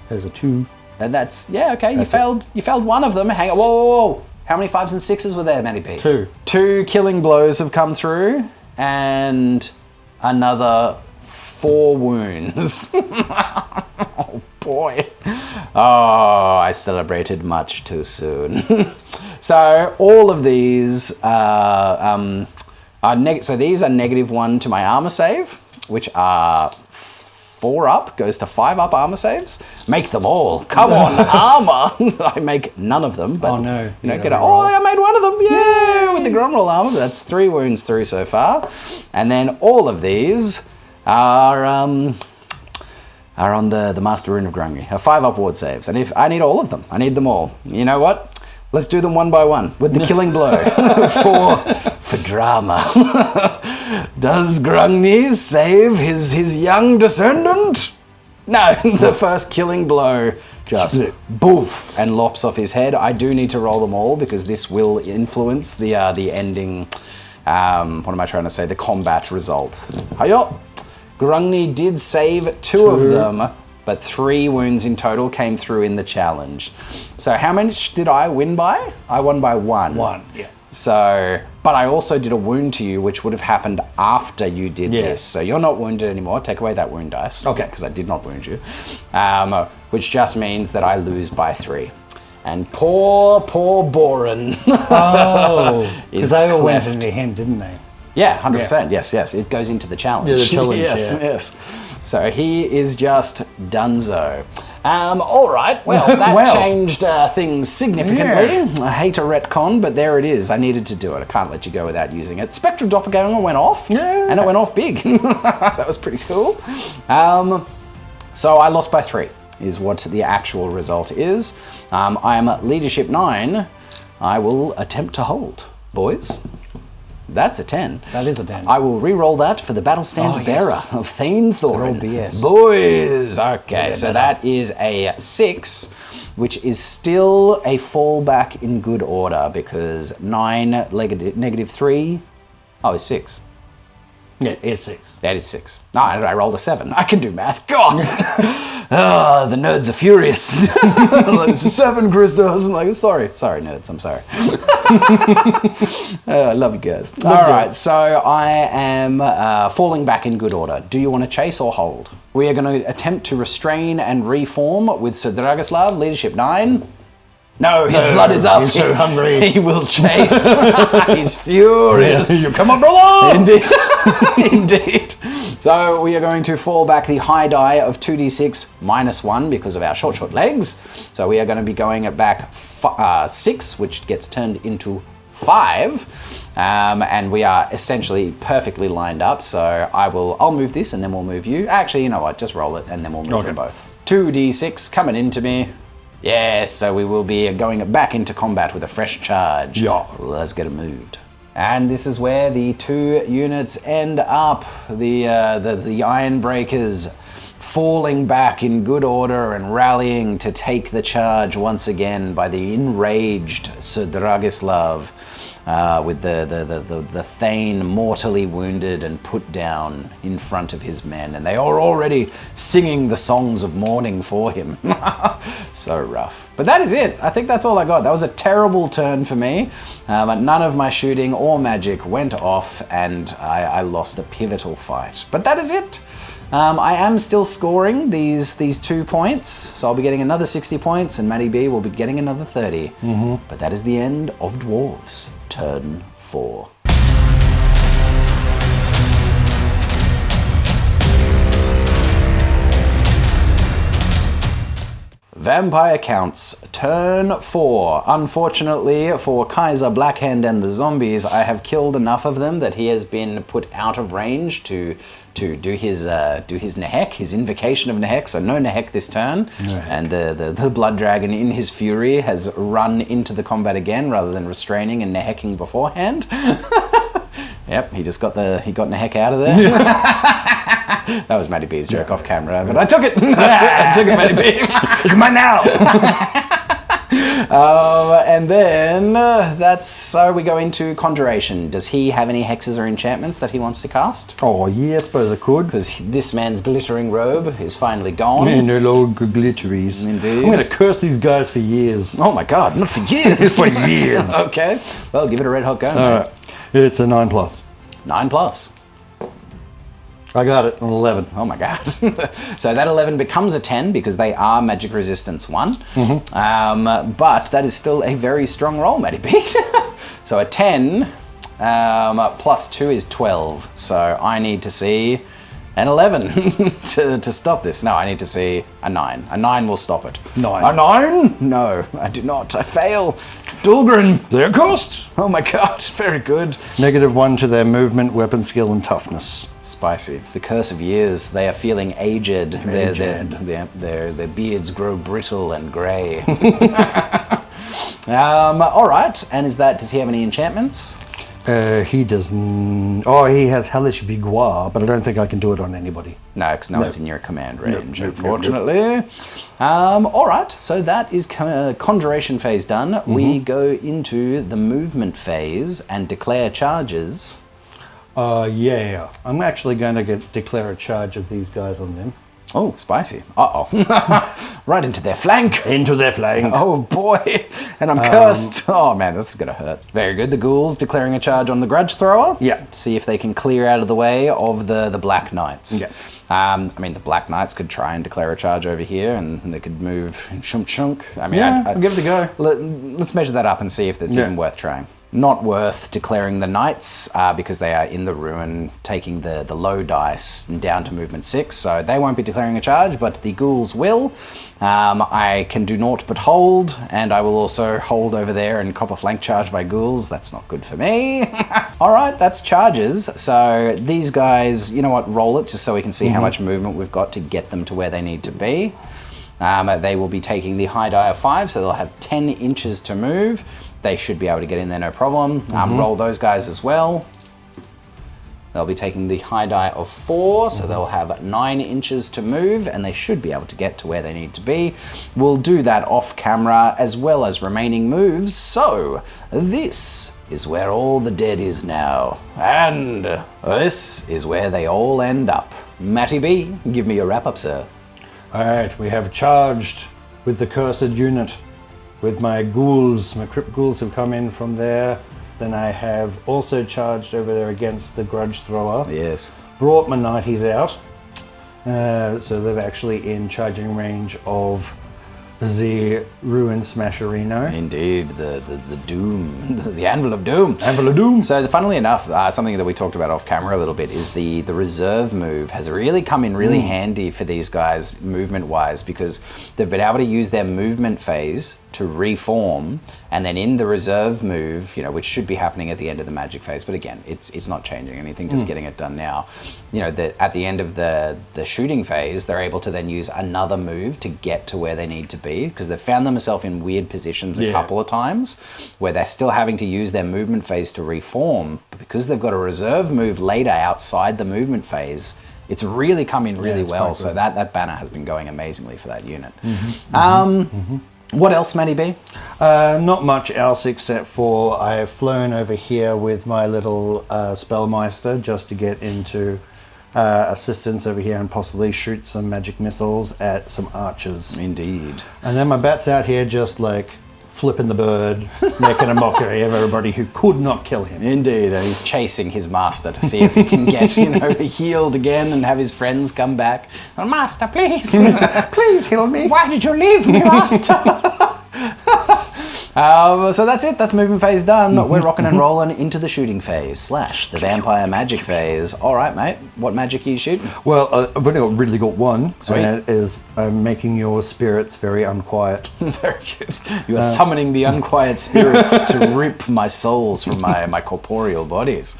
There's a 2. And that's, yeah, okay, That's you failed one of them. Hang on, whoa. How many 5s and 6s were there, Matty P? 2. 2 killing blows have come through, and another 4 wounds. Oh boy. Oh, I celebrated much too soon. So all of these are so these are -1 to my armor save, which are 4 up, goes to 5 up armor saves. Make them all. Come on, armor. I make none of them. But, oh no. I made one of them. Yay! With the Gromroll armor. That's 3 wounds through so far. And then all of these are on the Master Rune of Grungy. 5 up ward saves. And if I need all of them. I need them all. You know what? Let's do them one by one with the killing blow for drama. Does Grungy save his young descendant? No, the first killing blow just boof and lops off his head. I do need to roll them all because this will influence the ending. What am I trying to say? The combat result. Hiyo! Grungy did save 2 of them. But 3 wounds in total came through in the challenge. So how much did I win by? I won by 1. 1, yeah. So, but I also did a wound to you, which would have happened after you did this. So you're not wounded anymore. Take away that wound dice. Okay. Because I did not wound you. Which just means that I lose by 3. And poor Boren. Oh, because they all went into him, didn't they? Yeah, 100%. Yeah. Yes. It goes into the challenge. Yeah, the challenge, yes. So he is just donezo. All right, well, that changed things significantly. Yeah. I hate a retcon, but there it is. I needed to do it. I can't let you go without using it. Spectral Doppelganger went off, and it went off big. That was pretty cool. So I lost by 3, is what the actual result is. I am at Leadership 9. I will attempt to hold, boys. That's a 10. That is a 10. I will re-roll that for the Battle Stand Bearer of Thane Thorin. BS. Boys! Okay, so that is a 6, which is still a fallback in good order because 9 -3. Oh, it's 6. Yeah, it's 6. That is 6. No, I rolled a 7. I can do math. God! The nerds are furious. It's a 7, Chris does. Like, sorry, nerds. I'm sorry. I love you guys. All right, so I am falling back in good order. Do you want to chase or hold? We are going to attempt to restrain and reform with Sir Dragoslav, Leadership 9. No, his blood is up. He's so hungry. He will chase. He's furious. You come on, brother! Indeed. Indeed. So we are going to fall back the high die of 2d6 -1 because of our short legs. So we are going to be going it back 6, which gets turned into 5. And we are essentially perfectly lined up. So I'll move this and then we'll move you. Actually, you know what? Just roll it and then we'll move them both. 2d6 coming into me. Yes, so we will be going back into combat with a fresh charge. Yeah. Let's get it moved. And this is where the 2 units end up. The Ironbreakers falling back in good order and rallying to take the charge once again by the enraged Sir Dragoslav, with the Thane mortally wounded and put down in front of his men. And they are already singing the songs of mourning for him. So rough. But that is it. I think that's all I got. That was a terrible turn for me. None of my shooting or magic went off, and I lost a pivotal fight. But that is it. I am still scoring these 2 points, so I'll be getting another 60 points, and Matty B will be getting another 30. Mm-hmm. But that is the end of Dwarves, turn 4. Vampire Counts, turn 4. Unfortunately for Kaiser Blackhand and the zombies, I have killed enough of them that he has been put out of range to do his Nehek, his invocation of Nehek. So no Nehek this turn. No. And the Blood Dragon in his fury has run into the combat again rather than restraining and Nehecking beforehand. Yep, he got Nehek out of there. That was Matty B's joke off camera, but I took it. I took it, Matty B. It's mine now. And then so we go into Conjuration. Does he have any hexes or enchantments that he wants to cast? Oh yeah, I suppose I could. Because this man's glittering robe is finally gone. Yeah, no longer glitteries. Indeed. I'm going to curse these guys for years. Oh my god, not for years. For years. Okay, well, give it a red hot go. All right, it's a 9+. 9+. I got it, an 11. Oh my god. So that 11 becomes a 10 because they are magic resistance 1. But that is still a very strong roll, Matty Pete. So a 10 plus 2 is 12. So I need to see an 11 to stop this. No, I need to see a 9. A 9 will stop it. 9. A 9? No, I do not. I fail. Dulgrin. Their cost! Oh my god, very good. -1 to their movement, weapon skill, and toughness. Spicy. The curse of years. They are feeling aged. Their beards grow brittle and grey. All right. And does he have any enchantments? He doesn't. Oh, he has Hellish Vigor, but I don't think I can do it on anybody. No, because no one's in your command range, unfortunately. All right, so that is conjuration phase done. We go into the movement phase and declare charges. Yeah. I'm actually going to declare a charge of these guys on them. Oh, spicy. Uh-oh. Right into their flank. Into their flank. Oh, boy. And I'm cursed. Oh, man, this is going to hurt. Very good. The ghouls declaring a charge on the grudge thrower. Yeah. To see if they can clear out of the way of the Black Knights. Yeah. I mean, the Black Knights could try and declare a charge over here, and they could move chunk. I mean, I'll give it a go. Let's measure that up and see if it's even worth trying. Not worth declaring the knights because they are in the ruin, taking the low dice down to movement 6, so they won't be declaring a charge, but the ghouls will. I can do naught but hold, and I will also hold over there and cop a flank charge by ghouls. That's not good for me. All right, that's charges. So these guys, you know what, roll it just so we can see how much movement we've got to get them to where they need to be. They will be taking the high die of 5, so they'll have 10 inches to move. They should be able to get in there, no problem. Roll those guys as well. They'll be taking the high die of 4, so they'll have 9 inches to move, and they should be able to get to where they need to be. We'll do that off camera as well as remaining moves. So this is where all the dead is now, and this is where they all end up. Matty B, give me your wrap up, sir. All right, we have charged with the cursed unit. With my ghouls, my crypt ghouls have come in from there. Then I have also charged over there against the grudge thrower. Yes. Brought my knighties out. So they're actually in charging range of the Ruin Smasherino. Indeed, the Doom, the Anvil of Doom. Anvil of Doom. So funnily enough, something that we talked about off camera a little bit is the reserve move has really come in really handy for these guys movement-wise, because they've been able to use their movement phase to reform, and then in the reserve move, which should be happening at the end of the magic phase, but again, it's not changing anything, just getting it done now. At the end of the shooting phase, they're able to then use another move to get to where they need to be, because they've found themselves in weird positions a couple of times where they're still having to use their movement phase to reform, but because they've got a reserve move later outside the movement phase, it's really come in really well. So that banner has been going amazingly for that unit. What else, Matty B? Not much else except for I have flown over here with my little Spellmeister just to get into assistance over here and possibly shoot some magic missiles at some archers. Indeed. And then my bat's out here just like flipping the bird, making a mockery of everybody who could not kill him. Indeed, he's chasing his master to see if he can get, healed again and have his friends come back. Oh, master, please. Please heal me. Why did you leave me, master? So that's it. That's movement phase done. We're rocking and rolling into the shooting phase / the vampire magic phase. All right, mate. What magic are you shooting? Well, I've only really got one. Sweet. And it is making your spirits very unquiet. Very good. You are summoning the unquiet spirits to rip my souls from my corporeal bodies.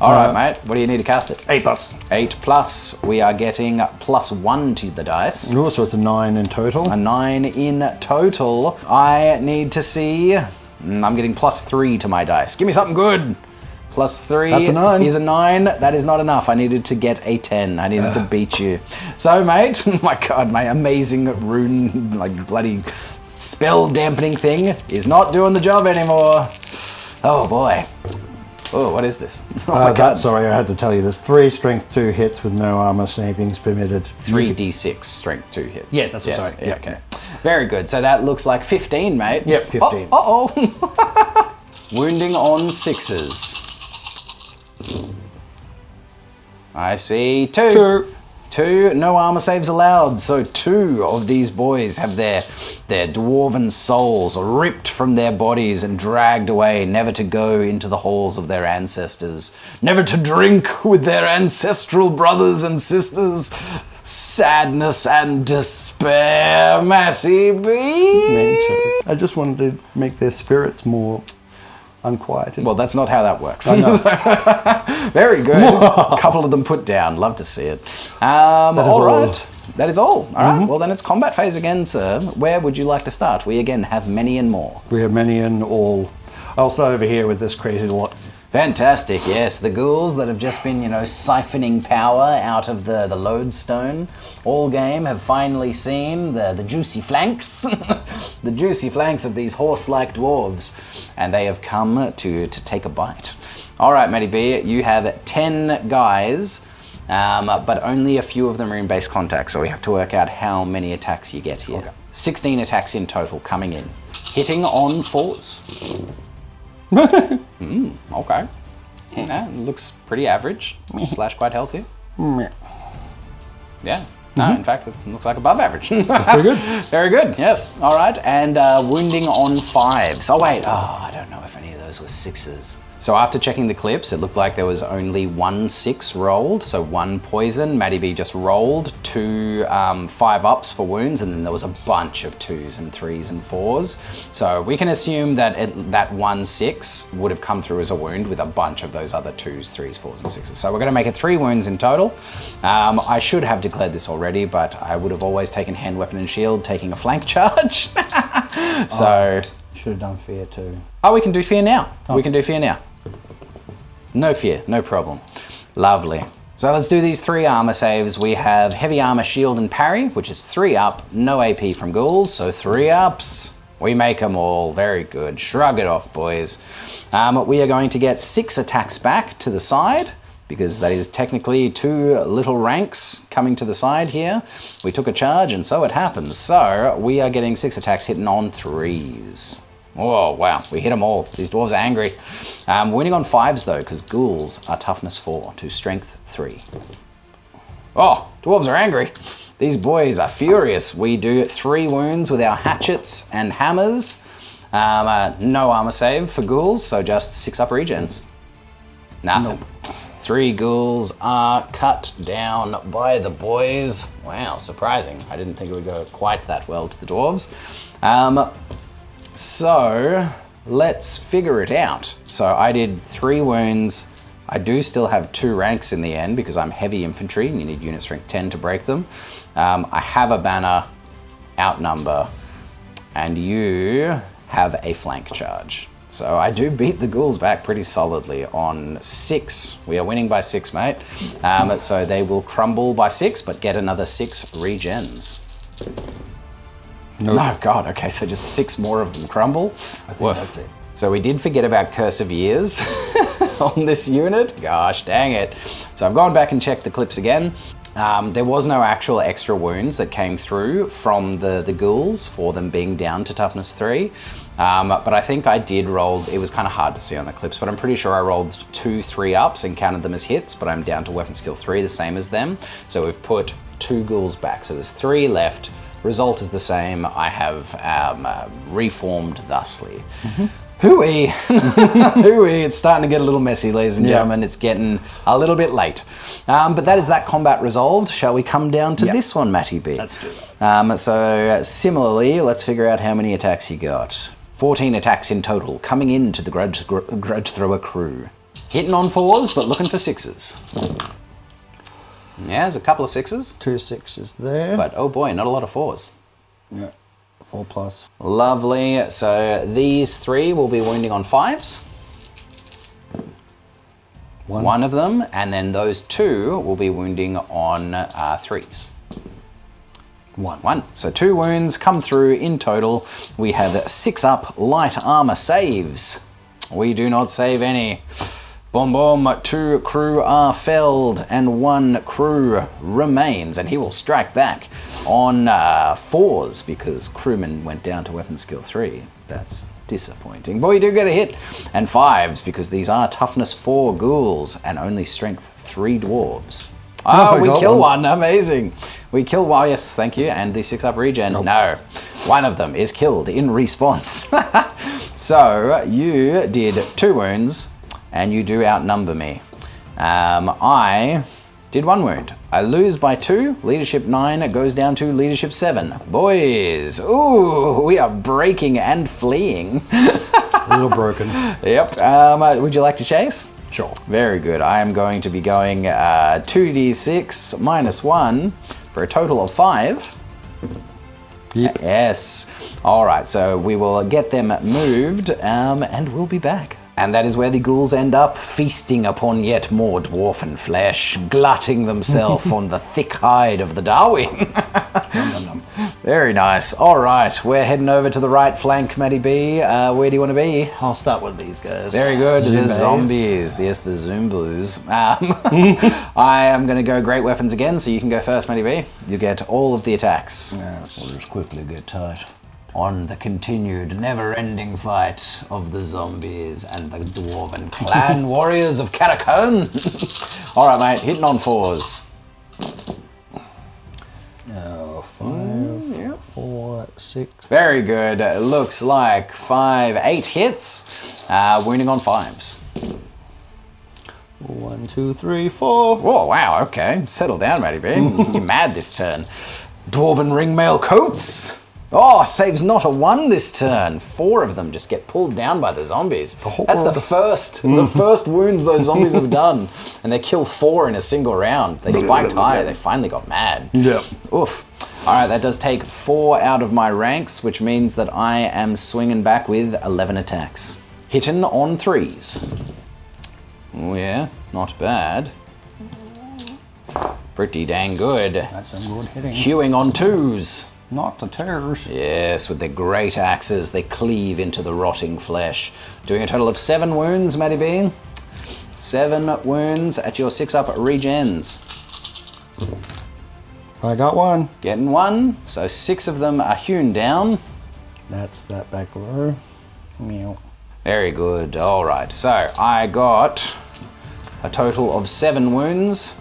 All right, mate. What do you need to cast it? 8+. 8+. We are getting +1 to the dice. Oh, so it's a 9 in total. A 9 in total. I need to see. I'm getting +3 to my dice. Give me something good. +3 That's a 9. Is a 9. That is not enough. I needed to get a 10. I needed to beat you. So, mate, my God, my amazing rune, bloody spell dampening thing is not doing the job anymore. Oh, boy. Oh, what is this? Oh my God. Sorry, I had to tell you this. 3 strength 2 hits with no armor savings permitted. 3d6 strength 2 hits. Yeah, that's what I'm saying. Yeah, okay. Very good. So that looks like 15, mate. Yep, 15. Wounding on 6s. I see 2. 2. 2, no armor saves allowed. So 2 of these boys have their dwarven souls ripped from their bodies and dragged away, never to go into the halls of their ancestors, never to drink with their ancestral brothers and sisters. Sadness and despair, Matty B. I just wanted to make their spirits more unquieted. Well, that's not how that works. Very good. A couple of them put down. Love to see it. All right. That is all. All right. Well, then it's combat phase again, sir. Where would you like to start? We again have many and more. We have many and all. I'll start over here with this crazy lot. Fantastic, yes. The ghouls that have just been, siphoning power out of the lodestone all game have finally seen the juicy flanks, the juicy flanks of these horse-like dwarves, and they have come to take a bite. All right, Matty B, you have 10 guys, but only a few of them are in base contact, so we have to work out how many attacks you get here. Okay. 16 attacks in total coming in. Hitting on 4s. Okay. Yeah, looks pretty average / quite healthy. Yeah. No, in fact, it looks like above average. Very good. Very good, yes. All right, and wounding on 5s. Oh, wait. I don't know if any of those were 6s. So after checking the clips, it looked like there was only 1 6 rolled, so 1 poison. Matty B just rolled 2 5-ups for wounds, and then there was a bunch of 2s and 3s and 4s. So we can assume that that 1 6 would have come through as a wound with a bunch of those other 2s, 3s, 4s, and 6s. So we're going to make it 3 wounds in total. I should have declared this already, but I would have always taken hand, weapon, and shield, taking a flank charge. Should have done fear too. Oh, we can do fear now. We can do fear now. No fear, no problem. Lovely. So let's do these 3 armor saves. We have heavy armor, shield, and parry, which is 3 up, no AP from ghouls, so 3 ups. We make them all. Very good. Shrug it off, boys. We are going to get 6 attacks back to the side, because that is technically 2 little ranks coming to the side here. We took a charge, and so it happens. So we are getting 6 attacks hitting on 3s. Oh, wow, we hit them all. These dwarves are angry. Winning on 5s, though, because ghouls are toughness 4 to strength 3. Oh, dwarves are angry. These boys are furious. We do 3 wounds with our hatchets and hammers. No armor save for ghouls, so just 6 up regens. Nothing. Nope. 3 ghouls are cut down by the boys. Wow, surprising. I didn't think it would go quite that well to the dwarves. So let's figure it out. So I did 3 wounds. I do still have 2 ranks in the end because I'm heavy infantry and you need unit strength 10 to break them. I have a banner, outnumber, and you have a flank charge. So I do beat the ghouls back pretty solidly on 6. We are winning by 6, mate. So they will crumble by 6, but get another 6 regens. Nope. No, God, okay, so just 6 more of them crumble. I think that's it. So we did forget about Curse of Years on this unit. Gosh, dang it. So I've gone back and checked the clips again. There was no actual extra wounds that came through from the ghouls for them being down to toughness 3. But I think I did roll, it was kind of hard to see on the clips, but I'm pretty sure I rolled 2 3-ups and counted them as hits, but I'm down to weapon skill 3, the same as them. So we've put 2 ghouls back, so there's 3 left. Result is the same. I have reformed thusly. Hooey! Hooey! It's starting to get a little messy, ladies and gentlemen. It's getting a little bit late. But that is that combat resolved. Shall we come down to this one, Matty B? Let's do that. So similarly, let's figure out how many attacks you got. 14 attacks in total, coming into the Grudge Thrower crew. Hitting on 4s, but looking for 6s. Yeah, there's a couple of 6s. 2 6s there. But oh boy, not a lot of 4s. Yeah, 4 plus. Lovely. So these 3 will be wounding on 5s. One of them, and then those 2 will be wounding on 3s. One. So 2 wounds come through in total. We have 6 up light armor saves. We do not save any. Boom, boom, 2 crew are felled and 1 crew remains, and he will strike back on 4s because crewman went down to weapon skill 3. That's disappointing. But we do get a hit. And 5s because these are toughness 4 ghouls and only strength 3 dwarves. Oh, Oh, we got kill one. one. Amazing. We kill one. Yes, thank you. And the 6-up regen. No. One of them is killed in response. So you did 2 wounds, and you do outnumber me. I did 1 wound. I lose by 2. Leadership 9 goes down to leadership 7. Boys, ooh, we are breaking and fleeing. A little broken. Yep. Would you like to chase? Sure. Very good. I am going to be going 2d6 minus 1 for a total of 5. Yep. Yes. All right, so we will get them moved, and we'll be back. And that is where the ghouls end up, feasting upon yet more dwarfen flesh, glutting themselves on the thick hide of the Darwin. Very nice. All right, we're heading over to the right flank, Matty B. Where do you want to be? I'll start with these guys. Very good. The Zombies. zombies. Yes, the Zoombloos. I am going to go great weapons again, so you can go first, Matty B. You get all of the attacks. Yes, we'll just quickly get tight. On the continued, never-ending fight of the zombies and the dwarven clan warriors of Karakon. All right, mate, hitting on 4s. 5, 4, 6. Very good. Looks like 8 hits, wounding on 5s. 1, 2, 3, 4. Oh, wow, okay. Settle down, Matty B. You're mad this turn. Dwarven ringmail coats. Oh, saves not a 1 this turn. 4 of them just get pulled down by the zombies. That's the first wounds those zombies have done. And they kill 4 in a single round. They spiked high. They finally got mad. Yeah. Oof. All right, that does take 4 out of my ranks, which means that I am swinging back with 11 attacks. Hitting on 3s. Oh yeah, not bad. Pretty dang good. That's some good hitting. Hewing on 2s. Not the tears. Yes, with their great axes, they cleave into the rotting flesh. Doing a total of 7 wounds, Matty B. 7 wounds at your 6-up regens. I got 1. Getting 1, so 6 of them are hewn down. That's that back low. Meow. Very good. All right, so I got a total of 7 wounds.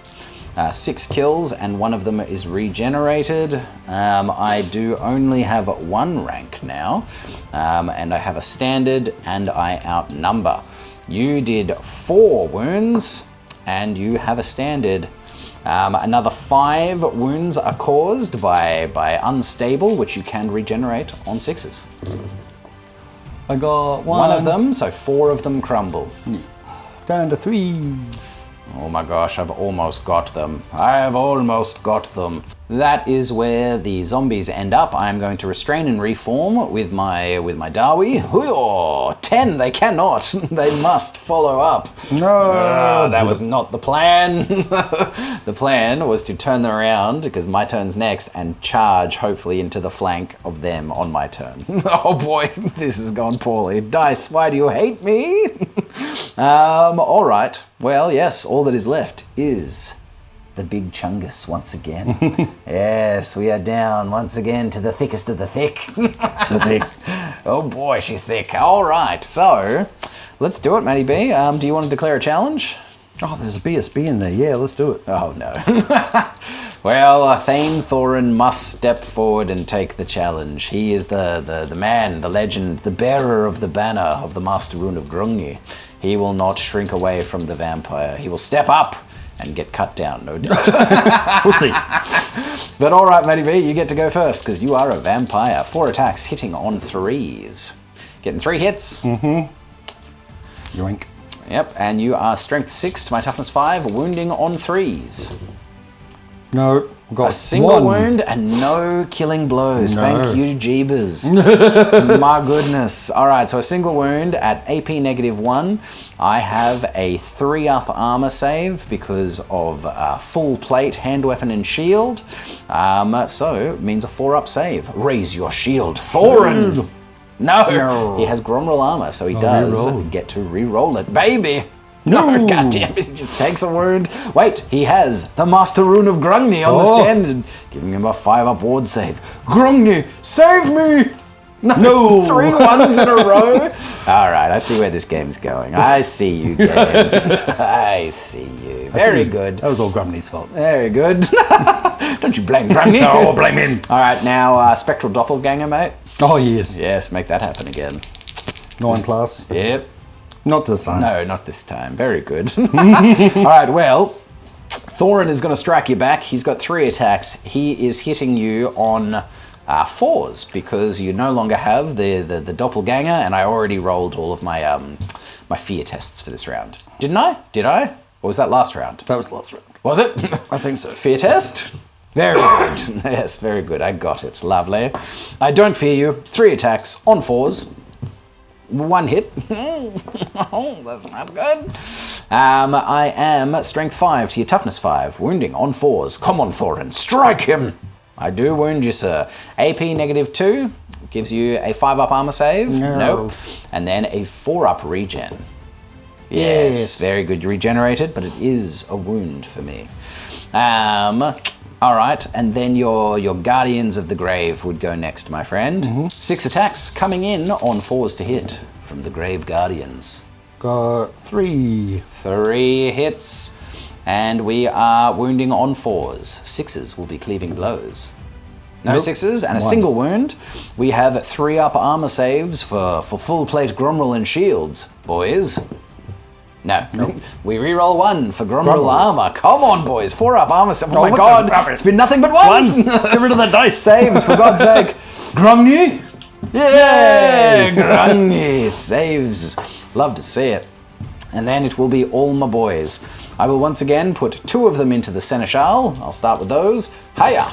6 kills, and 1 of them is regenerated. I do only have 1 rank now, and I have a standard, and I outnumber. You did 4 wounds, and you have a standard. Another 5 wounds are caused by unstable, which you can regenerate on 6s. I got 1 of them, so 4 of them crumble. Down to 3. Oh my gosh, I've almost got them. I have almost got them. That is where the zombies end up. I'm going to restrain and reform with my Dawi. Hoo-yaw! 10, they cannot. They must follow up. No! That was not the plan. The plan was to turn them around, because my turn's next, and charge hopefully into the flank of them on my turn. Oh boy, this has gone poorly. Dice, why do you hate me? All right. Well, yes, all that is left is the big chungus once again. Yes, we are down once again to the thickest of the thick. So thick. Oh boy, she's thick. All right, so let's do it, Matty B. Do you want to declare a challenge? Oh, there's a BSB in there. Yeah, let's do it. Oh no. Well, Thane Thorin must step forward and take the challenge. He is the man, the legend, the bearer of the banner of the Master Rune of Grungni. He will not shrink away from the vampire. He will step up and get cut down, no doubt. We'll see. But all right, Matty B, you get to go first, because you are a vampire. 4 attacks, hitting on 3s. Getting 3 hits. Mm-hmm. Yoink. Yep, and you are strength 6 to my toughness 5, wounding on 3s. No, got A single 1. wound and no killing blows. No. Thank you, Jeebus. My goodness. All right, so a single wound at AP -1. I have a 3-up armor save because of full plate, hand weapon, and shield. So it means a 4-up save. Raise your shield, Thorin. No, he has Gromrel armor, so he does reroll. get to re-roll it, baby. No. God damn it, he just takes a wound. Wait, he has the Master Rune of Grungni on the standard, giving him a 5-up ward save. Grungni, save me! No! 3 ones in a row? All right, I see where this game's going. I see you, game. I see you. Very good. That was all Grumney's fault. Very good. Don't you blame Grumney. No, blame him. All right, now Spectral Doppelganger, mate. Oh, yes. Yes, make that happen again. 9+. Yep. Not this time. No, not this time. Very good. All right, well, Thorin is going to strike you back. He's got 3 attacks. He is hitting you on 4s because you no longer have the doppelganger, and I already rolled all of my my fear tests for this round. Didn't I? Did I? Or was that last round? That was last round. Was it? I think so. Fear test? Very good. Yes, very good. I got it. Lovely. I don't fear you. 3 attacks on 4s. 1 hit. Oh, that's not good. I am strength 5 to your toughness 5. Wounding on 4s. Come on, Thorin. Strike him. I do wound you, sir. AP -2 gives you a 5-up armor save. No. Nope. And then a 4-up regen. Yes, very good. You regenerated, but it is a wound for me. All right, and then your Guardians of the Grave would go next, my friend. 6 attacks coming in on 4s to hit from the Grave Guardians. Got 3. 3 hits, and we are wounding on 4s. 6s will be cleaving blows. No Nope. 6s and a 1. single wound. We have 3-up armor saves for full plate Gromrel and shields, boys. No. Nope. We reroll 1 for Gromrel armor. Come on, boys. 4-up armor save. Oh my god. It's been nothing but ones. Get rid of that dice. Saves, for God's sake. Grumney? Yeah, Grumney saves. Love to see it. And then it will be all my boys. I will once again put 2 of them into the Seneschal. I'll start with those. Hiya!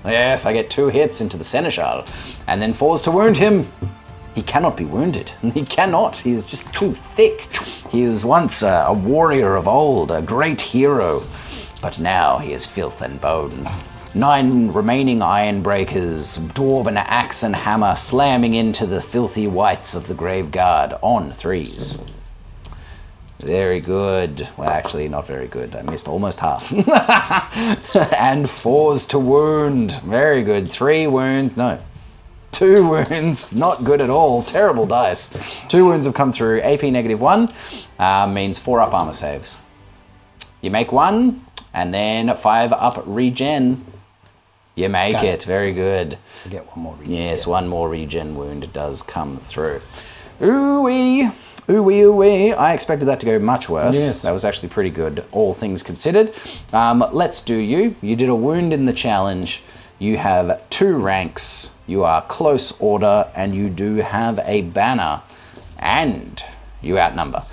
Yes, I get 2 hits into the Seneschal. And then 4s to wound him. He cannot be wounded. He cannot. He is just too thick. He was once a warrior of old, a great hero. But now he is filth and bones. 9 remaining iron breakers, dwarven axe and hammer slamming into the filthy whites of the grave guard on 3s. Very good. Well, actually, not very good. I missed almost half. And 4s to wound. Very good. 3 wounds. No. 2 wounds. Not good at all. Terrible dice. 2 wounds have come through. AP -1 means 4-up armor saves. You make 1, and then 5-up regen. You make it. Very good. I get 1 more regen. Yes, 1 more regen wound does come through. Ooh-wee. Ooh-wee, ooh-wee. I expected that to go much worse. Yes. That was actually pretty good, all things considered. Let's do you. You did a wound in the challenge. You have 2 ranks. You are close order, and you do have a banner. And you outnumber.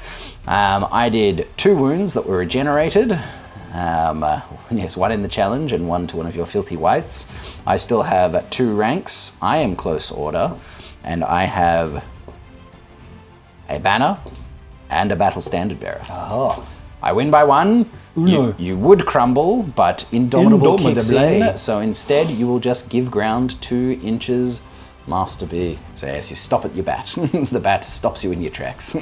I did 2 wounds that were regenerated. Yes, 1 in the challenge and 1 to one of your filthy whites. I still have 2 ranks. I am close order, and I have a banner and a battle standard bearer. Oh. I win by 1. No. You would crumble, but Indomitable kicks Indomitable. in, so instead you will just give ground 2 inches, Master B. So yes, you stop at your bat. The bat stops you in your tracks.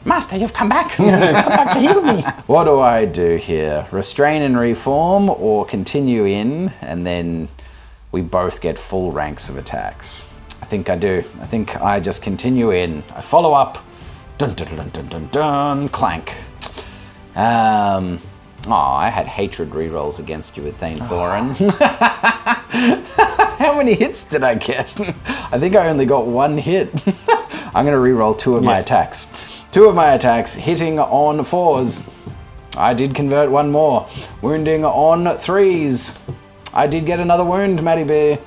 Master, you've come back. Come back to heal me. What do I do here? Restrain and reform, or continue in, and then we both get full ranks of attacks? I think I do. I think I just continue in. I follow up. Dun dun dun dun dun dun. Clank. I had hatred rerolls against you with Thane Thorin. How many hits did I get? I think I only got 1 hit. I'm going to reroll 2 of my attacks. 2 of my attacks hitting on 4s. I did convert 1 more. Wounding on 3s. I did get another wound, Matty B.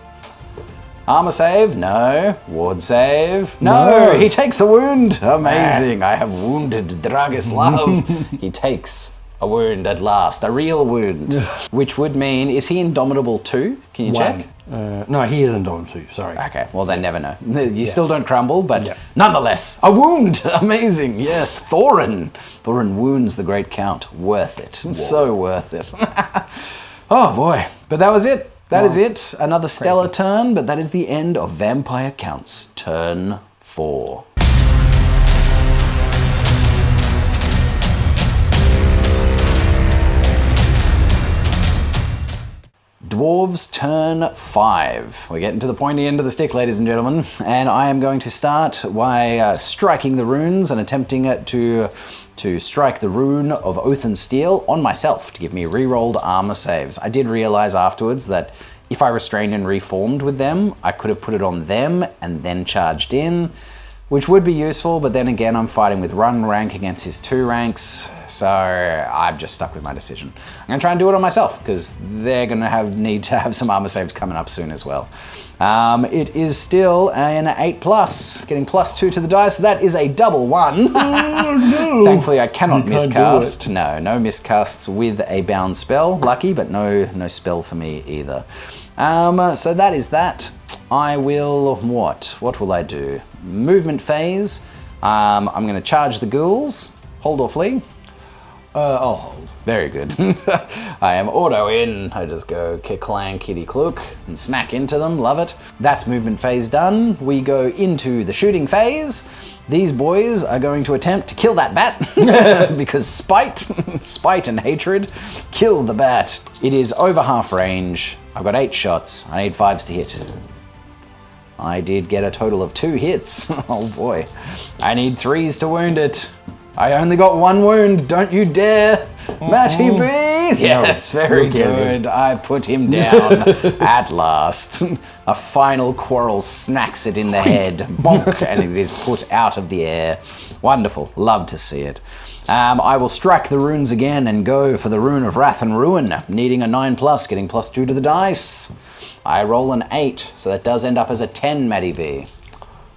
Armor save? No. Ward save? No. He takes a wound. Amazing. I have wounded Dragislav. He takes a wound at last. A real wound. Which would mean, is he Indomitable too? Can you check? No, he is Indomitable too. Sorry. Okay, well they never know. You still don't crumble, but nonetheless, a wound. Amazing. Yes, Thorin. Thorin wounds the Great Count. Worth it. So worth it. Oh boy. But that was it. That is it. Another stellar turn, but that is the end of Vampire Count's turn 4. Dwarves turn 5. We're getting to the pointy end of the stick, ladies and gentlemen, and I am going to start by striking the runes and attempting to strike the rune of Oath and Steel on myself to give me rerolled armor saves. I did realize afterwards that if I restrained and reformed with them, I could have put it on them and then charged in, which would be useful, but then again, I'm fighting with 1 rank against his 2 ranks, so I'm just stuck with my decision. I'm going to try and do it on myself, because they're going to need to have some armor saves coming up soon as well. It is still an 8+, getting +2 to the dice. That is a double 1. Oh, no. Thankfully, I cannot miscast. No miscasts with a bound spell. Lucky, but no spell for me either. So that is that. I will, what will I do? Movement phase. I'm going to charge the ghouls. Hold or flee? I'll hold. Very good. I am auto in. I just go kick-clang, kitty-cluck, and smack into them. Love it. That's movement phase done. We go into the shooting phase. These boys are going to attempt to kill that bat because spite and hatred kill the bat. It is over half range. I've got 8 shots. I need 5s to hit. I did get a total of 2 hits. Oh boy. I need 3s to wound it. I only got 1 wound. Don't you dare. Matty B. Yes, very good. I put him down at last. A final quarrel smacks it in the head. Bonk. And it is put out of the air. Wonderful. Love to see it. I will strike the runes again and go for the rune of Wrath and Ruin, needing a 9+, getting +2 to the dice. I roll an 8, so that does end up as a 10, Matty B.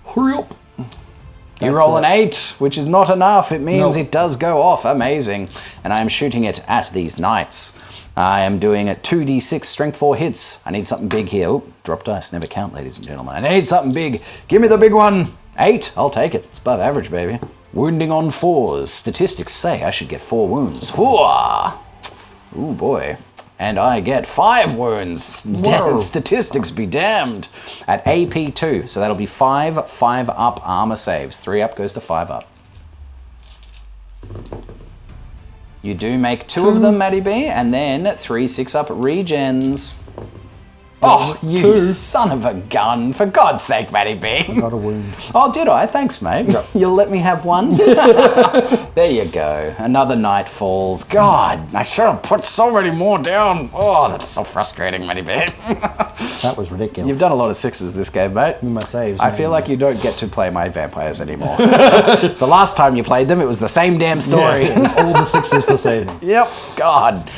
Hurry up. You roll an 8, which is not enough. It means it does go off. Amazing. And I am shooting it at these knights. I am doing a 2d6 strength 4 hits. I need something big here. Oh, drop dice never count, ladies and gentlemen. I need something big. Give me the big one. 8. I'll take it. It's above average, baby. Wounding on 4s. Statistics say I should get 4 wounds. Hooah! Ooh, boy. And I get 5 wounds. Statistics be damned. At AP2, so that'll be 5 up armor saves. 3 up goes to 5 up. You do make 2 of them, Matty B, and then 3 6-up regens. Oh, you 2. son of a gun. For God's sake, Matty B. I got a wound. Oh, did I? Thanks, mate. Yep. You'll let me have 1? There you go. Another knight falls. God, I should have put so many more down. Oh, that's so frustrating, Matty B. That was ridiculous. You've done a lot of 6s this game, mate. With my saves. I feel like you don't get to play my vampires anymore. The last time you played them, it was the same damn story. Yeah, all the 6s for saving. Yep, God.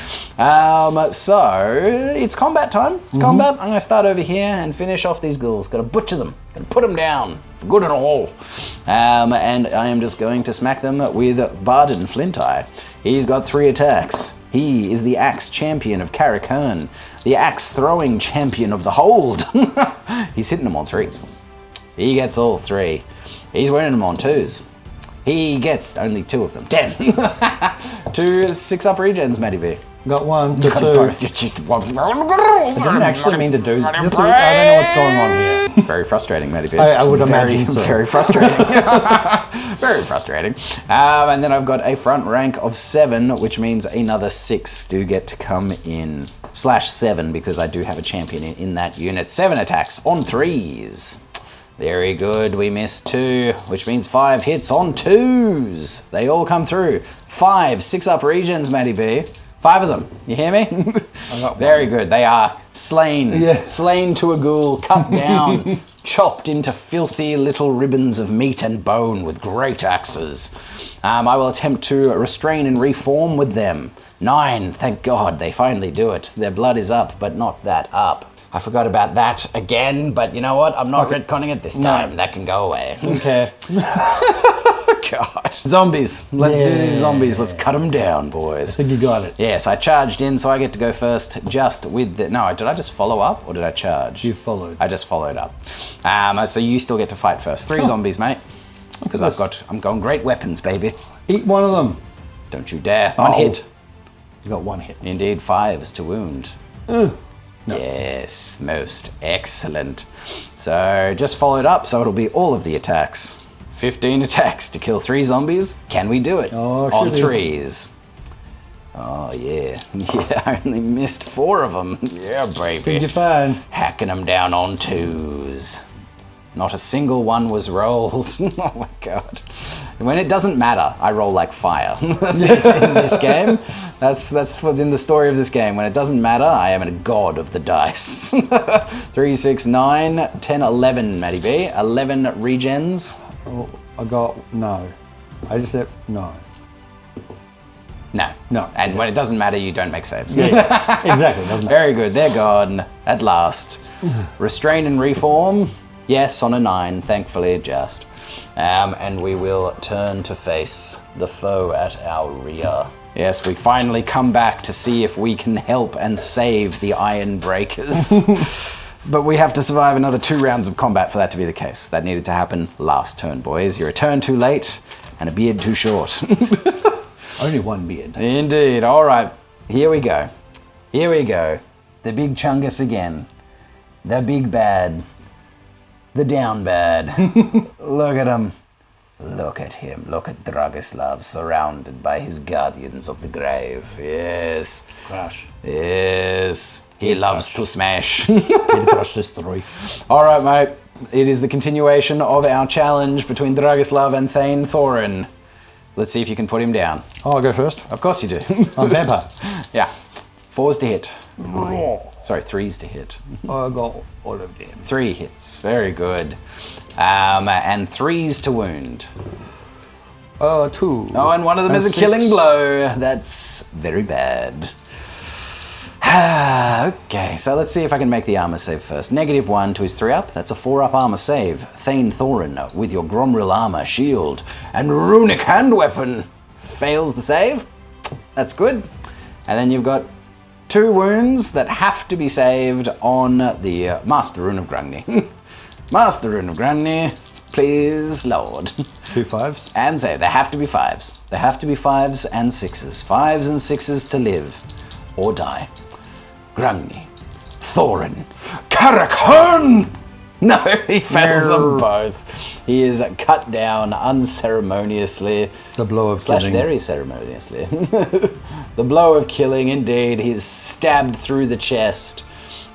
So, it's combat time. It's combat. I'm going to start over here and finish off these ghouls. Got to butcher them. Got to put them down. For good and all. And I am just going to smack them with Barden Flint-Eye. He's got 3 attacks. He is the axe champion of Carrick-Herne. The axe throwing champion of the hold. He's hitting them on 3s. He gets all 3. He's winning them on 2s. He gets only 2 of them. 10. 2 6-up regens, Matty B. Got 1, You got got 2. both. You just... I didn't actually mean to do this. I don't know what's going on here. It's very frustrating, Matty B. I would imagine so. Very frustrating. Very frustrating. And then I've got a front rank of 7, which means another 6 do get to come in. /7, because I do have a champion in that unit. 7 attacks on 3s. Very good. We missed 2, which means 5 hits on 2s. They all come through. 5 6-up regens, Matty B. 5 of them. You hear me? I got 1. Very good. They are slain. Yeah. Slain to a ghoul, cut down, chopped into filthy little ribbons of meat and bone with great axes. I will attempt to restrain and reform with them. 9. Thank God. They finally do it. Their blood is up, but not that up. I forgot about that again, but you know what? I'm not retconning it this time. No. That can go away. Okay. God. Zombies. Let's do these zombies. Let's cut them down, boys. I think you got it. Yes, I charged in, so I get to go first just with the... No, did I just follow up, or did I charge? You followed. I just followed up. So you still get to fight first. 3 zombies, mate. Because I'm going great weapons, baby. Eat 1 of them. Don't you dare. 1 hit. You got 1 hit. Indeed, 5s to wound. No. Yes, most excellent. So just followed up, so it'll be all of the attacks. 15 attacks to kill 3 zombies. Can we do it? Oh, on 3s. Oh, yeah. Yeah, I only missed 4 of them. Yeah, baby. Think you're fine. Hacking them down on 2s. Not a single one was rolled. Oh my god. When it doesn't matter, I roll like fire in this game. That's what in the story of this game. When it doesn't matter, I am a god of the dice. 3, 6, 9, 10, 11, Matty B. 11 regens. Oh, I got no. I just said no. No. No. And when it doesn't matter, you don't make saves. Yeah, exactly. Doesn't matter. Very good. They're gone at last. Restrain and reform. Yes, on a 9, thankfully, just. And we will turn to face the foe at our rear. Yes, we finally come back to see if we can help and save the Iron Breakers. But we have to survive another 2 rounds of combat for that to be the case. That needed to happen last turn, boys. You're a turn too late and a beard too short. Only 1 beard. Indeed. All right. Here we go. Here we go. The big Chungus again. The big bad. The down bad. Look at him. Look at him. Look at Dragoslav surrounded by his guardians of the grave. Yes. Crash. Yes. He loves to smash. He'll crush, destroy. All right, mate. It is the continuation of our challenge between Dragoslav and Thane Thorin. Let's see if you can put him down. Oh, I'll go first. Of course you do. I'm vampire. Yeah. 4s to hit. Sorry, 3s to hit. I got all of them. 3 hits. Very good. And 3s to wound. 2. Oh, and one of them And is a killing 6. blow. That's very bad. Okay, so let's see if I can make the armor save first. -1 to his 3-up. That's a 4-up armor save. Thane Thorin, with your Gromril armor, shield, and runic hand weapon, fails the save. That's good. And then you've got 2 wounds that have to be saved on the Master Rune of Grungni. Master Rune of Grungni, please, Lord. 2 5s. And save. They have to be 5s. They have to be 5s and 6s. 5s and 6s to live or die. Grungni, Thorin, Karakhan! No, he fails them both. He is cut down unceremoniously. The blow of / killing. very ceremoniously. The blow of killing, indeed. He's stabbed through the chest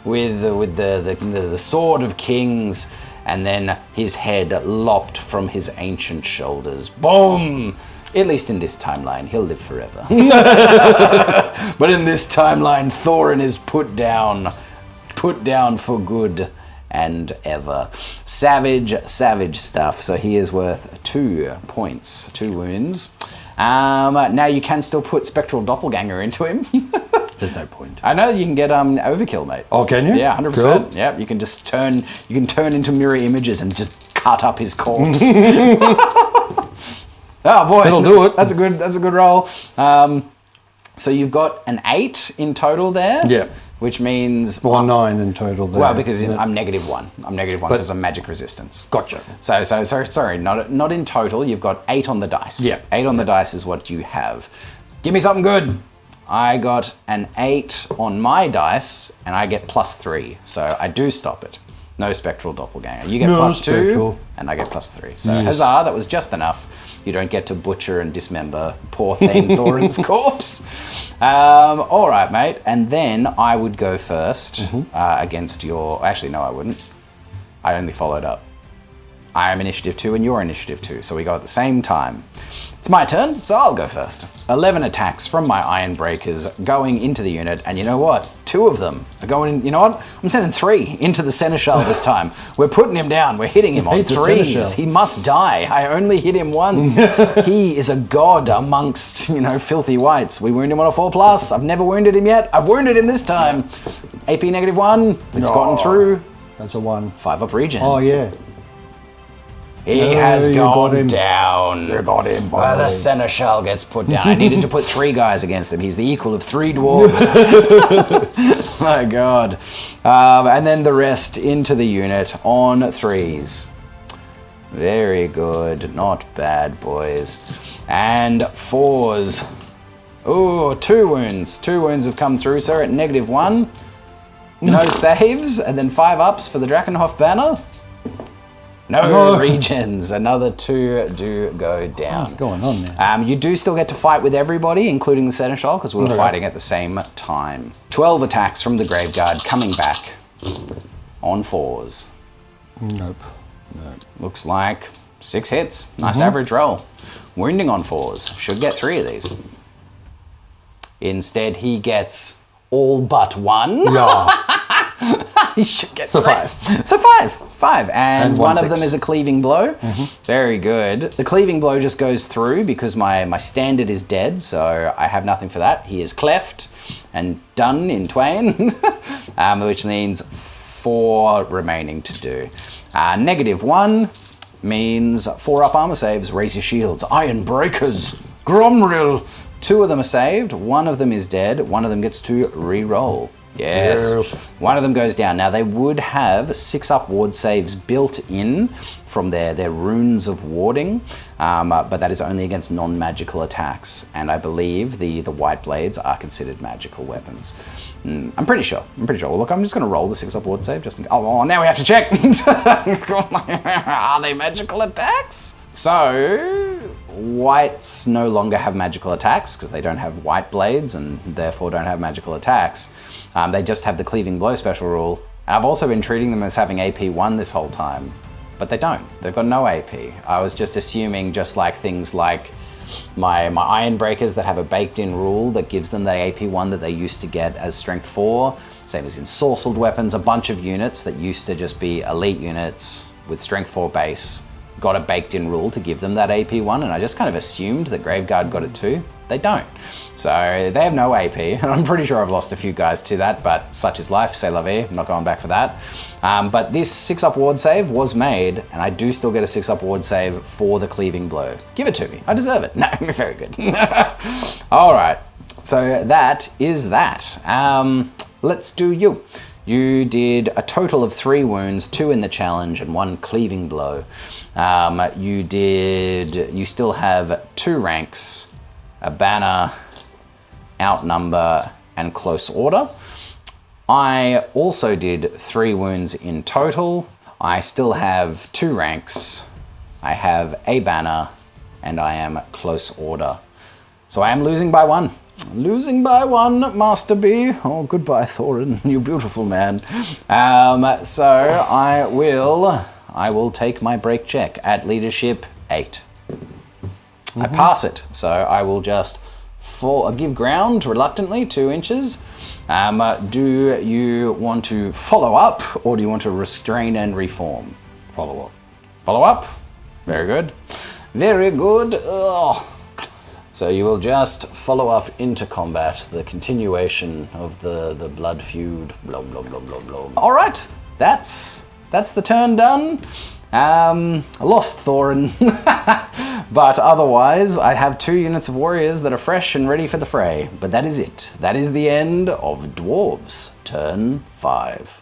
with the sword of kings, and then his head lopped from his ancient shoulders. Boom! At least in this timeline, he'll live forever. But in this timeline, Thorin is put down for good and ever. Savage stuff. So he is worth 2 points, 2 wounds. Now you can still put Spectral Doppelganger into him. There's no point. I know you can get overkill, mate. Oh, can you? Yeah, 100%. Cool. Yeah, you can just turn into mirror images and just cut up his corpse. Oh boy, It'll do it. That's a good roll. So you've got an 8 in total there. Yeah. Which means 9 in total there. well, because isn't it? I'm -1. I'm -1 because of magic resistance. Gotcha. So sorry, not in total. You've got 8 on the dice. Yeah. 8 on the dice is what you have. Give me something good. I got an 8 on my dice, and I get +3. So I do stop it. No Spectral Doppelganger. You get No +2, spectral. and I get +3. So Yes. huzzah, that was just enough. You don't get to butcher and dismember poor Thane Thorin's corpse. All right, mate. And then I would go first against your... Actually, no, I wouldn't. I only followed up. I am initiative 2 and you're initiative 2, so we go at the same time. It's my turn, so I'll go first. 11 attacks from my Iron Breakers going into the unit, and you know what? 2 of them are going in. You know what? I'm sending 3 into the Seneschal this time. We're putting him down. We're hitting him on Hate the 3s. Seneschal. He must die. I only hit him once. He is a god amongst, filthy whites. We wound him on a 4+. I've never wounded him yet. I've wounded him this time. AP -1. It's gotten through. That's a 1. 5-up regen. Oh, yeah. He has you got gone him. down. You got him, Well, the buddy. Seneschal gets put down. I needed to put 3 guys against him. He's the equal of 3 dwarves. My God. And then the rest into the unit on 3s. Very good. Not bad, boys. And 4s. Ooh, 2 wounds. 2 wounds have come through, sir, at -1. No saves. And then 5 ups for the Drakenhof banner. No regens. Another 2 do go down. What's going on there? You do still get to fight with everybody, including the Seneschal, because we were fighting at the same time. 12 attacks from the Graveguard coming back on 4s. Nope. Looks like 6 hits. Nice average roll. Wounding on 4s. Should get 3 of these. Instead, he gets all but 1. Yeah. He should get So 3. 5. So 5. And one of 6. them is a cleaving blow. Very good. The cleaving blow just goes through because my standard is dead, so I have nothing for that. He is cleft and done in twain, which means 4 remaining to do. -1 means 4 up armor saves, raise your shields, iron breakers, Gromril. 2 of them are saved, 1 of them is dead, 1 of them gets to re-roll. Yes. 1 of them goes down. Now they would have 6 up ward saves built in from their runes of warding, but that is only against non-magical attacks, and I believe the white blades are considered magical weapons. I'm pretty sure. Well, look, I'm just going to roll the 6 up ward save just in. Oh, now we have to check. Are they magical attacks? So, whites no longer have magical attacks because they don't have white blades and therefore don't have magical attacks. They just have the cleaving blow special rule. I've also been treating them as having AP 1 this whole time, but they don't. They've got no AP. I was just assuming just like things like my iron breakers that have a baked in rule that gives them the AP 1 that they used to get as strength 4. Same as in sorcered weapons, a bunch of units that used to just be elite units with strength 4 base got a baked in rule to give them that AP 1, and I just kind of assumed that Graveguard got it too. They don't. So they have no AP, and I'm pretty sure I've lost a few guys to that, but such is life, c'est la vie, I'm not going back for that. But this 6 up ward save was made, and I do still get a 6 up ward save for the cleaving blow. Give it to me, I deserve it. No, very good. All right, so that is that. Let's do you. You did a total of 3 wounds, 2 in the challenge and 1 cleaving blow. You still have 2 ranks, a banner, outnumber, and close order. I also did 3 wounds in total. I still have 2 ranks, I have a banner, and I am close order. So I am losing by 1. Losing by 1, Master B. Oh, goodbye, Thorin, you beautiful man. So I will take my break check at leadership 8. I pass it, so I will just give ground reluctantly 2 inches. Do you want to follow up, or do you want to restrain and reform? Follow up. Follow up? Very good. Very good. Ugh. So you will just follow up into combat, the continuation of the blood feud, blah, blah, blah, blah, blah. All right, that's the turn done. I lost Thorin, but otherwise I have 2 units of warriors that are fresh and ready for the fray. But that is it. That is the end of Dwarves, turn 5.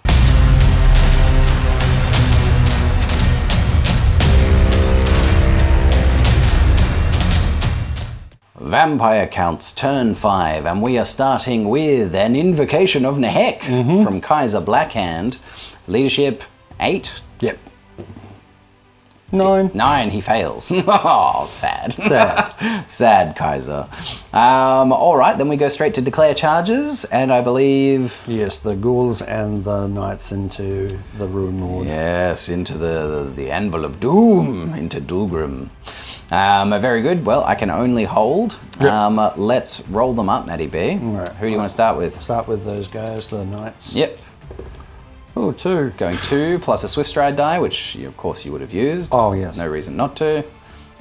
Vampire Counts, turn 5, and we are starting with an Invocation of Nehek from Kaiser Blackhand. Leadership 8. Yep. 9. 9, he fails. Oh, sad. Sad. Sad, Kaiser. All right, then we go straight to declare charges, and I believe... Yes, the ghouls and the knights into the Rune Lord. Yes, into the Anvil of Doom, into Dulgrim. Very good. Well, I can only hold. Yep. Let's roll them up, Matty B. Right. Who do you want to start with? Start with those guys, the knights. Yep. Oh, 2. Going 2 plus a Swift Stride die, which of course you would have used. Oh, yes. No reason not to.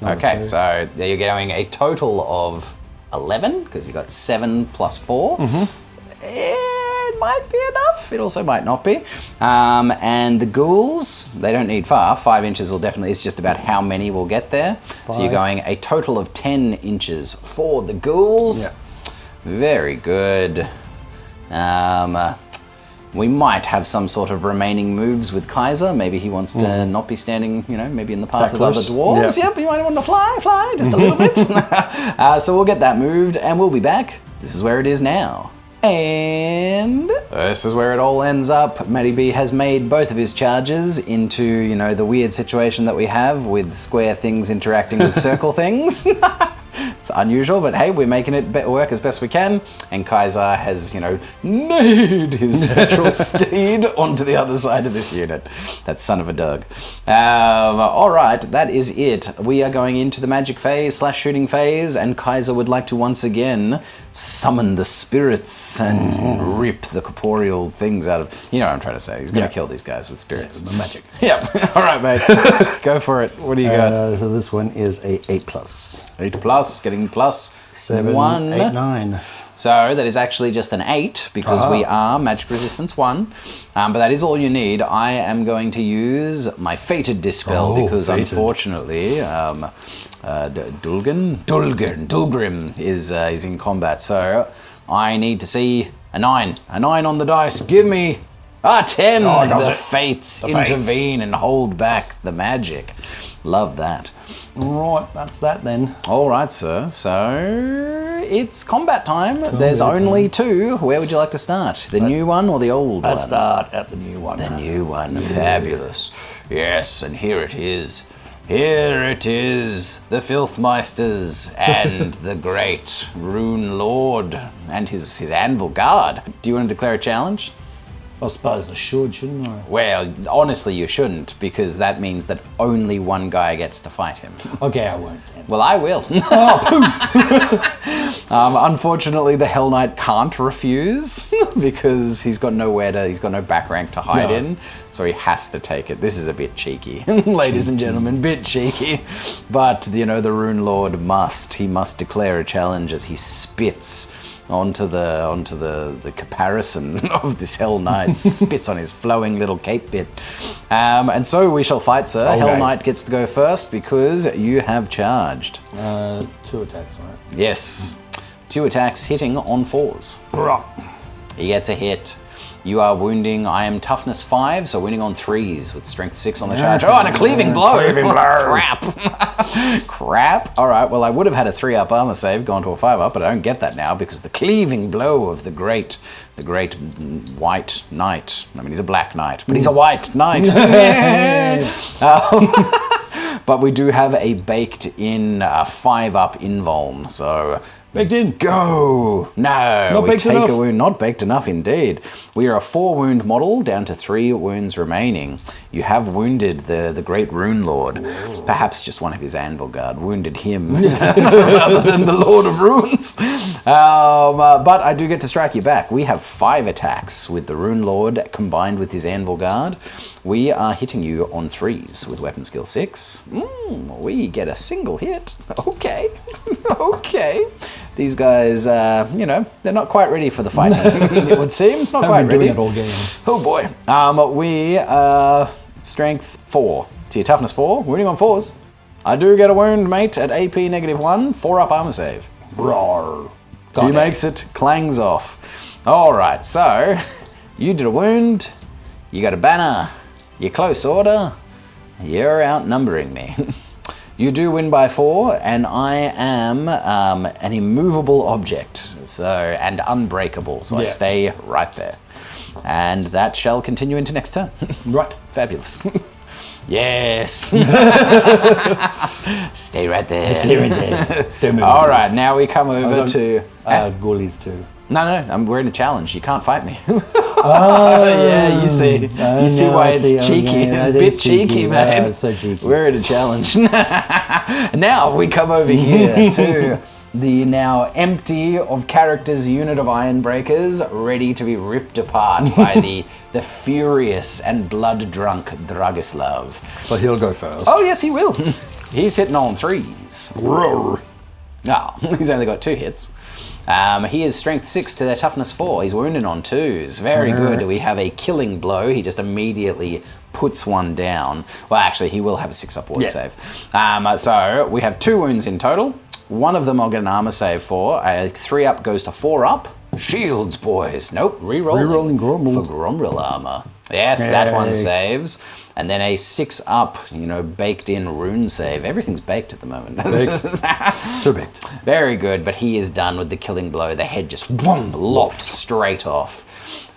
Another Okay, 2. so there you're going a total of 11, because you got 7 plus 4. It might be enough. It also might not be. And the ghouls, they don't need far. 5 inches will definitely, it's just about how many will get there. 5. So you're going a total of 10 inches for the ghouls. Yeah. Very good. We might have some sort of remaining moves with Kaiser. Maybe he wants to not be standing, maybe in the path of other dwarves. Yeah. Yep, you might want to fly just a little bit. So we'll get that moved, and we'll be back. This is where it is now. And this is where it all ends up. Matty B has made both of his charges into, you know, the weird situation that we have with square things interacting with circle things. It's unusual, but hey, we're making it work as best we can. And Kaiser has, you know, nade his spectral steed onto the other side of this unit. That son of a dog. All right, that is it. We are going into the magic phase / shooting phase, and Kaiser would like to once again summon the spirits and rip the corporeal things out of... You know what I'm trying to say. He's going to kill these guys with spirits. The magic. Yep. All right, mate. Go for it. What do you got? So this one is a 8+. 8+, getting plus 7, 1. 8, 9. So that is actually just an 8 because we are magic resistance 1. But that is all you need. I am going to use my fated dispel because unfortunately Dulgrim is in combat. So I need to see a 9. A 9 on the dice. Give me a 10. The fates intervene and hold back the magic. Love that. Right, that's that then. All right, sir. So it's combat time. There's only 2. Where would you like to start? The new one or the old one? Let's start at the new one. The new one. Yeah. Fabulous. Yes, and here it is. Here it is. The Filthmeisters and the great Rune Lord and his Anvil Guard. Do you want to declare a challenge? I suppose I should, shouldn't I? Well, honestly, you shouldn't, because that means that only one guy gets to fight him. Okay, I won't then. Well, I will. Unfortunately, the Hell Knight can't refuse because he's got no back rank to hide in, so he has to take it. This is a bit cheeky, ladies and gentlemen, bit cheeky. But, you know, the Rune Lord must declare a challenge as he spits onto the caparison of this Hell Knight, spits on his flowing little cape bit. And so we shall fight, sir. Okay. Hell Knight gets to go first because you have charged. 2 attacks, right? Yes. 2 attacks hitting on 4s. He gets a hit. You are wounding. I am toughness 5, so wounding on 3s with strength 6 on the charge. Oh, and a cleaving blow. Crap. Crap. All right, well, I would have had a 3-up armor save, gone to a 5-up, but I don't get that now because the cleaving blow of the great white knight. I mean, he's a black knight, but he's a white knight. But we do have a baked-in 5-up invuln, so... Baked in. Go! No, not we baked take enough. a wound. Not baked enough, indeed. We are a 4-wound model, down to 3 wounds remaining. You have wounded the great Rune Lord. Perhaps just one of his Anvil Guard wounded him rather than the Lord of Runes. But I do get to strike you back. We have 5 attacks with the Rune Lord combined with his Anvil Guard. We are hitting you on 3s with weapon skill 6. We get a single hit. Okay. Okay. These guys, you know, they're not quite ready for the fighting, it would seem. Not quite ready. Doing it all game. Oh boy. We strength 4 to your toughness 4, wounding on 4s. I do get a wound, mate, at AP -1, 4-up armor save. Roar. He makes it, clangs off. All right, so you did a wound, you got a banner, you're close order, you're outnumbering me. You do win by 4, and I am an immovable object, and unbreakable, so I stay right there. And that shall continue into next turn. Right. Fabulous. Yes. Stay right there. Stay right there. Don't move. All right, now we come over to... Ghoulies too. No, we're in a challenge. You can't fight me. Yeah, you see. You see why it's cheeky. It's a bit cheeky, man. It's so cheeky. We're in a challenge. Now we come over here to the now empty of characters unit of Ironbreakers, ready to be ripped apart by the furious and blood-drunk Dragislav. But he'll go first. Oh, yes, he will. He's hitting on 3s. Roar. Oh, he's only got 2 hits. He is strength 6 to their toughness 4. He's wounded on 2s. Very good. We have a killing blow. He just immediately puts one down. Well, actually, he will have a 6-up ward save. So we have 2 wounds in total. One of them I'll get an armor save for. A 3-up goes to 4-up. Shields, boys. Nope, rerolling Rerolling Gromril. for Gromril armor. Yes, that one Yay. saves. And then a 6 up, baked in rune save. Everything's baked at the moment. So baked. Very good, but he is done with the killing blow. The head just whoom, lops straight off.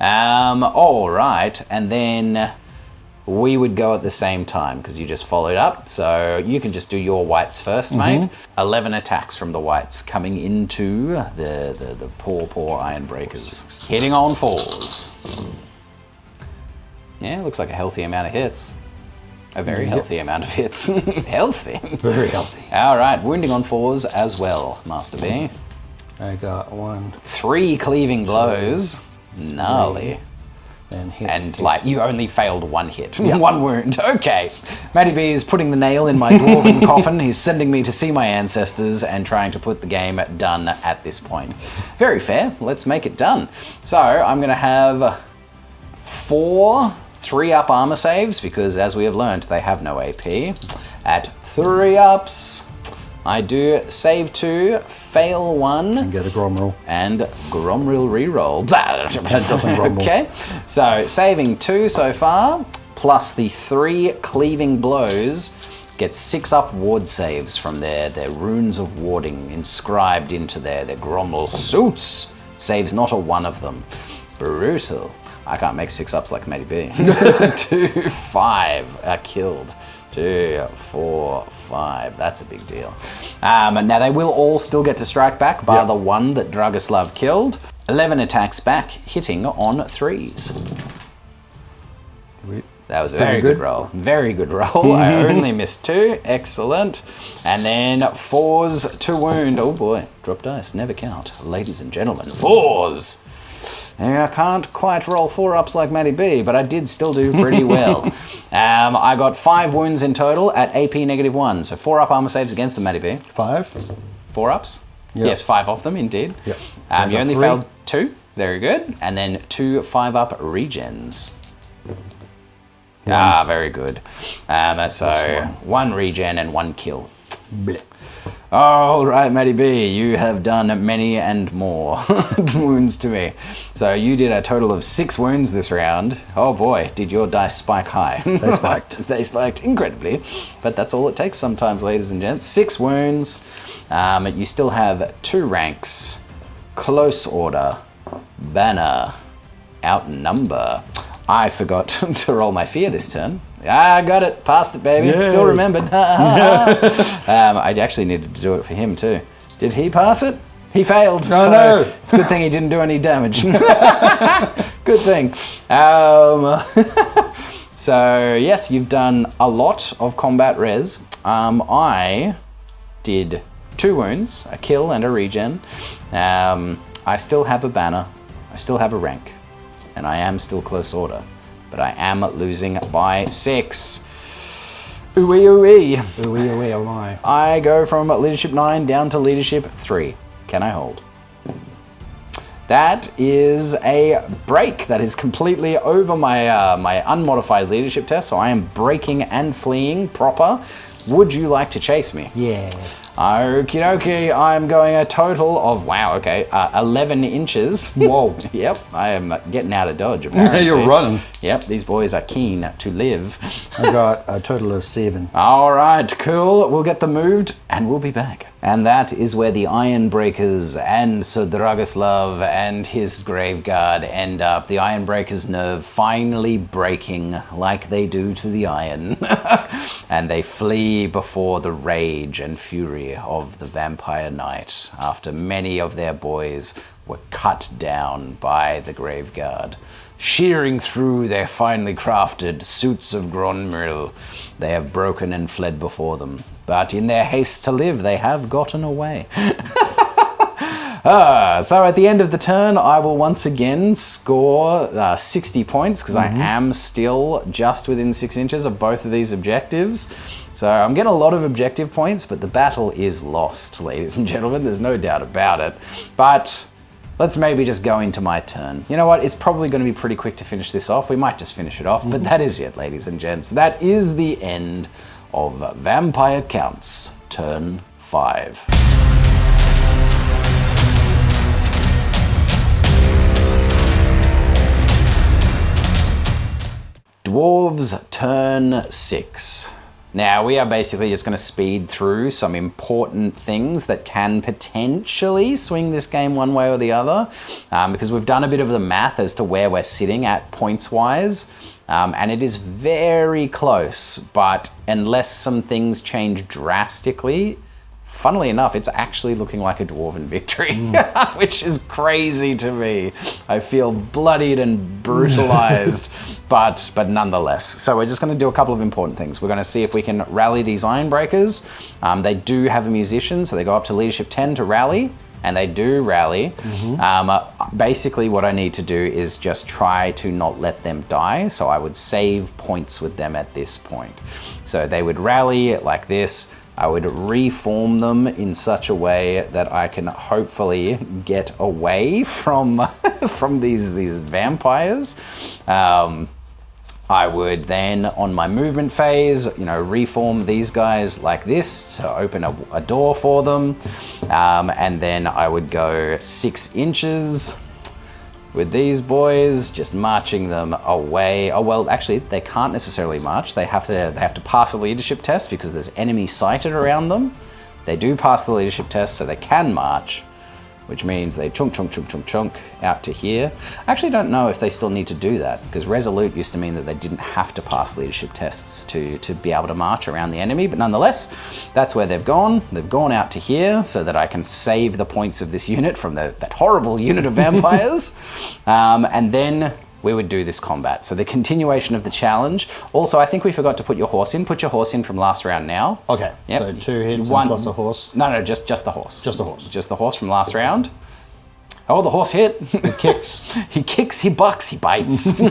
All right, and then we would go at the same time because you just followed up. So you can just do your whites first, mate. 11 attacks from the whites coming into the poor iron breakers. Hitting on 4s. Yeah, looks like a healthy amount of hits. A very healthy amount of hits. Healthy. Very healthy. All right, wounding on 4s as well, Master B. I got 1. 3 cleaving blows. Gnarly. And hit. And you only failed 1 hit. 1 wound. Okay. Matty B is putting the nail in my dwarven coffin. He's sending me to see my ancestors and trying to put the game done at this point. Very fair. Let's make it done. So I'm going to have 4 3-up armor saves because, as we have learned, they have no AP. At 3 ups, I do save 2, fail 1, And get a Gromrel. and Gromril reroll. That doesn't grumble. Okay, so saving 2 so far, plus the 3 cleaving blows, get 6 up ward saves from their runes of warding inscribed into their Gromril suits. Saves not a one of them. Brutal. I can't make 6 ups like Matty B. 2, 5 are killed. 2, 4, 5. That's a big deal. Now they will all still get to strike back, bar the one that Dragoslav killed. 11 attacks back, hitting on 3s. That was a very good roll. Very good roll. I only missed 2. Excellent. And then 4s to wound. Oh boy, drop dice, never count. Ladies and gentlemen, 4s. I can't quite roll 4 ups like Matty B, but I did still do pretty well. I got 5 wounds in total at AP -1. So 4 up armor saves against the Matty B. 5. 4 ups? Yep. Yes, 5 of them, indeed. Yep. You only 3. failed 2. Very good. And then 2 5-up regens. Very good. So 1 regen and 1 kill. Blech. All right, Matty B, you have done many and more wounds to me. So you did a total of 6 wounds this round. Oh boy, did your dice spike high. They spiked. They spiked incredibly, but that's all it takes sometimes, ladies and gents. 6 wounds. You still have 2 ranks. Close order. Banner. Outnumber. I forgot to roll my fear this turn. I got it. Passed it, baby. Yay. Still remembered. I actually needed to do it for him, too. Did he pass it? He failed. Oh, no. It's a good thing he didn't do any damage. Good thing. So, yes, you've done a lot of combat res. I did 2 wounds, a kill and a regen. I still have a banner. I still have a rank. And I am still close order. But I am losing by 6. Ooey ooey. Ooey, ooey, oh my. I go from leadership 9 down to leadership 3. Can I hold? That is a break. That is completely over my my unmodified leadership test. So I am breaking and fleeing proper. Would you like to chase me? Yeah. Okie dokie, I'm going a total of, 11 inches. Whoa. Yep, I am getting out of dodge, apparently. You're running. Yep, these boys are keen to live. I got a total of 7. All right, cool. We'll get them moved, and we'll be back. And that is where the Iron Breakers and Sir Dragoslav and his Graveguard end up. The Iron Breakers' nerve finally breaking like they do to the iron. And they flee before the rage and fury of the Vampire Knight after many of their boys were cut down by the Graveguard. Shearing through their finely crafted suits of Gronmril, they have broken and fled before them. But in their haste to live, they have gotten away. So at the end of the turn, I will once again score 60 points because I am still just within 6 inches of both of these objectives. So I'm getting a lot of objective points, but the battle is lost, ladies and gentlemen. There's no doubt about it. But let's maybe just go into my turn. You know what? It's probably going to be pretty quick to finish this off. We might just finish it off, but that is it, ladies and gents. That is the end of Vampire Counts, Turn 5. Dwarves, turn 6. Now, we are basically just going to speed through some important things that can potentially swing this game one way or the other, because we've done a bit of the math as to where we're sitting at points-wise, and it is very close, but unless some things change drastically, funnily enough, it's actually looking like a Dwarven victory, which is crazy to me. I feel bloodied and brutalized, but nonetheless. So we're just going to do a couple of important things. We're going to see if we can rally these Ironbreakers. They do have a musician, so they go up to leadership 10 to rally, and they do rally. Basically, what I need to do is just try to not let them die, so I would save points with them at this point. So they would rally like this. I would reform them in such a way that I can hopefully get away from from these vampires. I would then, on my movement phase, reform these guys like this to open a door for them, and then I would go 6 inches with these boys, just marching them away. Oh, well, actually, they can't necessarily march. They have to pass a leadership test because there's enemy sighted around them. They do pass the leadership test, so they can march, which means they chunk out to here. I actually don't know if they still need to do that, because Resolute used to mean that they didn't have to pass leadership tests to be able to march around the enemy, but nonetheless, that's where they've gone. They've gone out to here so that I can save the points of this unit from that horrible unit of vampires. And then we would do this combat. So the continuation of the challenge. Also, I think we forgot to put your horse in. Put your horse in from last round now. Okay, yep. So 2 hits plus a horse. No, just the horse. Just the horse. Just the horse from last round. Oh, the horse hit. It kicks. He kicks, he bucks, he bites.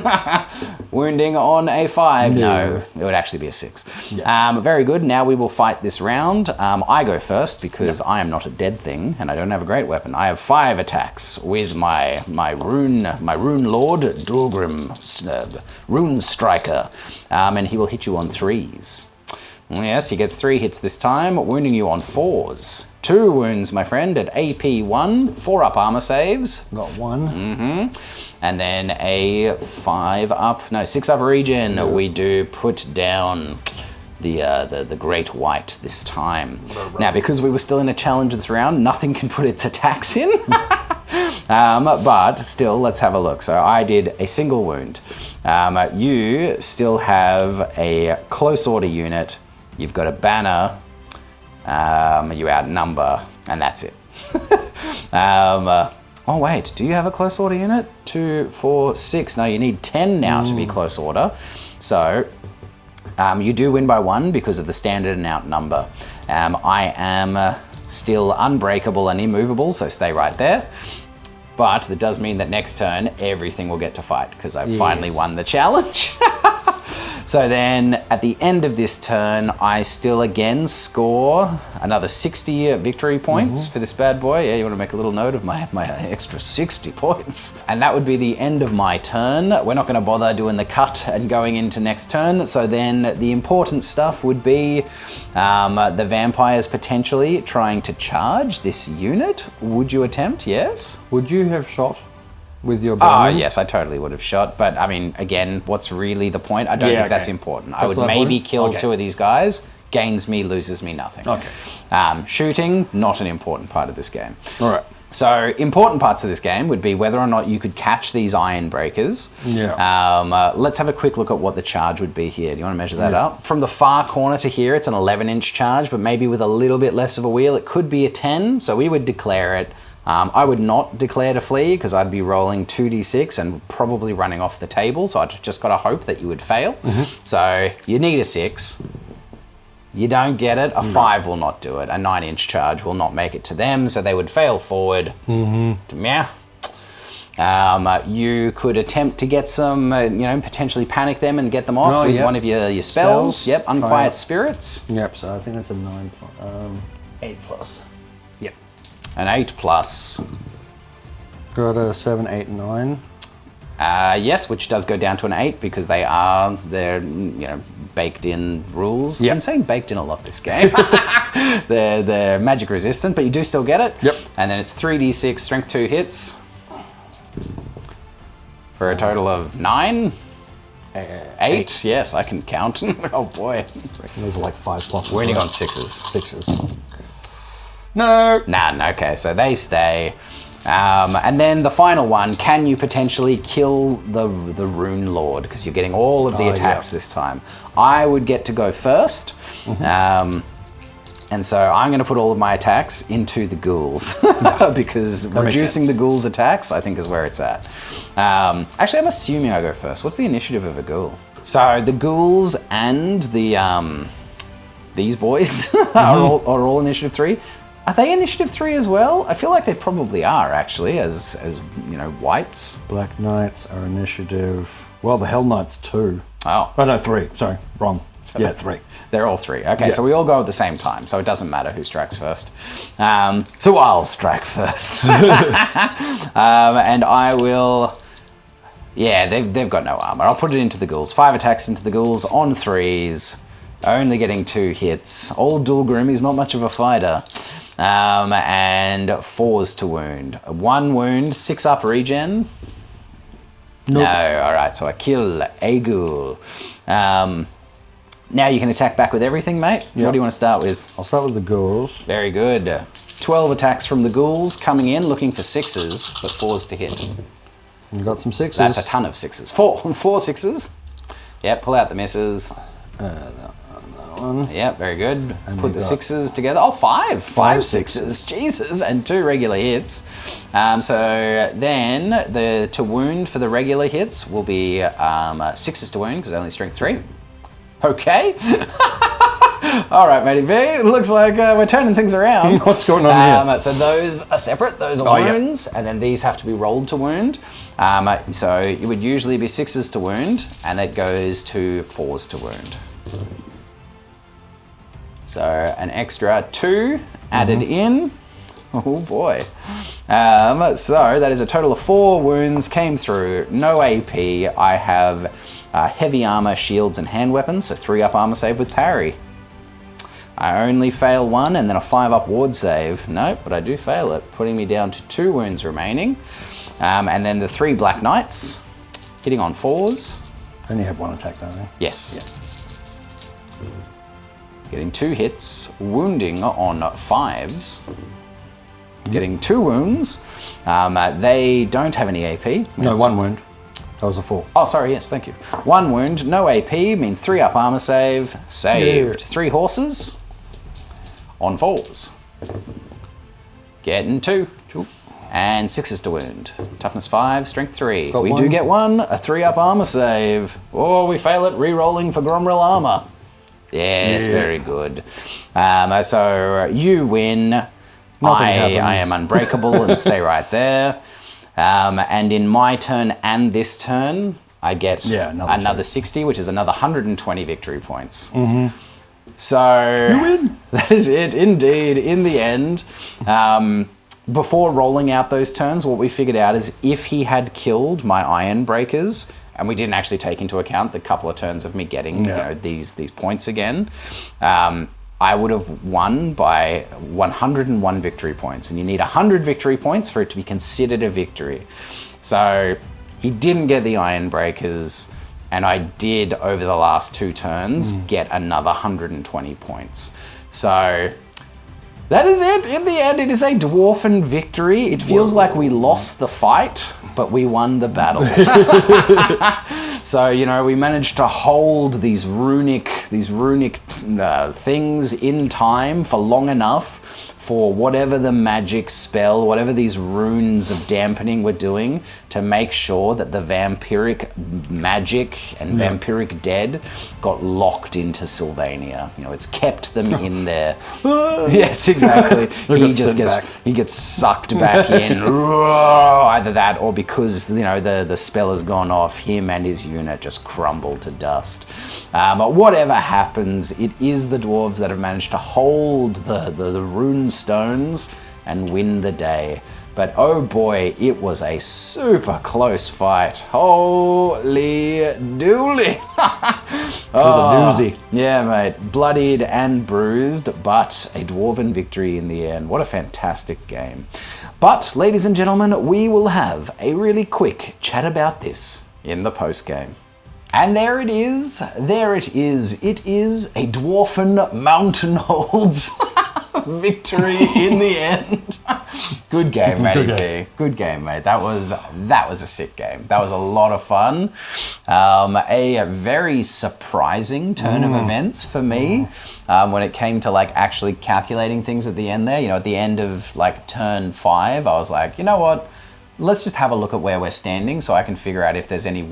Wounding on a 5. No, it would actually be a 6. Yeah. Very good. Now we will fight this round. I go first because I am not a dead thing and I don't have a great weapon. I have 5 attacks with my rune lord, Dulgrim, rune striker, and he will hit you on 3s. Yes, he gets 3 hits this time, wounding you on 4s. 2 wounds, my friend, at AP 1, 4 up armor saves. Got 1. And then a 6 up regen. No. We do put down the Great White this time. Now, because we were still in a challenge this round, nothing can put its attacks in. But still, let's have a look. So I did a single wound. You still have a close order unit. You've got a banner. You outnumber, and that's it. Oh wait, do you have a close order unit? 2, 4, 6. No, you need 10 now to be close order. So you do win by 1 because of the standard and outnumber. I am still unbreakable and immovable, so stay right there. But that does mean that next turn everything will get to fight because I've finally won the challenge. So then at the end of this turn, I still again score another 60 victory points for this bad boy. Yeah, you want to make a little note of my extra 60 points. And that would be the end of my turn. We're not going to bother doing the cut and going into next turn. So then the important stuff would be the vampires potentially trying to charge this unit. Would you attempt? Yes? Would you have shot with your bow? Yes, I totally would have shot. But I mean, again, what's really the point? I don't think that's important. I would maybe kill 2 of these guys. Gains me, loses me nothing. Okay. Shooting, not an important part of this game. All right. So important parts of this game would be whether or not you could catch these Ironbreakers. Yeah. Let's have a quick look at what the charge would be here. Do you want to measure that up? From the far corner to here, it's an 11-inch charge, but maybe with a little bit less of a wheel, it could be a 10. So we would declare it. I would not declare to flee because I'd be rolling 2d6 and probably running off the table. So I'd just got to hope that you would fail. So you need a 6. You don't get it. A 5 will not do it. A 9-inch charge will not make it to them. So they would fail forward. Yeah. You could attempt to get some, potentially panic them and get them off with one of your spells. Yep, Unquiet Spirits. Yep, so I think that's a 8 plus. Yep. An 8 plus. Got a 7, 8, 9. Yes, which does go down to an 8 because they're baked in rules. Yep. I'm saying baked in a lot this game. they're magic resistant, but you do still get it. Yep. And then it's 3d6 strength 2 hits for a total of 9. 8? Yes, I can count. Oh boy. Those are like 5 pluses. We're only right? on 6s. 6s. No. Nah, okay, so they stay. And then the final one, can you potentially kill the Rune Lord? Because you're getting all of the attacks this time. I would get to go first. And so I'm going to put all of my attacks into the ghouls. Because reducing the ghouls' attacks, I think, is where it's at. Actually, I'm assuming I go first. What's the initiative of a ghoul? So the ghouls and the these boys are all initiative 3. Are they initiative 3 as well? I feel like they probably are, actually, as you know, whites. Black Knights are initiative. Well, the Hell Knights 2. Oh. Oh no, 3. Sorry, wrong. Yeah, 3. They're all 3. Okay, so we all go at the same time, so it doesn't matter who strikes first. So I'll strike first. And I will... Yeah, they've got no armor. I'll put it into the ghouls. 5 attacks into the ghouls on 3s. Only getting 2 hits. Old Dulgrim, he's not much of a fighter. And 4s to wound. 1 wound, 6 up regen. Nope. No, alright, so I kill a ghoul. Now you can attack back with everything, mate. Yep. What do you want to start with? I'll start with the ghouls. Very good. 12 attacks from the ghouls, coming in, looking for 6s, but 4s to hit. You got some 6s. That's a ton of 6s. 4 6s. Yep, pull out the misses. That one. Yep, very good. And put the 6s together. Oh, 5 6s. Jesus, and 2 regular hits. So then to wound for the regular hits will be 6s to wound because only strength 3. Okay. All right, matey B. It looks like we're turning things around. What's going on here? So those are separate. Those are wounds, and then these have to be rolled to wound. So it would usually be 6s to wound, and it goes to 4s to wound. So an extra 2 added in. Oh boy. So that is a total of 4 wounds came through. No AP. I have heavy armor, shields, and hand weapons, so 3 up armor save with parry. I only fail 1 and then a 5 up ward save. Nope, but I do fail it, putting me down to 2 wounds remaining. And then the 3 Black Knights, hitting on 4s. Only have 1 attack, don't they? Yes. Yeah. Getting 2 hits, wounding on 5s. Getting 2 wounds. They don't have any AP. No, 1 wound. That was a 4. Oh, sorry, yes, thank you. 1 wound, no AP, means 3 up armor save. Saved. Yeah. 3 horses on 4s. Getting 2. And 6s to wound. Toughness 5, strength 3. Got we 1. do get 1, a 3 up armor save. Oh, we fail it, re-rolling for Gromril armor. Yes, very good. So you win. I am unbreakable and stay right there. And in my turn and this turn, I get another 60, which is another 120 victory points. Mm-hmm. So you win. That is it, indeed. In the end, before rolling out those turns, what we figured out is if he had killed my Iron Breakers, and we didn't actually take into account the couple of turns of me getting these points again, I would have won by 101 victory points. And you need 100 victory points for it to be considered a victory. So he didn't get the Iron Breakers, and I did, over the last 2 turns, get another 120 points. So that is it. In the end, it is a Dwarfen victory. It feels like we lost the fight, but we won the battle. So, you know, we managed to hold these runic things in time for long enough for whatever the magic spell, whatever these runes of dampening were doing, to make sure that the vampiric magic and vampiric dead got locked into Sylvania. You know, it's kept them in there. Yes, exactly. He gets sucked back in. Either that, or because, you know, the spell has gone off, him and his unit just crumble to dust. But whatever happens, it is the dwarves that have managed to hold the rune stones and win the day. But oh boy, it was a super close fight. Holy dooly. It was a doozy. Yeah, mate. Bloodied and bruised, but a dwarven victory in the end. What a fantastic game. But, ladies and gentlemen, we will have a really quick chat about this in the post-game. And there it is. There it is. It is a Dwarfen Mountain Holds victory in the end. Good game, Matty B. Good game, mate. That was a sick game. That was a lot of fun. A very surprising turn of events for me when it came to like actually calculating things at the end there. You know, at the end of like turn 5, I was like, you know what? Let's just have a look at where we're standing so I can figure out if there's any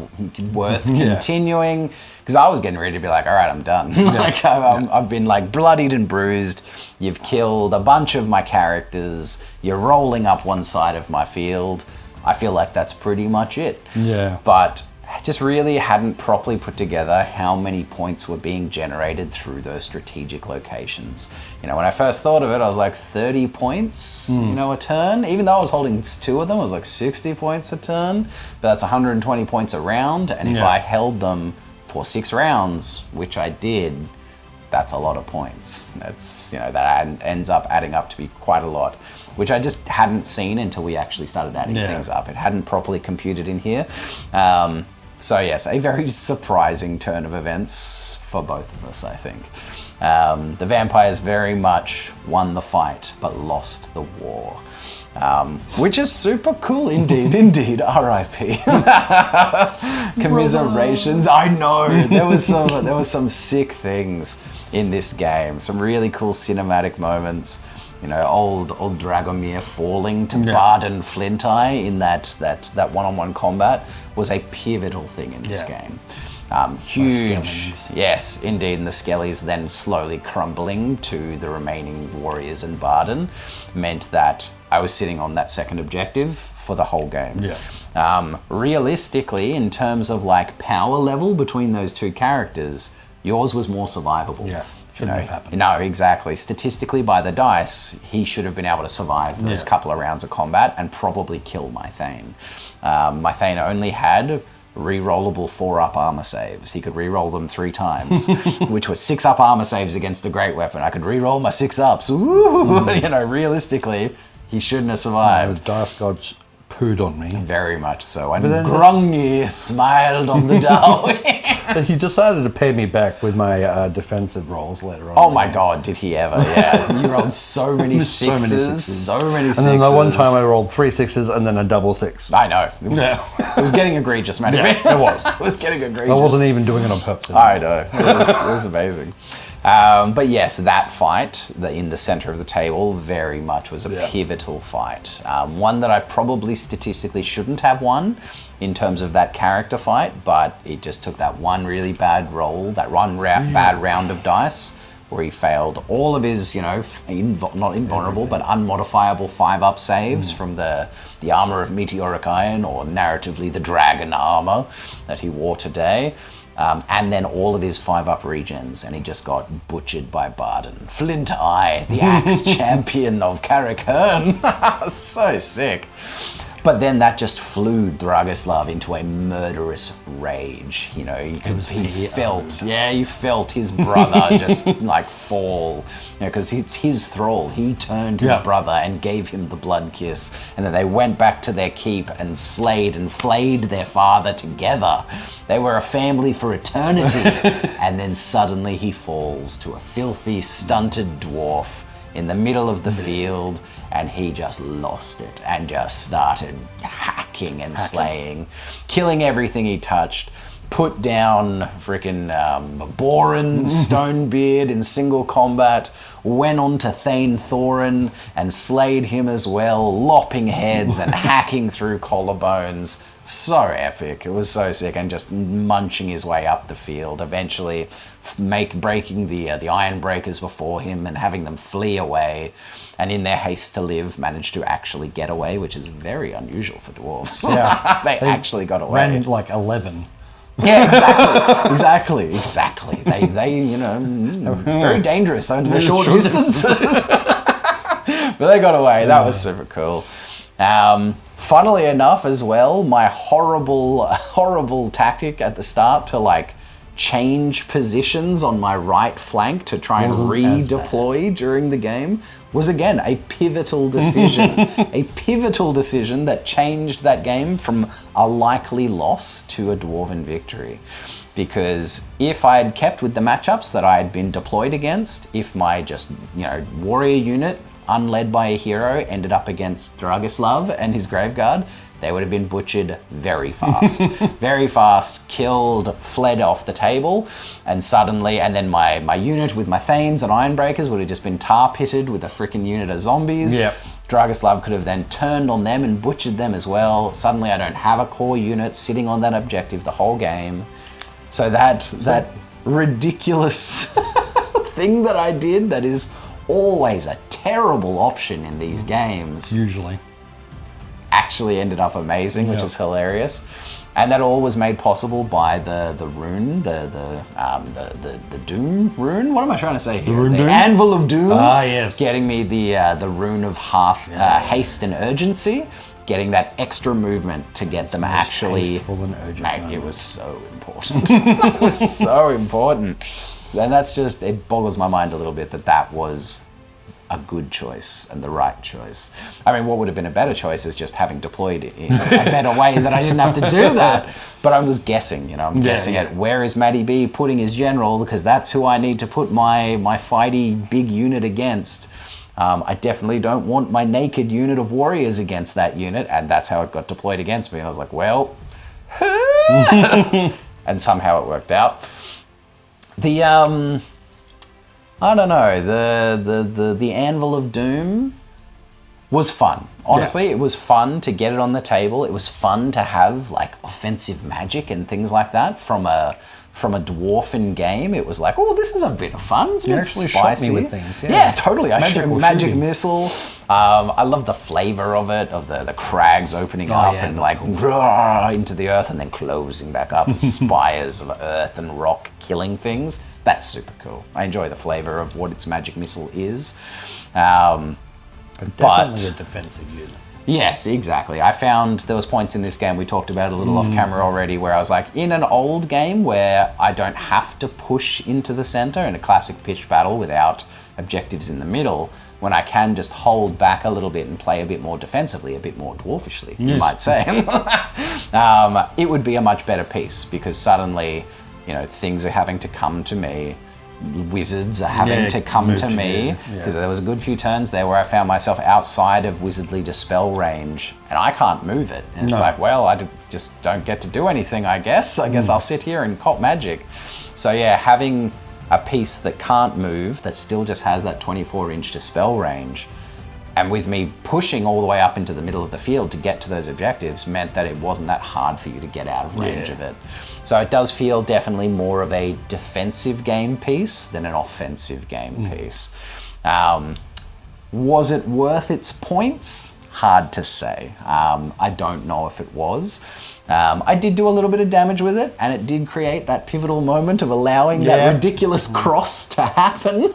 worth continuing. Because I was getting ready to be like, all right, I'm done. Like I've been like bloodied and bruised. You've killed a bunch of my characters. You're rolling up one side of my field. I feel like that's pretty much it. Yeah. But I just really hadn't properly put together how many points were being generated through those strategic locations. You know, when I first thought of it, I was like 30 points, you know, a turn. Even though I was holding 2 of them, it was like 60 points a turn. But that's 120 points a round. And if I held them for 6 rounds, which I did, that's a lot of points. That's, you know, that ends up adding up to be quite a lot, which I just hadn't seen until we actually started adding things up. It hadn't properly computed in here. So yes, a very surprising turn of events for both of us, I think. The vampires very much won the fight, but lost the war. Which is super cool indeed, R.I.P. Commiserations. I know, there was some sick things in this game. Some really cool cinematic moments. You know, old Dragomir falling to Barden Flintai in that one-on-one combat was a pivotal thing in this game. Huge, yes, indeed. And the Skellies then slowly crumbling to the remaining warriors and Barden meant that I was sitting on that second objective for the whole game. Realistically, in terms of like power level between those two characters, yours was more survivable. Shouldn't have happened. No, exactly. Statistically, by the dice, he should have been able to survive those couple of rounds of combat and probably kill Mythane. Mythane only had re-rollable 4-up armor saves. He could re-roll them 3 times, which was 6-up armor saves against a great weapon. I could re-roll my 6-ups. You know, realistically, he shouldn't have survived. The dice gods pooed on me. Very much so. And Grungy smiled on the Darwin. He decided to pay me back with my defensive rolls later on. Oh my god, did he ever? Yeah, you rolled so many sixes. So many sixes. And then the one time I rolled 3 6s and then a double 6. I know. It was getting egregious, man. It was. It was getting egregious. I wasn't even doing it on purpose. I know. It was amazing. But yes, that fight in the center of the table very much was a pivotal fight. One that I probably statistically shouldn't have won in terms of that character fight, but it just took that one really bad roll, that bad round of dice, where he failed all of his, you know, not invulnerable, but unmodifiable 5-up saves from the armor of meteoric iron, or narratively the dragon armor that he wore today. And then all of his 5-up regens, and he just got butchered by Barden. Flint Eye, the axe champion of Carrick-Herne. So sick. But then that just flew Dragoslav into a murderous rage. You know, you felt his brother just like fall. You know, because it's his thrall. He turned his brother and gave him the blood kiss. And then they went back to their keep and slayed and flayed their father together. They were a family for eternity. And then suddenly he falls to a filthy, stunted dwarf in the middle of the field, and he just lost it and just started hacking and slaying, killing everything he touched, put down frickin' Boren Stonebeard in single combat, went on to Thane Thorin and slayed him as well, lopping heads and hacking through collarbones. So epic. It was so sick, and just munching his way up the field, eventually breaking the iron breakers before him and having them flee away, and in their haste to live managed to actually get away, which is very unusual for dwarves. They actually got away. Ran like 11. Yeah, exactly. They you know, very dangerous under the short distances. But they got away. That was super cool. Funnily enough as well, my horrible tactic at the start to like change positions on my right flank to try and redeploy during the game was again a pivotal decision. A pivotal decision that changed that game from a likely loss to a Dwarven victory. because if I had kept with the matchups that I had been deployed against, if my just, warrior unit, unled by a hero, ended up against Dragoslav and his Graveguard, they would have been butchered very fast. Very fast, killed, fled off the table, and then my unit with my Thanes and Ironbreakers would have just been tar-pitted with a freaking unit of zombies. Yep. Dragoslav could have then turned on them and butchered them as well. Suddenly I don't have a core unit sitting on that objective the whole game. So that ridiculous thing that I did that is always a terrible option in these games Usually. actually ended up amazing, which is hilarious. And that all was made possible by the rune, the Doom rune. What am I trying to say here? The Anvil of Doom. Ah, yes. Getting me the rune of half haste and urgency, getting that extra movement to get them actually. Hasteful and urgent. Mate, it was so important. It was so important. And that's just, it boggles my mind a little bit that was a good choice and the right choice. I mean, what would have been a better choice is just having deployed it in a better way that I didn't have to do that. But I was guessing, I'm guessing at where is Matty B putting his general, because that's who I need to put my fighty big unit against. I definitely don't want my naked unit of warriors against that unit, and that's how it got deployed against me. And I was like, well, and somehow it worked out. The I don't know, the Anvil of Doom was fun. Honestly, it was fun to get it on the table. It was fun to have like offensive magic and things like that from a Dwarfen game. It was like, oh, this is a bit of fun. It's a bit actually spicy. shot me with things. Yeah, totally. I magic shooting. missile. I love the flavor of it, of the crags opening up and like into the earth and then closing back up. Spires of earth and rock killing things. That's super cool. I enjoy the flavor of what its magic missile is. Definitely a defensive unit. Yes, exactly. I found there was points in this game, we talked about a little off camera already, where I was like, in an old game where I don't have to push into the center in a classic pitched battle without objectives in the middle, when I can just hold back a little bit and play a bit more defensively, a bit more dwarfishly, you might say, it would be a much better piece, because suddenly, things are having to come to me. Wizards are having to come to me, because there was a good few turns there where I found myself outside of wizardly dispel range and I can't move it. And it's like, well, I just don't get to do anything, I guess. I'll sit here and cop magic. So yeah, having a piece that can't move, that still just has that 24-inch dispel range, and with me pushing all the way up into the middle of the field to get to those objectives, meant that it wasn't that hard for you to get out of range of it. So it does feel definitely more of a defensive game piece than an offensive game piece. Was it worth its points? Hard to say. I don't know if it was. I did do a little bit of damage with it, and it did create that pivotal moment of allowing that ridiculous cross to happen,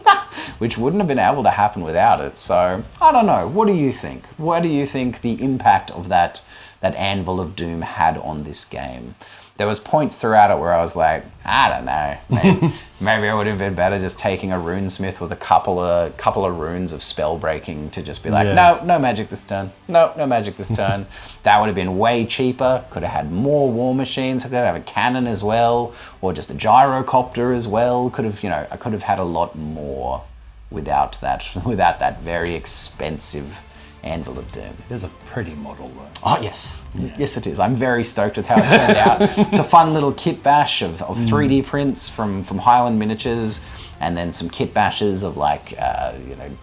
which wouldn't have been able to happen without it. So, I don't know. What do you think? What do you think the impact of that Anvil of Doom had on this game? There was points throughout it where I was like, I don't know, maybe it would have been better just taking a runesmith with a couple of runes of spell breaking to just be like, no magic this turn, no magic this turn. That would have been way cheaper. Could have had more war machines. Could have a cannon as well, or just a gyrocopter as well. I could have had a lot more without that very expensive Anvil of Doom. It is a pretty model though. Oh yes, yes it is. I'm very stoked with how it turned out. It's a fun little kit bash of 3D prints from Highland Miniatures, and then some kit bashes of like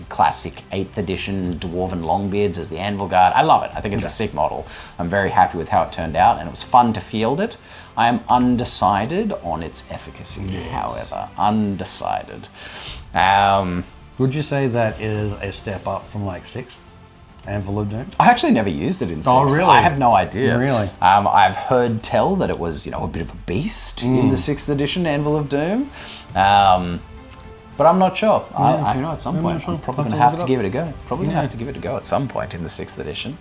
classic 8th edition Dwarven Longbeards as the Anvil Guard. I love it. I think it's a sick model. I'm very happy with how it turned out, and it was fun to field it. I am undecided on its efficacy, however. Undecided. Would you say that is a step up from like 6th? Anvil of Doom? I actually never used it in 6th. Oh, really? I have no idea. Really? I've heard tell that it was, a bit of a beast in the 6th edition Anvil of Doom. But I'm not sure. I don't know, at some point. I'm probably going to have to give it a go. Probably going to have to give it a go at some point in the 6th edition.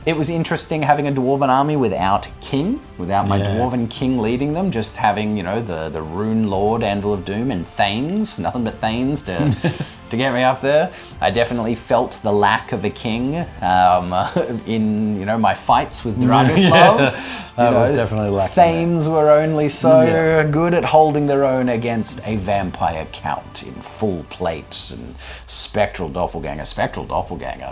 It was interesting having a Dwarven army without King, without my Dwarven King leading them, just having, the Rune Lord, Anvil of Doom, and Thanes, nothing but Thanes to to get me up there. I definitely felt the lack of a king in my fights with Dragoslav. That was definitely lacking. Thanes were only so good at holding their own against a vampire count in full plate and spectral doppelganger.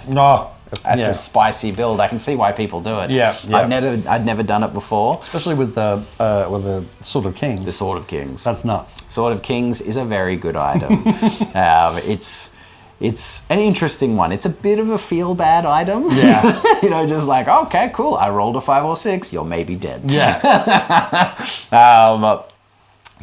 No. That's a spicy build. I can see why people do it. Yeah. I'd never done it before. Especially with the Sword of Kings. The Sword of Kings. That's nuts. Sword of Kings is a very good item. It's an interesting one. It's a bit of a feel-bad item. Yeah. Just like, okay, cool. I rolled a 5 or 6. You're maybe dead. Yeah.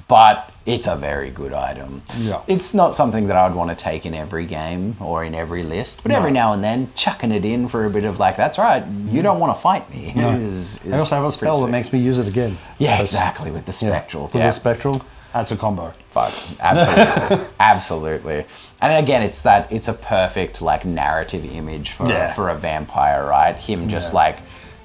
But it's a very good item. Yeah. It's not something that I would want to take in every game or in every list, but every now and then chucking it in for a bit of like, that's right, you don't want to fight me. No. is I also have a spell that makes me use it again. Yeah, So exactly, with the spectral. With the spectral, that's a combo. Fuck, absolutely, absolutely. And again, it's a perfect like narrative image for a vampire, right? Him just like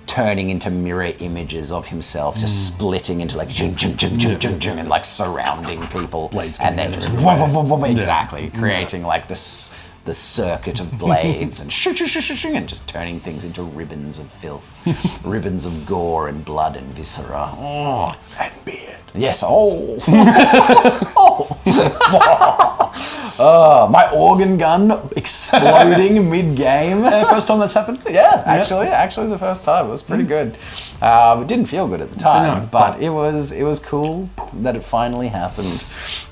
turning into mirror images of himself, just splitting into like and like surrounding people, Blades and then just exactly creating like this the circuit of blades and and just turning things into ribbons of filth, ribbons of gore and blood and viscera. Oh, And beard. yes. Oh. My organ gun exploding mid-game. First time that's happened? Yeah, actually the first time. It was pretty good. It didn't feel good at the time, No, but it was cool that it finally happened.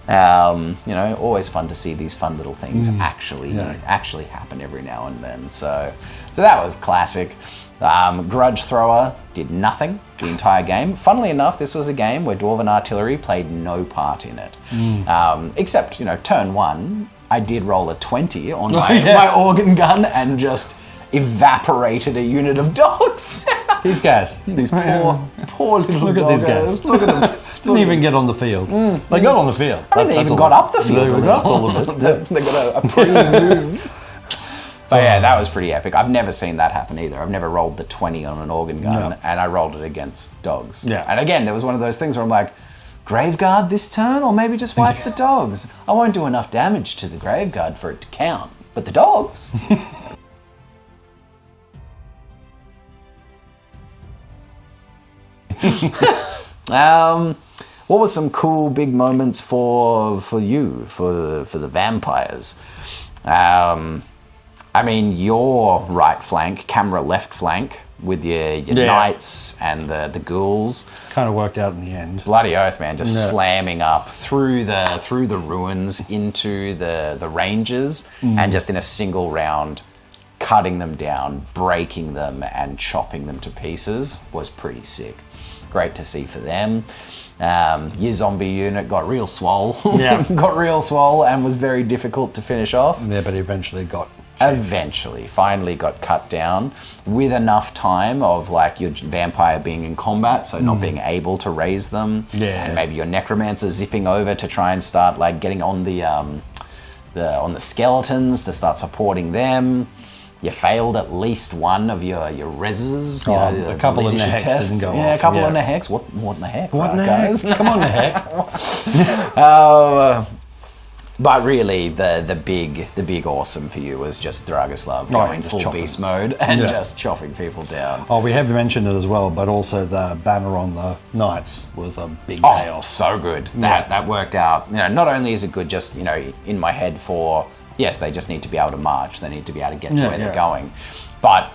Always fun to see these fun little things actually happen every now and then. So that was classic. Grudge Thrower did nothing the entire game. Funnily enough, this was a game where Dwarven Artillery played no part in it. Except, turn 1, I did roll a 20 on my organ gun and just evaporated a unit of dogs. These guys. These poor little Look at doggos. these guys. Look at them. Didn't even get on the field. They got on the field. I mean, they even got up the field a little bit. They got a pre-move. But yeah, that was pretty epic. I've never seen that happen either. I've never rolled the 20 on an organ gun, and I rolled it against dogs. Yeah. And again, there was one of those things where I'm like, Graveguard this turn, or maybe just wipe the dogs. I won't do enough damage to the Graveguard for it to count. But the dogs... What were some cool big moments for you, for the vampires? I mean, your right flank, camera left flank, with your knights and the ghouls. Kind of worked out in the end. Bloody oath, man! Just slamming up through the ruins into the ranges, and just in a single round, cutting them down, breaking them, and chopping them to pieces was pretty sick. Great to see for them. Your zombie unit got real swole. Got real swole and was very difficult to finish off. Yeah, but eventually finally got cut down with enough time of like your vampire being in combat, so not being able to raise them. And maybe your necromancer zipping over to try and start like getting on the skeletons to start supporting them. You failed at least one of your reses. A couple in the hex didn't go off. Yeah, a couple in the hex. What in the heck? What in the guys? heck? Come on, the heck. But really, the big awesome for you was just Dragoslav going full chopping. beast mode and just chopping people down. Oh, we have mentioned it as well, but also the banner on the knights was a big payoff. So good. That worked out. Not only is it good just, in my head for, yes, they just need to be able to march, they need to be able to get to where they're going. But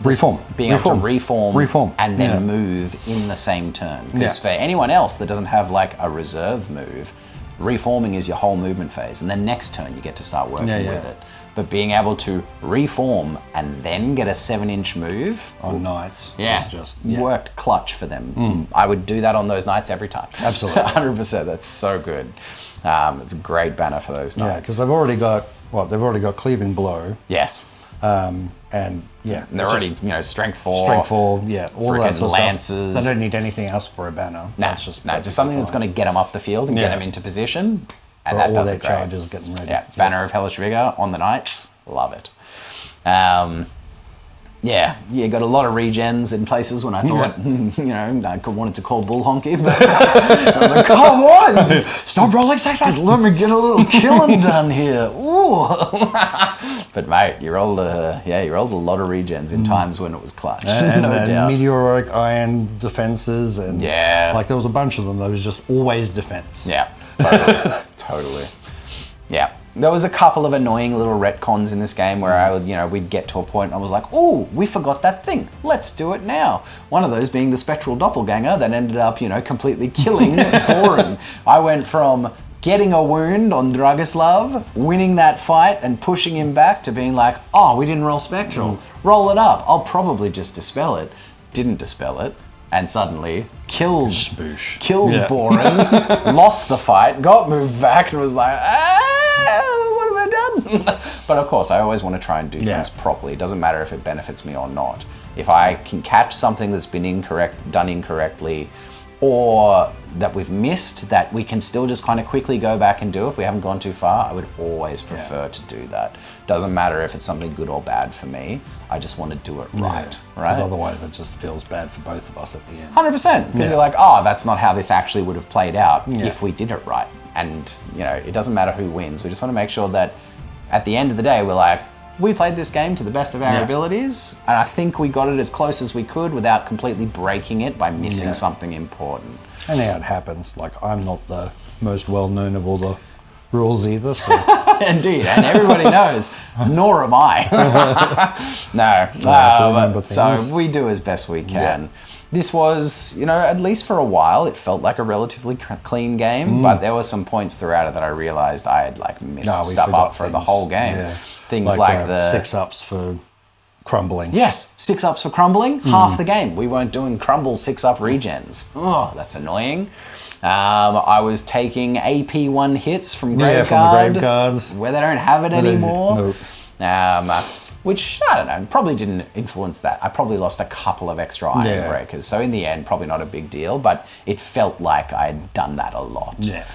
reform. Being able to reform and then Yeah. move in the same turn. Because for anyone else that doesn't have like a reserve move, reforming is your whole movement phase, and then next turn you get to start working with it. But being able to reform and then get a 7-inch move On knights. was just worked clutch for them. I would do that on those knights every time. Absolutely. 100%. That's so good. It's a great banner for those knights. Yeah, because they've already got cleaving blow. Yes. And they're already, strength 4. Strength 4, all that sort of lances. Stuff. They don't need anything else for a banner. That's just something that's going to get them up the field and get them into position. And for that all does their it great. charges getting ready. Yeah, Banner of Hellish Vigor on the knights. Love it. Yeah, got a lot of regens in places when I thought, I wanted to call bull honky, but I'm like, come on, Stop rolling success. let me get a little killing done here. Ooh. But mate, you rolled a lot of regens in times when it was clutch, And no doubt. meteoric iron defenses, and Yeah. there was a bunch of them. There was just always defense. Yeah, totally. Yeah. There was a couple of annoying little retcons in this game where I would, we'd get to a point and I was like, oh, we forgot that thing. Let's do it now. One of those being the spectral doppelganger that ended up, completely killing Boring. I went from getting a wound on Dragoslav, winning that fight and pushing him back to being like, oh, we didn't roll spectral. Roll it up. I'll probably just dispel it. Didn't dispel it. And suddenly killed Boring, lost the fight, got moved back and was like, what have I done? But of course, I always want to try and do things properly. It doesn't matter if it benefits me or not. If I can catch something that's been done incorrectly, or that we've missed, that we can still just kind of quickly go back and do if we haven't gone too far, I would always prefer to do that. Doesn't matter if it's something good or bad for me. I just want to do it right. Because otherwise it just feels bad for both of us at the end. 100%. Because you're like, oh, that's not how this actually would have played out if we did it right. And, it doesn't matter who wins. We just want to make sure that at the end of the day, we're like, we played this game to the best of our abilities, and I think we got it as close as we could without completely breaking it by missing something important. And how it happens. I'm not the most well-known of all the rules either, so... Indeed, and everybody knows, nor am I. So we do as best we can. Yeah. This was, at least for a while, it felt like a relatively clean game, but there were some points throughout it that I realized I had missed stuff up for the whole game. Yeah. Things like the 6-ups for crumbling. Yes, 6-ups for crumbling, half the game. We weren't doing crumble 6-up regens. Oh, that's annoying. I was taking AP1 hits from Grave from the grave cards. Where they don't have it anymore. Nope. Which, I don't know, probably didn't influence that. I probably lost a couple of extra iron breakers. So in the end, probably not a big deal, but it felt like I'd done that a lot. Yeah.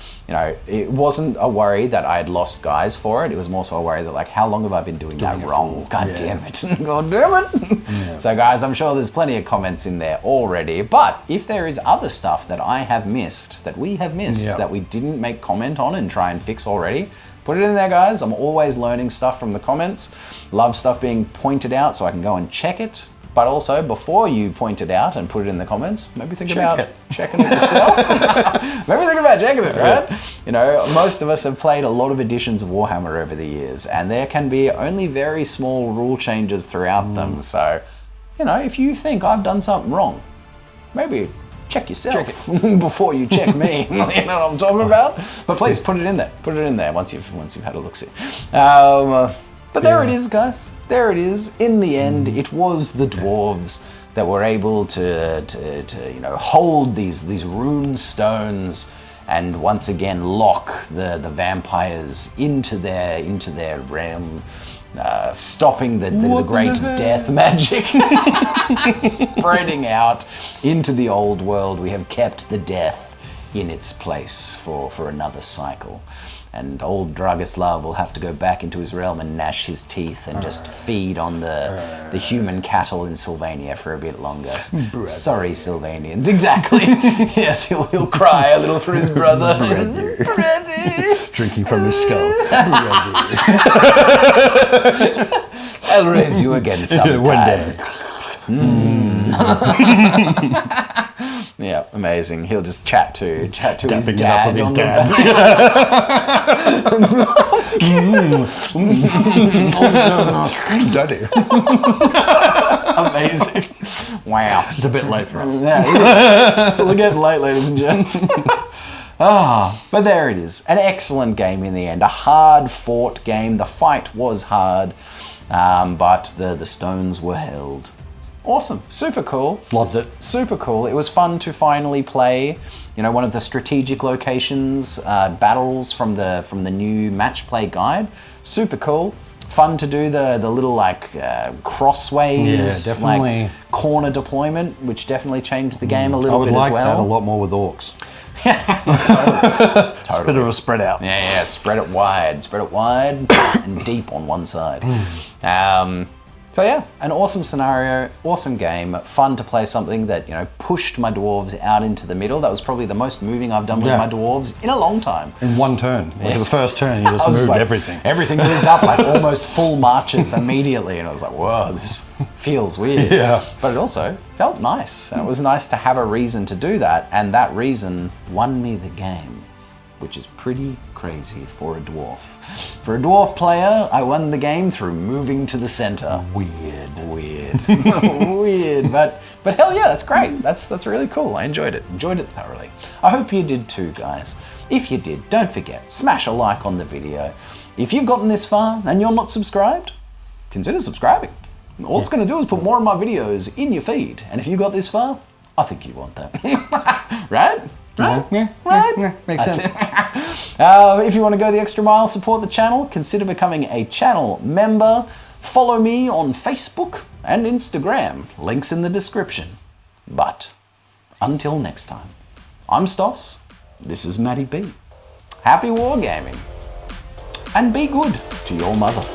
It wasn't a worry that I'd lost guys for it. It was more so a worry that, how long have I been doing that wrong? God damn it. God damn it. Yeah. So guys, I'm sure there's plenty of comments in there already. But if there is other stuff that I have missed, that we have missed, that we didn't make comment on and try and fix already, put it in there, guys. I'm always learning stuff from the comments. Love stuff being pointed out so I can go and check it. But also, before you point it out and put it in the comments, maybe think about checking it yourself. Maybe think about checking it, right? Most of us have played a lot of editions of Warhammer over the years, and there can be only very small rule changes throughout them. So, if you think I've done something wrong, maybe check yourself before you check me. You know what I'm talking about? But please put it in there. Put it in there once you've had a look-see. But there it is, guys. There it is. In the end, it was the dwarves that were able to hold these rune stones and once again lock the vampires into their realm, stopping the great death magic spreading out into the old world. We have kept the death in its place for another cycle. And old Dragoslav will have to go back into his realm and gnash his teeth and just feed on the human cattle in Sylvania for a bit longer. Sorry, Sylvanians. Exactly. Yes, he'll cry a little for his brother. Brother. Drinking from his skull. I'll raise you again sometime. One day. Yeah, amazing. He'll just chat to his Dapping dad. up with his dad. Daddy. Amazing. Wow. It's a bit late for us. Yeah, it's getting late, ladies and gents. But there it is. An excellent game in the end. A hard-fought game. The fight was hard, but the stones were held. Awesome. Super cool. Loved it. Super cool. It was fun to finally play, one of the strategic locations, battles from the new match play guide. Super cool. Fun to do the little crossways, definitely. Corner deployment, which definitely changed the game a little bit as well. I would like that a lot more with orcs. Totally. It's a bit of a spread out. Yeah. Spread it wide and deep on one side. So yeah, an awesome scenario, awesome game, fun to play something that, pushed my dwarves out into the middle. That was probably the most moving I've done with my dwarves in a long time. In one turn. Like the first turn, you just moved everything. Everything moved up, like almost full marches immediately. And I was like, whoa, this feels weird. Yeah. But it also felt nice. And it was nice to have a reason to do that. And that reason won me the game, which is pretty crazy for a dwarf. For a dwarf player, I won the game through moving to the center. Weird. Weird, but hell yeah, that's great. That's really cool. I enjoyed it thoroughly. I hope you did too, guys. If you did, don't forget, smash a like on the video. If you've gotten this far and you're not subscribed, consider subscribing. All it's going to do is put more of my videos in your feed. And if you got this far, I think you want that. Right? Right? Yeah, makes sense. If you want to go the extra mile, support the channel, consider becoming a channel member. Follow me on Facebook and Instagram. Links in the description. But until next time, I'm Stoss. This is Matty B. Happy wargaming. And be good to your mother.